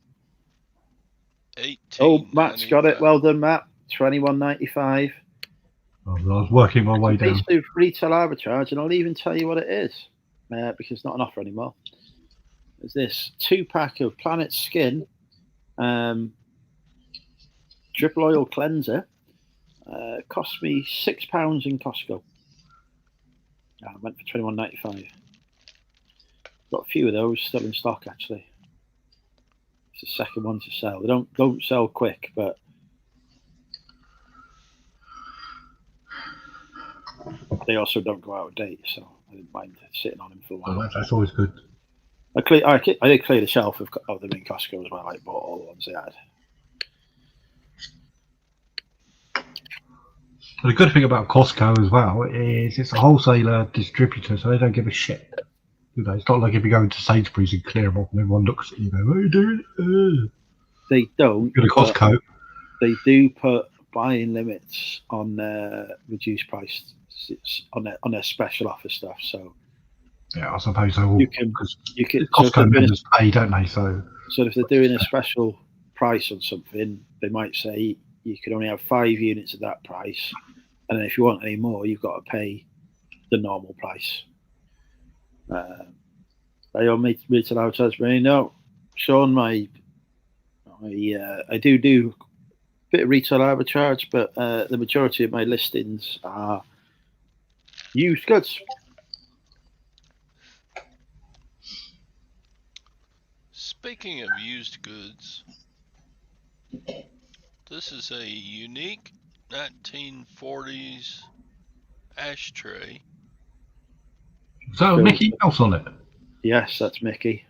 $18.95. Oh, Matt's got it. Well done, Matt. $21.95. I was working my way down. Piece of retail arbitrage, and I'll even tell you what it is, because it's not an offer anymore. It's this 2-pack of Planet Skin triple oil cleanser. Cost me £6 in Costco. I went for $21.95. Got a few of those still in stock, actually. It's the second one to sell. They don't sell quick, but they also don't go out of date, so I didn't mind sitting on them for a while. Oh, that's always good. I did clear the shelf of them in Costco as well. I bought all the ones they had. The good thing about Costco as well is it's a wholesaler distributor, so they don't give a shit. You know, it's not like if you go into Sainsbury's and clear them off and everyone looks at you and go, "What are you doing?" They don't. Go to Costco. They do put buying limits on reduced price on their special offer stuff. So yeah, I suppose so. You can Costco members pay, don't they? So if they're doing a special price on something, they might say you can only have 5 units at that price, and then if you want any more, you've got to pay the normal price. They all retail advertising me. No, Sean, I do a bit of retail arbitrage, but the majority of my listings are used goods. Speaking of used goods, this is a unique 1940s ashtray. is that a Mickey Mouse on it? Yes, that's Mickey.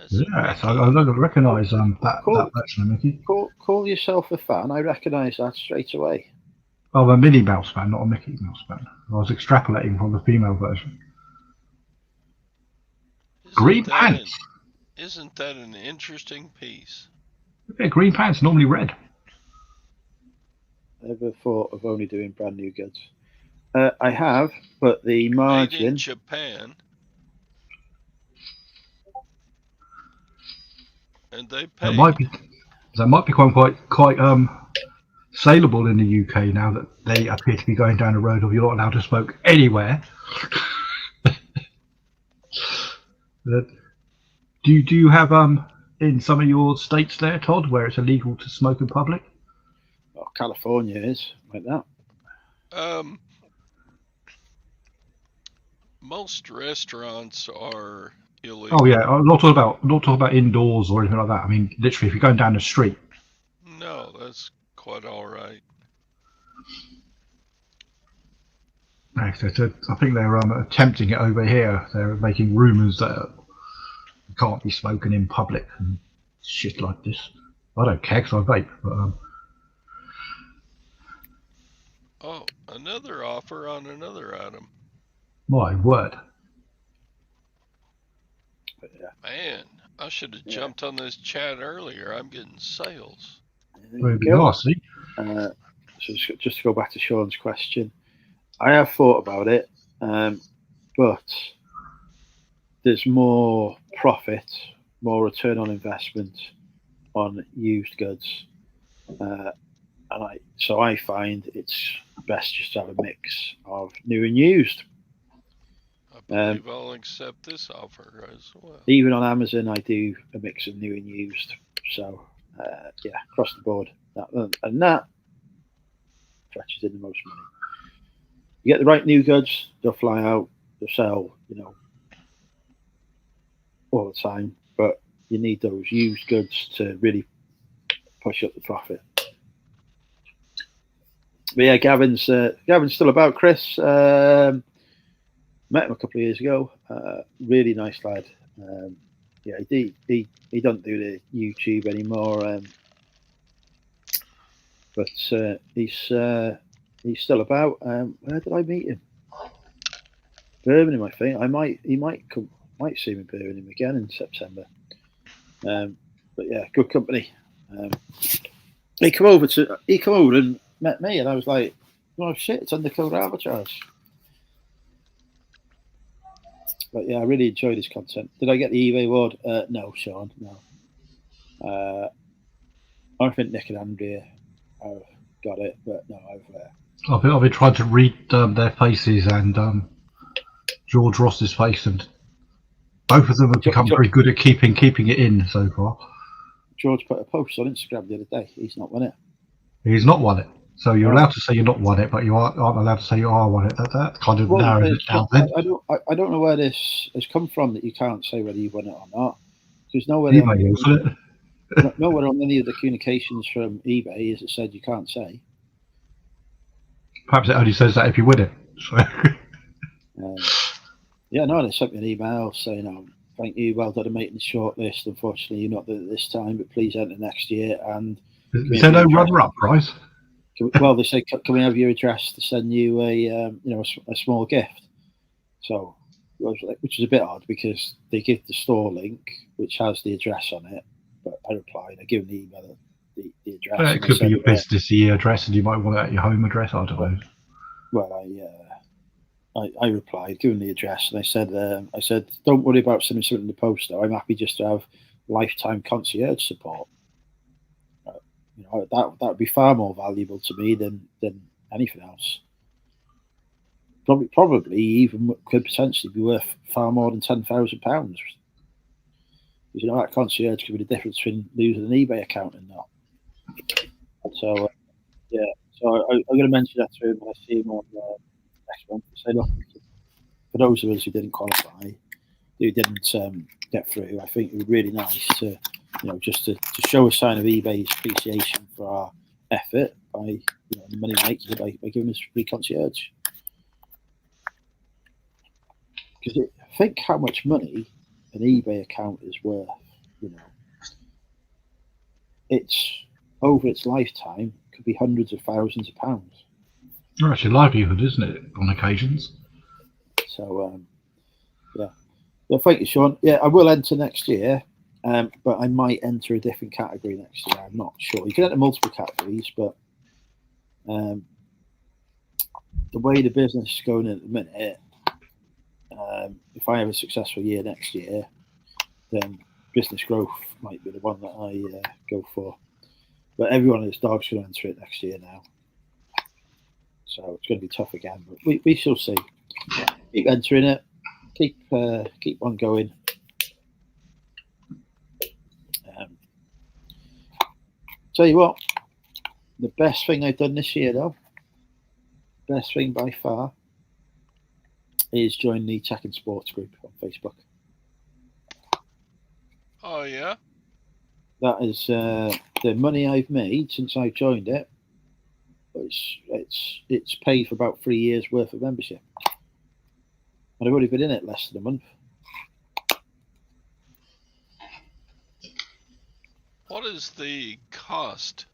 Yes, I don't recognise that version of Mickey. Call yourself a fan. I recognise that straight away. I'm a Minnie Mouse fan, not a Mickey Mouse fan. I was extrapolating from the female version. Green pants. Isn't that an interesting piece? Yeah, green pants, normally red. Ever thought of only doing brand new goods? I have, but the margin. Made in Japan. and they That paid. might be quite saleable in the UK now that they appear to be going down a road of you're not allowed to smoke anywhere. Do you have in some of your states there, Todd, where it's illegal to smoke in public? Well, California is like that. Most restaurants are illegal. Oh yeah, I'm not talking about indoors or anything like that. I mean, literally, if you're going down the street. No, that's quite all right. I think they're attempting it over here. They're making rumours that you can't be smoking in public and shit like this. I don't care because I vape. But, Oh, another offer on another item. my word. But yeah, Man, I should have jumped on this chat earlier. I'm getting sales. there you go. See? So just to go back to Sean's question, I have thought about it, but there's more profit, more return on investment on used goods, and I find it's best just to have a mix of new and used. I believe I'll accept this offer as well. Even on Amazon, I do a mix of new and used. So yeah, across the board, that fetches in the most money. You get the right new goods, they'll fly out, they'll sell, all the time. But you need those used goods to really push up the profit. But yeah, Gavin's still about. Chris, met him a couple of years ago. Really nice lad. Yeah, he don't do the YouTube anymore. But he's still about. Where did I meet him? Birmingham, I think. He might see me in Birmingham again in September. But yeah, good company. He come over and met me, and I was like, "Oh shit, it's undercover arbitrage." But yeah, I really enjoyed his content. Did I get the eBay award? No, Sean, no. I think Nick and Andrea have got it, but no, I've been trying to read their faces and George Ross's face, and both of them have become very good at keeping it in so far. George put a post on Instagram the other day. He's not won it. He's not won it. So you're allowed to say you're not won it, but you aren't allowed to say you are won it. That kind of narrows it down. Then I don't know where this has come from that you can't say whether you won it or not. There's nowhere nowhere on any of the communications from eBay is it said you can't say. Perhaps it only says that if you win it. So. Yeah, no, they sent me an email saying, thank you, well done on making the shortlist. Unfortunately, you're not there this time, but please enter next year. And is there no runner-up prize? Well, they say, can we have your address to send you a small gift? So, which is a bit odd because they give the store link, which has the address on it. But I replied, I give them the email, the address. It could be your business address, and you might want it at your home address. I don't know. Well, I replied, give them the address, and I said, don't worry about sending something in the post. Though I'm happy just to have lifetime concierge support. That would be far more valuable to me than anything else. Probably even could potentially be worth far more than £10,000. Because that concierge could be the difference between losing an eBay account and not. So yeah, so I'm going to mention that to him when I see him on next month. Say, look, for those of us who didn't qualify, who didn't get through, I think it would be really nice to. Just to show a sign of eBay's appreciation for our effort by the money makes by giving us free concierge. Because think how much money an eBay account is worth. It's over its lifetime could be hundreds of thousands of pounds. Well, that's your livelihood, isn't it? On occasions. So yeah. Thank you, Sean. Yeah, I will enter next year. But I might enter a different category next year. I'm not sure. You can enter multiple categories, but the way the business is going at the minute, if I have a successful year next year, then business growth might be the one that I go for. But everyone in this dog's going to enter it next year now. So it's going to be tough again, but we shall see. Keep entering it. Keep on going. Tell you what, the best thing I've done this year, though, best thing by far, is join the Tech and Sports group on Facebook. Oh yeah. That is the money I've made since I joined it. It's paid for about 3 years worth of membership, and I've only been in it less than a month. What is the cost?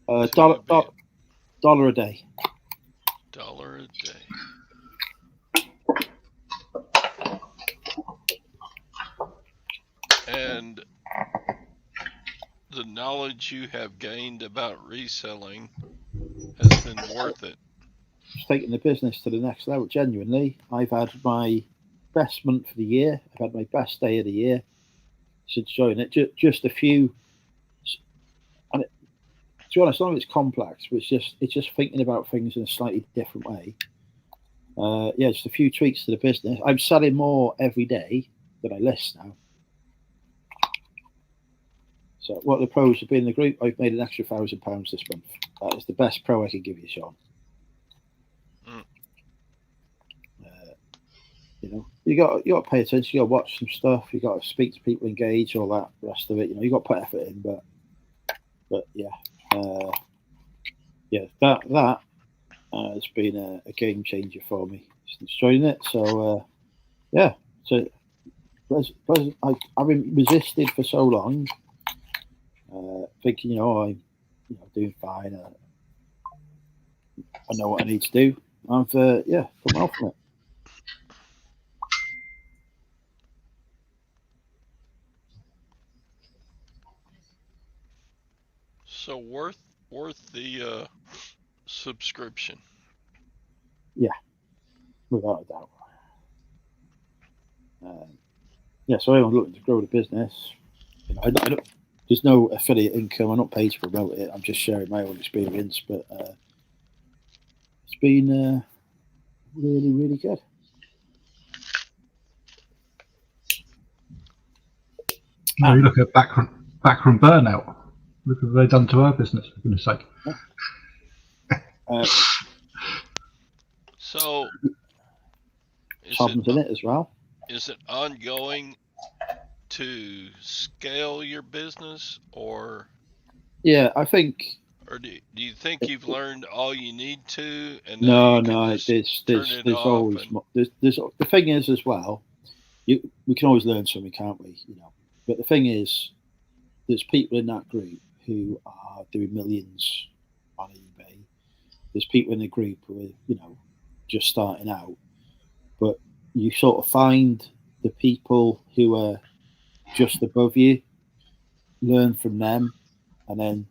$1 a day. $1 a day. And the knowledge you have gained about reselling has been worth it. It's taking the business to the next level. Genuinely, I've had my best month of the year. I've had my best day of the year since joining it. Just a few, and to be honest, some of it's complex, but it's just thinking about things in a slightly different way. Just a few tweaks to the business. I'm selling more every day than I list now. So what the pros have been in the group, I've made an extra £1,000 this month. That is the best pro I can give you, Sean. You got to pay attention. You got to watch some stuff. You got to speak to people, engage, all that rest of it. You got to put effort in. But that has been a game changer for me since joining it. So so I've been resisted for so long, thinking I'm doing fine. I know what I need to do. I've put my off from it. So worth the subscription. Yeah, without a doubt. So I'm looking to grow the business. I don't, there's no affiliate income. I'm not paid to promote it. I'm just sharing my own experience. But it's been really, really good. No, you look at backroom burnout. Look what they've done to our business, for goodness sake. So problems in it as well. Is it ongoing to scale your business, or? Yeah, I think. Or do you think you've learned all you need to? And no. There's always there's the thing is as well. We can always learn something, can't we? But the thing is, there's people in that group who are doing millions on eBay. There's people in the group who are, just starting out. But you sort of find the people who are just above you, learn from them, and then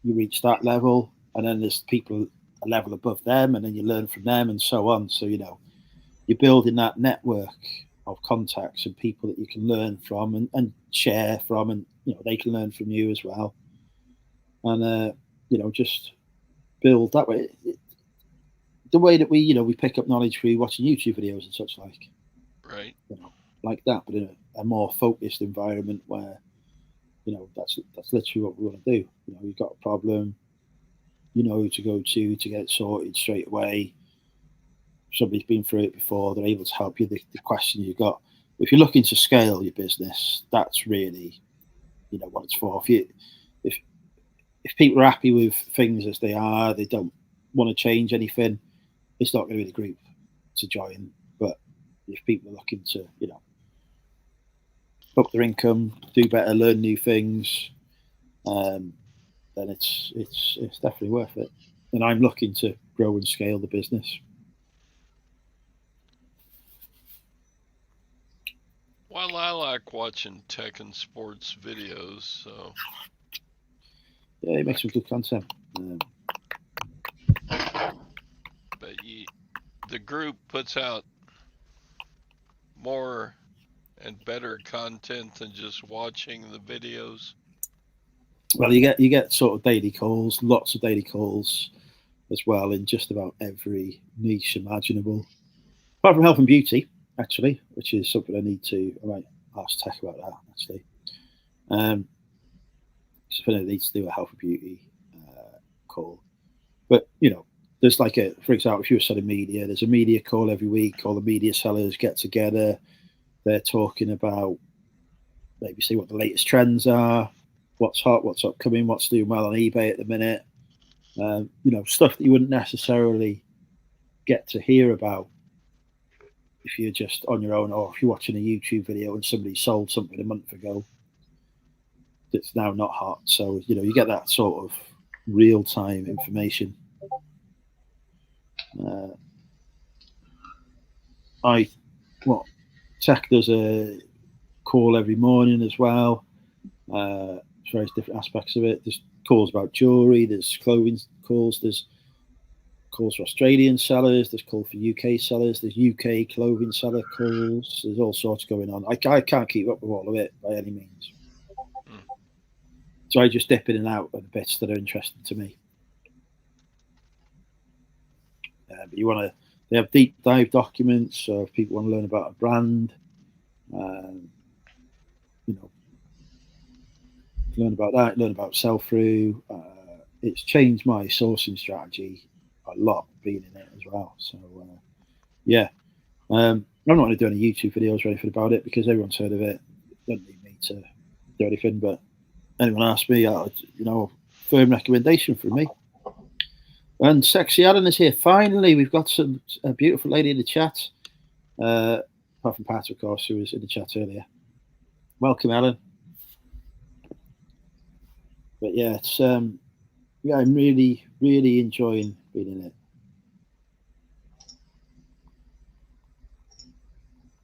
you reach that level. And then there's people a level above them, and then you learn from them, and so on. So, you're building that network of contacts and people that you can learn from and share from, and they can learn from you as well. And just build that way. The way that we pick up knowledge through watching YouTube videos and such like. Right. Like that, but in a more focused environment where, that's literally what we want to do. You've got a problem, who to go to get it sorted straight away. Somebody's been through it before, they're able to help you. The question you've got. If you're looking to scale your business, that's really, what it's for. If people are happy with things as they are, they don't want to change anything, it's not going to be the group to join. But if people are looking to, up their income, do better, learn new things, then it's definitely worth it. And I'm looking to grow and scale the business. Well, I like watching tech and sports videos, so. Yeah, it makes some good content. But the group puts out more and better content than just watching the videos? Well, you get sort of daily calls, lots of daily calls as well, in just about every niche imaginable. Apart from health and beauty, actually, which is something I might ask Tech about that actually. So I think I need to do a health and beauty call. But there's like for example, if you were selling media, there's a media call every week. All the media sellers get together. They're talking about maybe see what the latest trends are, what's hot, what's upcoming, what's doing well on eBay at the minute. Stuff that you wouldn't necessarily get to hear about if you're just on your own, or if you're watching a YouTube video and somebody sold something a month ago that's now not hot. So you get that sort of real time information. Tech does a call every morning as well. Various different aspects of it. There's calls about jewelry. There's clothing calls. There's calls for Australian sellers. There's calls for UK sellers. There's UK clothing seller calls. There's all sorts going on. I can't keep up with all of it by any means. So I just dip in and out of the bits that are interesting to me. But they have deep dive documents. So if people want to learn about a brand, learn about that, learn about sell-through. It's changed my sourcing strategy a lot being in it as well. So I'm not going to do any YouTube videos or anything about it because everyone's heard of it. Don't need me to do anything, but anyone asks me, firm recommendation from me. And Sexy Alan is here. Finally, we've got a beautiful lady in the chat. Apart from Pat, of course, who was in the chat earlier. Welcome, Alan. But yeah, it's I'm really, really enjoying being in it.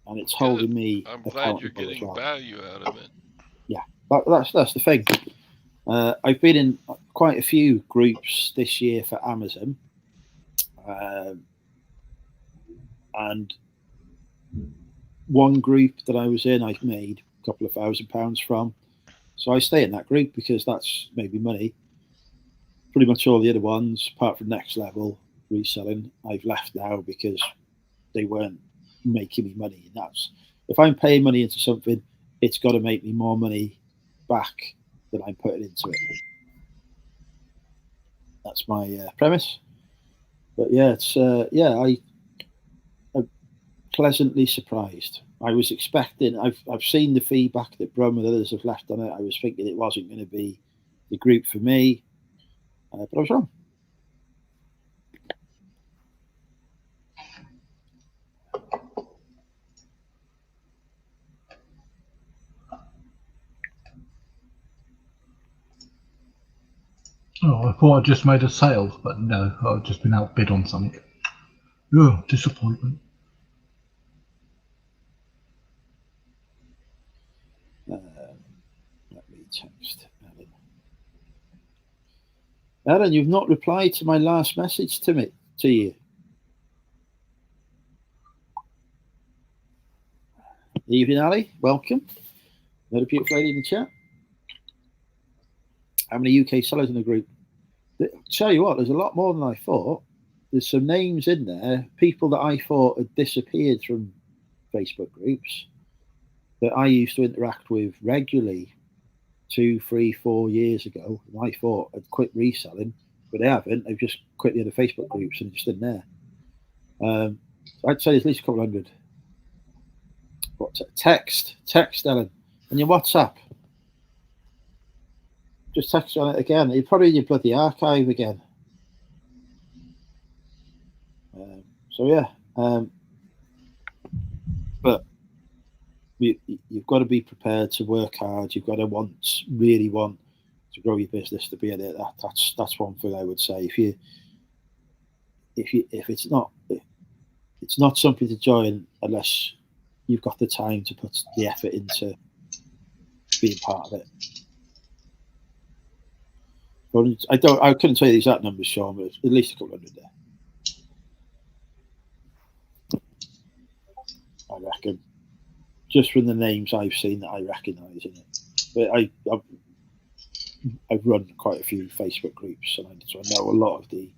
And it's holding me. I'm glad you're getting value out of it. Yeah, that's the thing. I've been in quite a few groups this year for Amazon, and one group that I was in, I made a couple of £1,000 from. So I stay in that group because that's made me money. Pretty much all the other ones, apart from Next Level reselling, I've left now because they weren't making me money. And if I'm paying money into something, it's got to make me more money back than I'm putting into it. That's my premise. But yeah, it's I'm pleasantly surprised. I was expecting. I've seen the feedback that Brum and others have left on it. I was thinking it wasn't going to be the group for me, but I was wrong. Oh, I thought I just made a sale, but no, I've just been outbid on something. Oh, disappointment. Let me text Alan. Alan, you've not replied to my last message to you. Evening, Ali. Welcome. Another beautiful lady in the chat. How many UK sellers in the group? Tell you what, there's a lot more than I thought. There's some names in there, people that I thought had disappeared from Facebook groups that I used to interact with regularly 2, 3, 4 years ago. And I thought I'd quit reselling, but they haven't. They've just quit the other Facebook groups and just in there. I'd say there's at least a couple hundred. What, text, Ellen, and your WhatsApp. Just text on it again. You're probably in your bloody archive again. But you've got to be prepared to work hard. You've got to really want to grow your business to be in it. That's one thing I would say. If it's not something to join unless you've got the time to put the effort into being part of it. I couldn't tell you the exact numbers, Sean, but at least a couple hundred there. I reckon. just from the names I've seen that I recognise in it. But I've run quite a few Facebook groups, and so I know a lot of the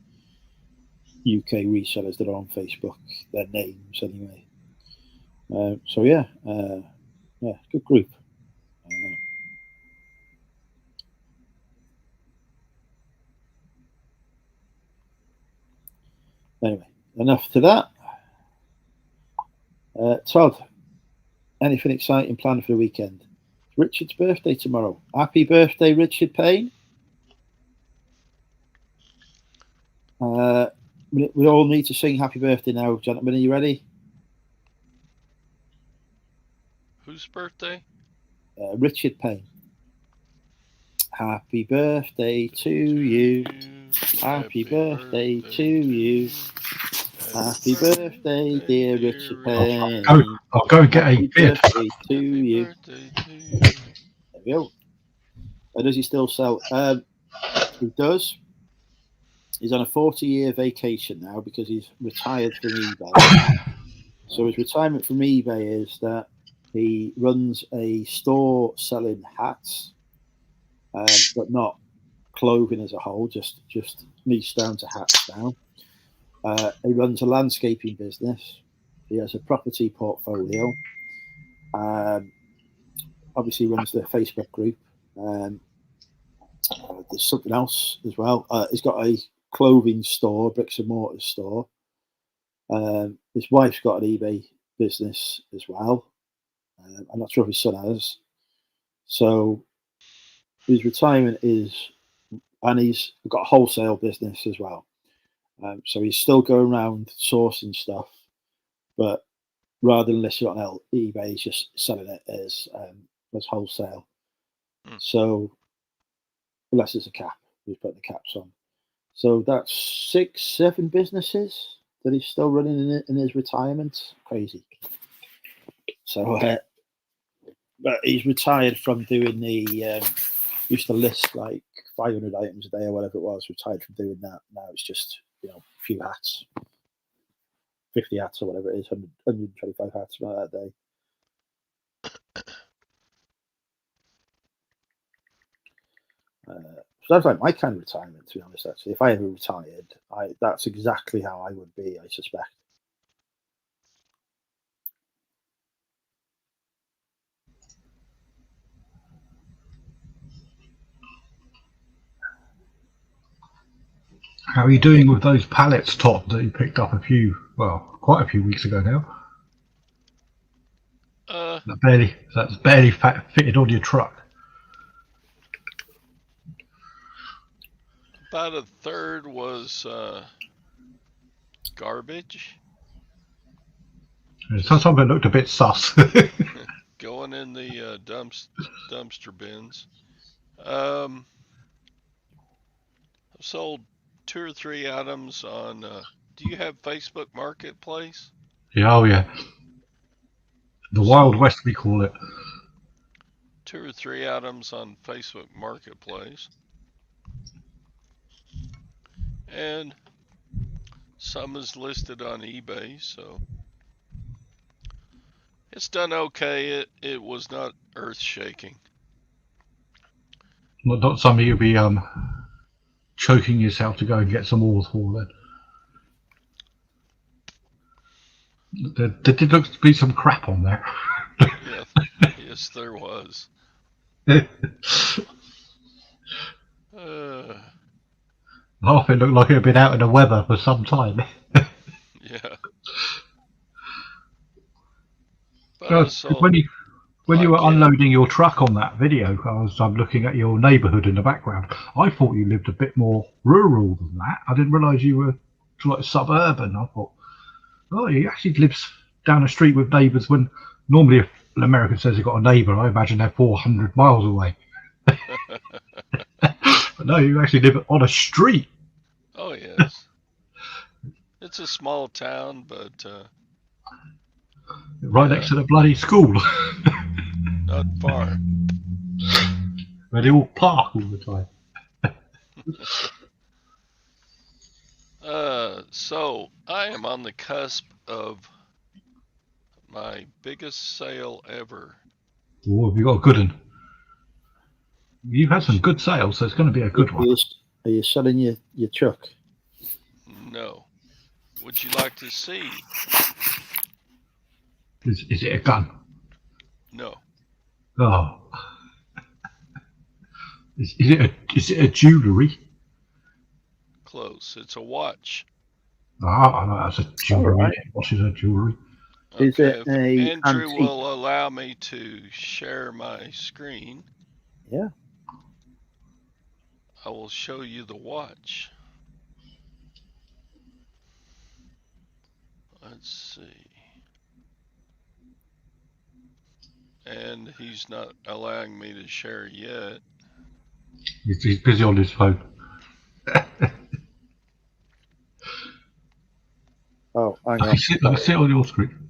UK resellers that are on Facebook, their names anyway. So yeah, good group. Anyway, enough to that. Todd, anything exciting planned for the weekend? It's Richard's birthday tomorrow. Happy birthday, Richard Payne. We all need to sing happy birthday now, gentlemen. Are you ready? Whose birthday? Richard Payne. Happy birthday to you. Happy birthday to you. Happy birthday, dear Richard Payne. I'll go and get Happy a beer. birthday to you. There we go. Does he still sell? He does. He's on a 40-year vacation now because he's retired from eBay. So his retirement from eBay is that he runs a store selling hats, but not clothing as a whole, just niche down to hats now. He runs a landscaping business. He has a property portfolio. Obviously runs the Facebook group. There's something else as well. He's got a clothing store, bricks and mortar store. His wife's got an eBay business as well. I'm not sure if his son has. So his retirement is, and he's got a wholesale business as well. So he's still going around sourcing stuff, but rather than listing it on eBay, he's just selling it as wholesale. So unless there's a cap, he's putting the caps on. So that's 6-7 businesses that he's still running in his retirement. Crazy. So, but he's retired from doing the. Used to list like 500 items a day or whatever it was. Retired from doing that. Now it's just a few hats, 50 hats or whatever it is, 125 hats about that day. So that's like my kind of retirement, to be honest. Actually, if I ever retired, that's exactly how I would be, I suspect. How are you doing with those pallets, Todd, that you picked up quite a few weeks ago now? That's barely fitted on your truck. About a third was garbage. Sometimes it looked a bit sus. Going in the dumpster bins. I've sold 2 or 3 items on. Do you have Facebook Marketplace? Yeah, oh yeah. The Wild West, we call it. 2 or 3 items on Facebook Marketplace. And some is listed on eBay, so it's done okay. It was not earth-shaking. Not something you'll be choking yourself to go and get some more for then. There did look to be some crap on there. Yes, there was. Half it looked like it had been out in the weather for some time. Yeah. When you were unloading your truck on that video, I'm looking at your neighbourhood in the background. I thought you lived a bit more rural than that. I didn't realise you were like suburban. I thought, oh, he actually lives down the street with neighbours. When normally, if an American says he's got a neighbour, I imagine they're 400 miles away. But no, you actually live on a street. Oh yes, it's a small town, but right next to the bloody school. Not far. Where they all park all the time. So I am on the cusp of My biggest sale ever. Oh, have you got a good one? You've had some good sales, so it's going to be a good one. Are you selling your truck? No. Would you like to see? Is it a gun? No. Oh. Is it a jewellery? Close. It's a watch. That's a jewellery. All right. What is a jewellery? Is Okay, it if a Andrew antique? will allow me to share my screen, Yeah. I will show you the watch. Let's see. And he's not allowing me to share yet. He's busy on his phone. Oh, hang I on. can see it on your screen.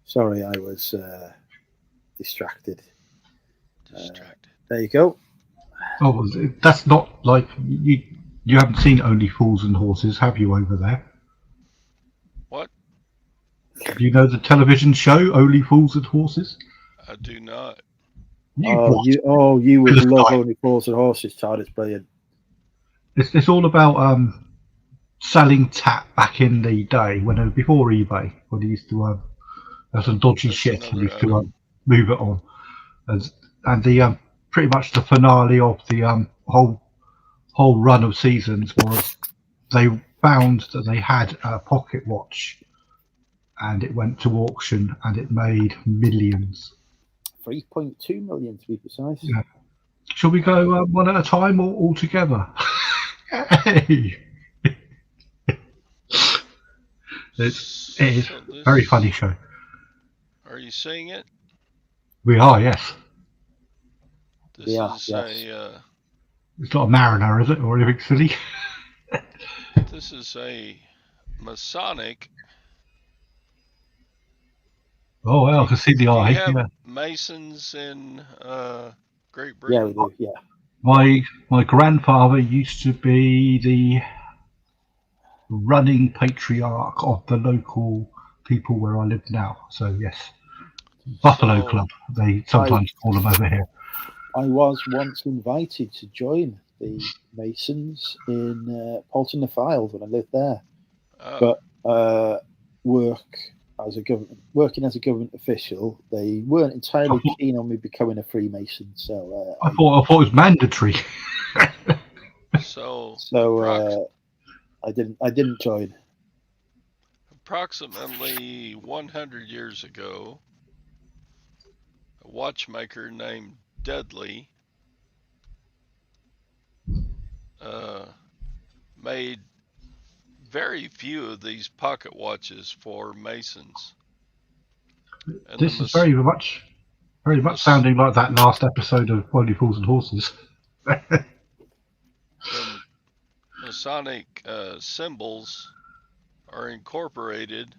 Sorry, I was distracted. Distracted. There you go. Oh, well, that's not like you haven't seen Only Fools and Horses, have you, over there? What? Do you know the television show Only Fools and Horses? I do not. You would Philistine. love Only Fools and Horses, Todd. It's brilliant. It's all about selling tap back in the day before eBay, when he used to have some dodgy That's shit and another used to item. move it on, and the pretty much the finale of the whole run of seasons was they found that they had a pocket watch, and it went to auction and it made millions. 3.2 million to be precise. Yeah. Shall we go one at a time or all together? Hey. It is So a very funny show. Are you seeing it? We are, yes. This Yeah, is yes. It's not a Mariner, is it, or anything silly? This is a Masonic. Oh well, I can see the Do eye. you have Yeah. Masons in Great Yeah, we Britain? do. Yeah. My grandfather used to be the running patriarch of the local people where I live now. So yes, Buffalo So, Club. They sometimes call them over here. I was once invited to join the Masons in Polton the Files when I lived there, but working as a government official, they weren't entirely keen on me becoming a Freemason. So I thought it was mandatory. so I didn't join. approximately 100 years ago, a watchmaker named Dudley made very few of these pocket watches for Masons. And This is very much sounding like that last episode of Only Fools and Horses. The Masonic symbols are incorporated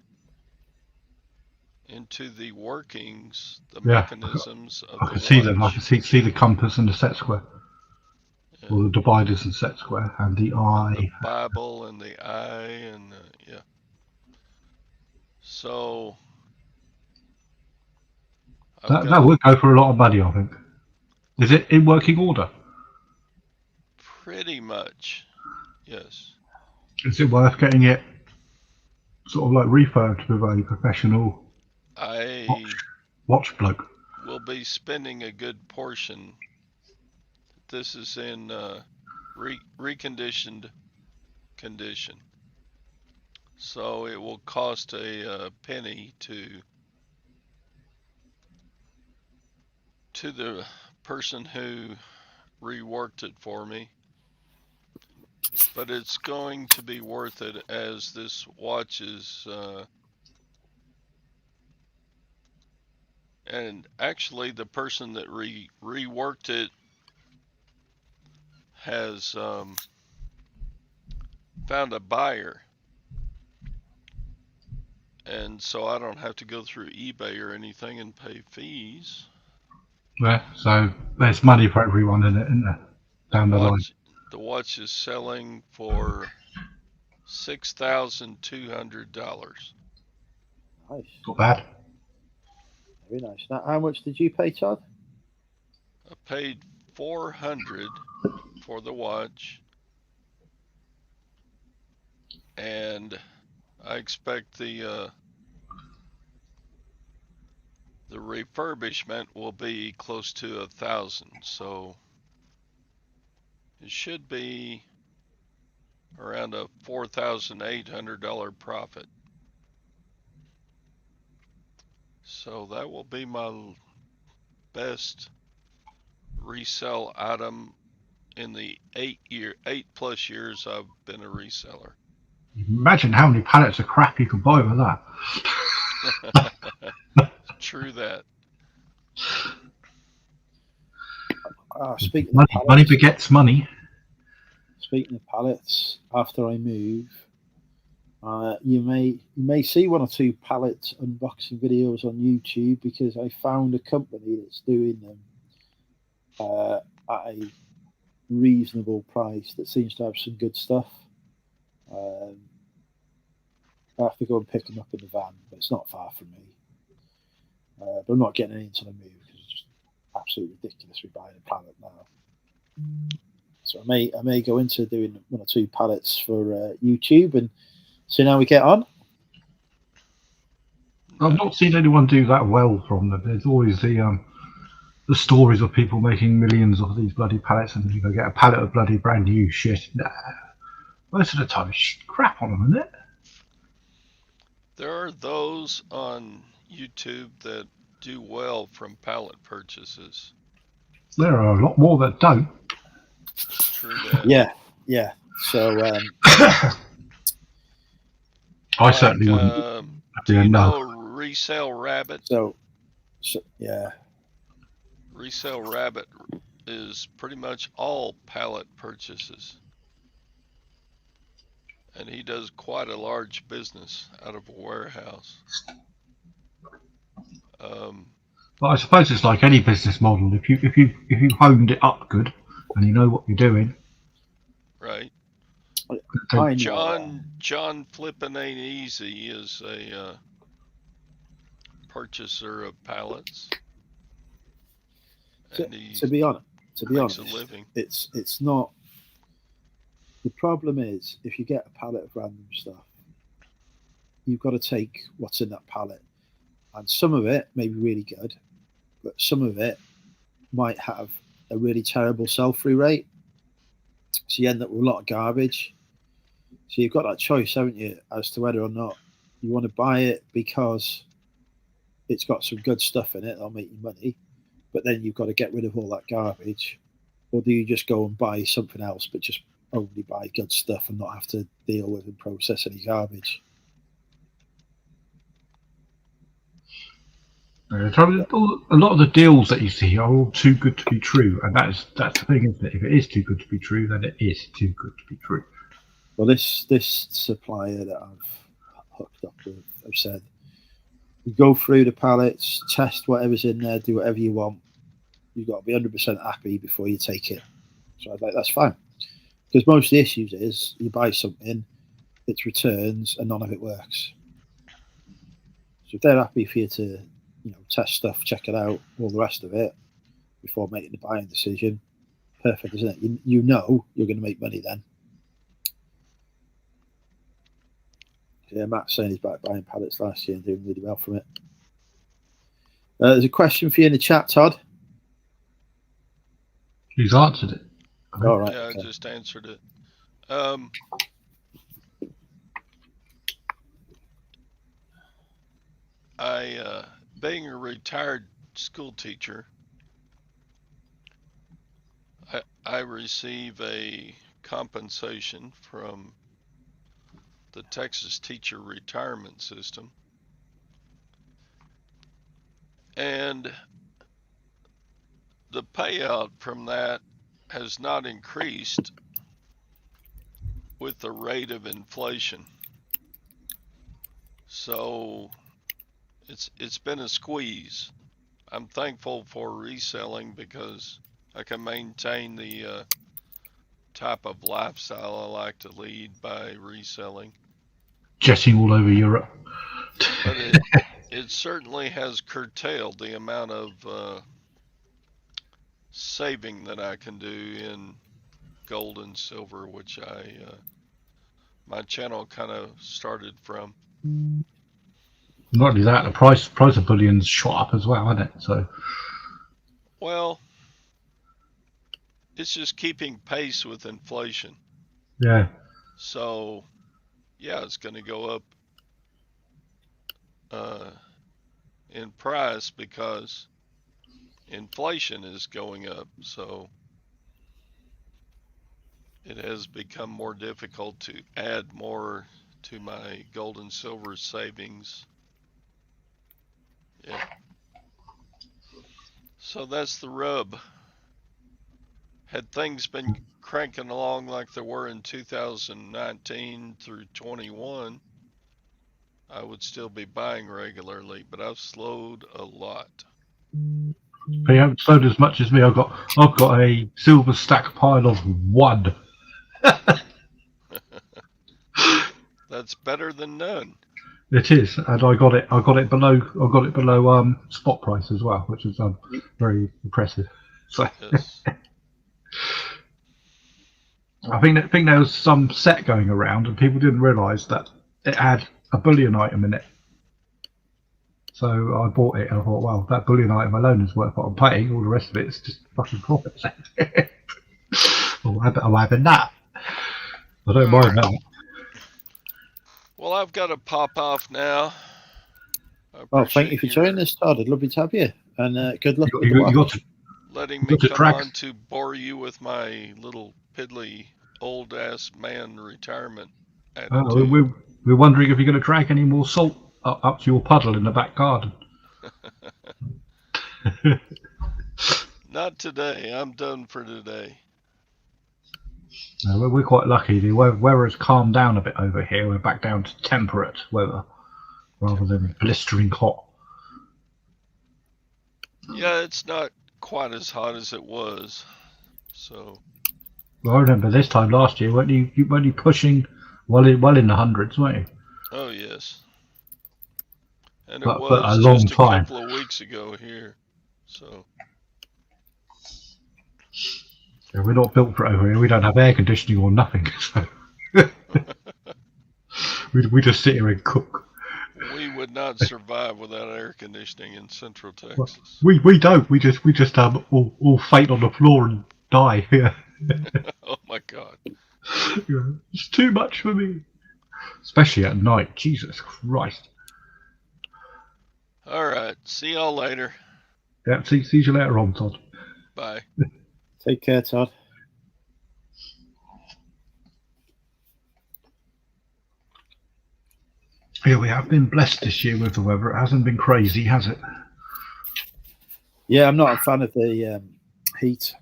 into the workings, the mechanisms of I the can see watch. them. I can see the compass and the set square, or the dividers and set square, and the eye. And the Bible and the eye, and yeah. So that would go for a lot of money, I think. Is it in working order? Pretty much, yes. Is it worth getting it sort of like refurbed with a professional watch bloke? Will be spending a good portion. This is in reconditioned condition, so it will cost a penny to the person who reworked it for me, but it's going to be worth it, as this watch is and actually the person that reworked it has found a buyer, and so I don't have to go through eBay or anything and pay fees. Yeah, so there's money for everyone in it, isn't there? Down the line. The watch is selling for $6,200. Nice. Not bad. Very nice. Now, how much did you pay, Todd? I paid $400 for the watch, and I expect the refurbishment will be close to 1,000. So it should be around a $4,800 profit. So that will be my best resell item in the 8+ years I've been a reseller. Imagine how many pallets of crap you could buy with that. True that. Speaking Money, of pallets, money begets money. speaking of pallets, after I move, you may see one or two pallet unboxing videos on YouTube because I found a company that's doing them at a reasonable price that seems to have some good stuff. I have to go and pick them up in the van, but it's not far from me. But I'm not getting any until I move because it's just absolutely ridiculous. We're buying a pallet now, so I may go into doing one or two pallets for YouTube and see how we get on. I've not seen anyone do that well from them. There's always the stories of people making millions of these bloody pallets, and you go get a pallet of bloody brand new shit. Nah. Most of the time, it's crap on them, isn't it? There are those on YouTube that do well from pallet purchases. There are a lot more that don't. True that. Yeah. So I certainly wouldn't. Do you No. know Resale Rabbit? so yeah. Resale Rabbit is pretty much all pallet purchases. And he does quite a large business out of a warehouse. But I suppose it's like any business model. If you honed it up good and you know what you're doing, right? I know, John Flippin' Ain't Easy is a purchaser of pallets. And to be honest, makes a living. it's not. The problem is if you get a pallet of random stuff, you've got to take what's in that pallet, and some of it may be really good, but some of it might have a really terrible sell-through rate. So you end up with a lot of garbage. So you've got that choice, haven't you, as to whether or not you want to buy it because it's got some good stuff in it that'll make you money, but then you've got to get rid of all that garbage, or do you just go and buy something else, but just only buy good stuff and not have to deal with and process any garbage? a lot of the deals that you see are all too good to be true, and that's the thing, isn't it? If it is too good to be true, then it is too good to be true. Well, this supplier that I've hooked up with, I've said, you go through the pallets, test whatever's in there, do whatever you want. You've got to be 100% happy before you take it. So I was like, that's fine. Because most of the issues is you buy something, it's returns, and none of it works. So if they're happy for you to, test stuff, check it out, all the rest of it, before making the buying decision, perfect, isn't it? You know you're going to make money then. Yeah, Matt's saying he's back buying pallets last year and doing really well from it. There's a question for you in the chat, Todd. He's answered it. All right. Yeah, Okay. I just answered it. Being a retired school teacher, I receive a compensation from the Texas Teacher Retirement System. And the payout from that has not increased with the rate of inflation. So it's been a squeeze. I'm thankful for reselling because I can maintain the type of lifestyle I like to lead by reselling. Jetting all over Europe. it certainly has curtailed the amount of saving that I can do in gold and silver, which my channel kind of started from. Not only that, the price of bullion's shot up as well, hasn't it? So, Well, it's just keeping pace with inflation. yeah. So, yeah, it's going to go up in price because inflation is going up. So, it has become more difficult to add more to my gold and silver savings. Yeah. So that's the rub. Had things been cranking along like they were in 2019 through 21, I would still be buying regularly, but I've slowed a lot. But you haven't slowed as much as me. I've got a silver stack pile of 1. That's better than none. It is, and I got it below spot price as well, which is very impressive. So Yes. I think there was some set going around, and people didn't realise that it had a bullion item in it. So I bought it, and I thought, well, that bullion item alone is worth what I'm paying. All the rest of it is just fucking profits. I'm having that. I don't mind that. Well, I've got to pop off now. Well, thank you for joining us, Todd. I'd love you to have you, and good luck with the You got to letting you me got to come track. on to bore you with my little piddly old ass man retirement attitude. We're wondering if you're going to drag any more salt up to your puddle in the back garden. Not today. I'm done for today. No, we're quite lucky. The weather has calmed down a bit over here. We're back down to temperate weather rather than blistering hot. Yeah, it's not quite as hot as it was. So. Well, I remember this time last year, weren't you pushing well in the hundreds, weren't you? Oh yes. And But it for was a long just a time. couple of weeks ago here. So. Yeah, we're not built for it over here. We don't have air conditioning or nothing. So we just sit here and cook. We would not survive without air conditioning in Central Texas. We don't. We just all faint on the floor and die. Yeah. Oh my God. It's too much for me. Especially at night. Jesus Christ. All right. See y'all later. Yeah, see you later on, Todd. Bye. Take care, Todd. Yeah, we have been blessed this year with the weather. It hasn't been crazy, has it? Yeah, I'm not a fan of the heat.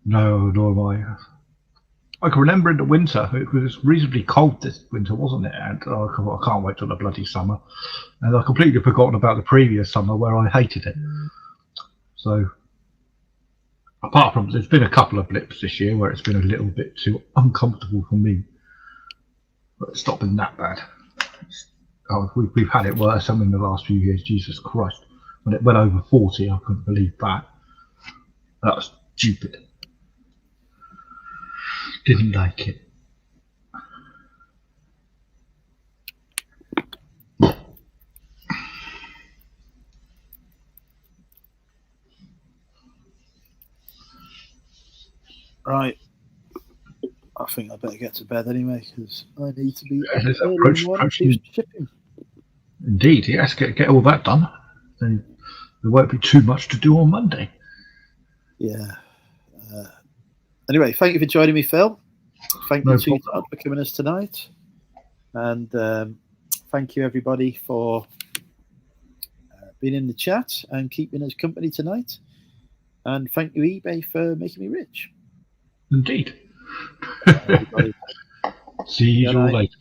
No, nor am I. I can remember in the winter, it was reasonably cold this winter, wasn't it? And I can't wait till the bloody summer. And I've completely forgotten about the previous summer where I hated it. So, apart from, there's been a couple of blips this year where it's been a little bit too uncomfortable for me. But it's not been that bad. We've had it worse in the last few years. Jesus Christ. When it went over 40, I couldn't believe that. That was stupid. Didn't like it. Right. I think I better get to bed anyway because I need to be Let's early in approach- the morning approach to do you. some shipping. Indeed, yes, get all that done. Then there won't be too much to do on Monday. Yeah. Anyway, thank you for joining me, Phil. Thank No you to problem. Todd for coming us tonight. And thank you, everybody, for being in the chat and keeping us company tonight. And thank you, eBay, for making me rich. Indeed. Everybody. See you Good all night. later.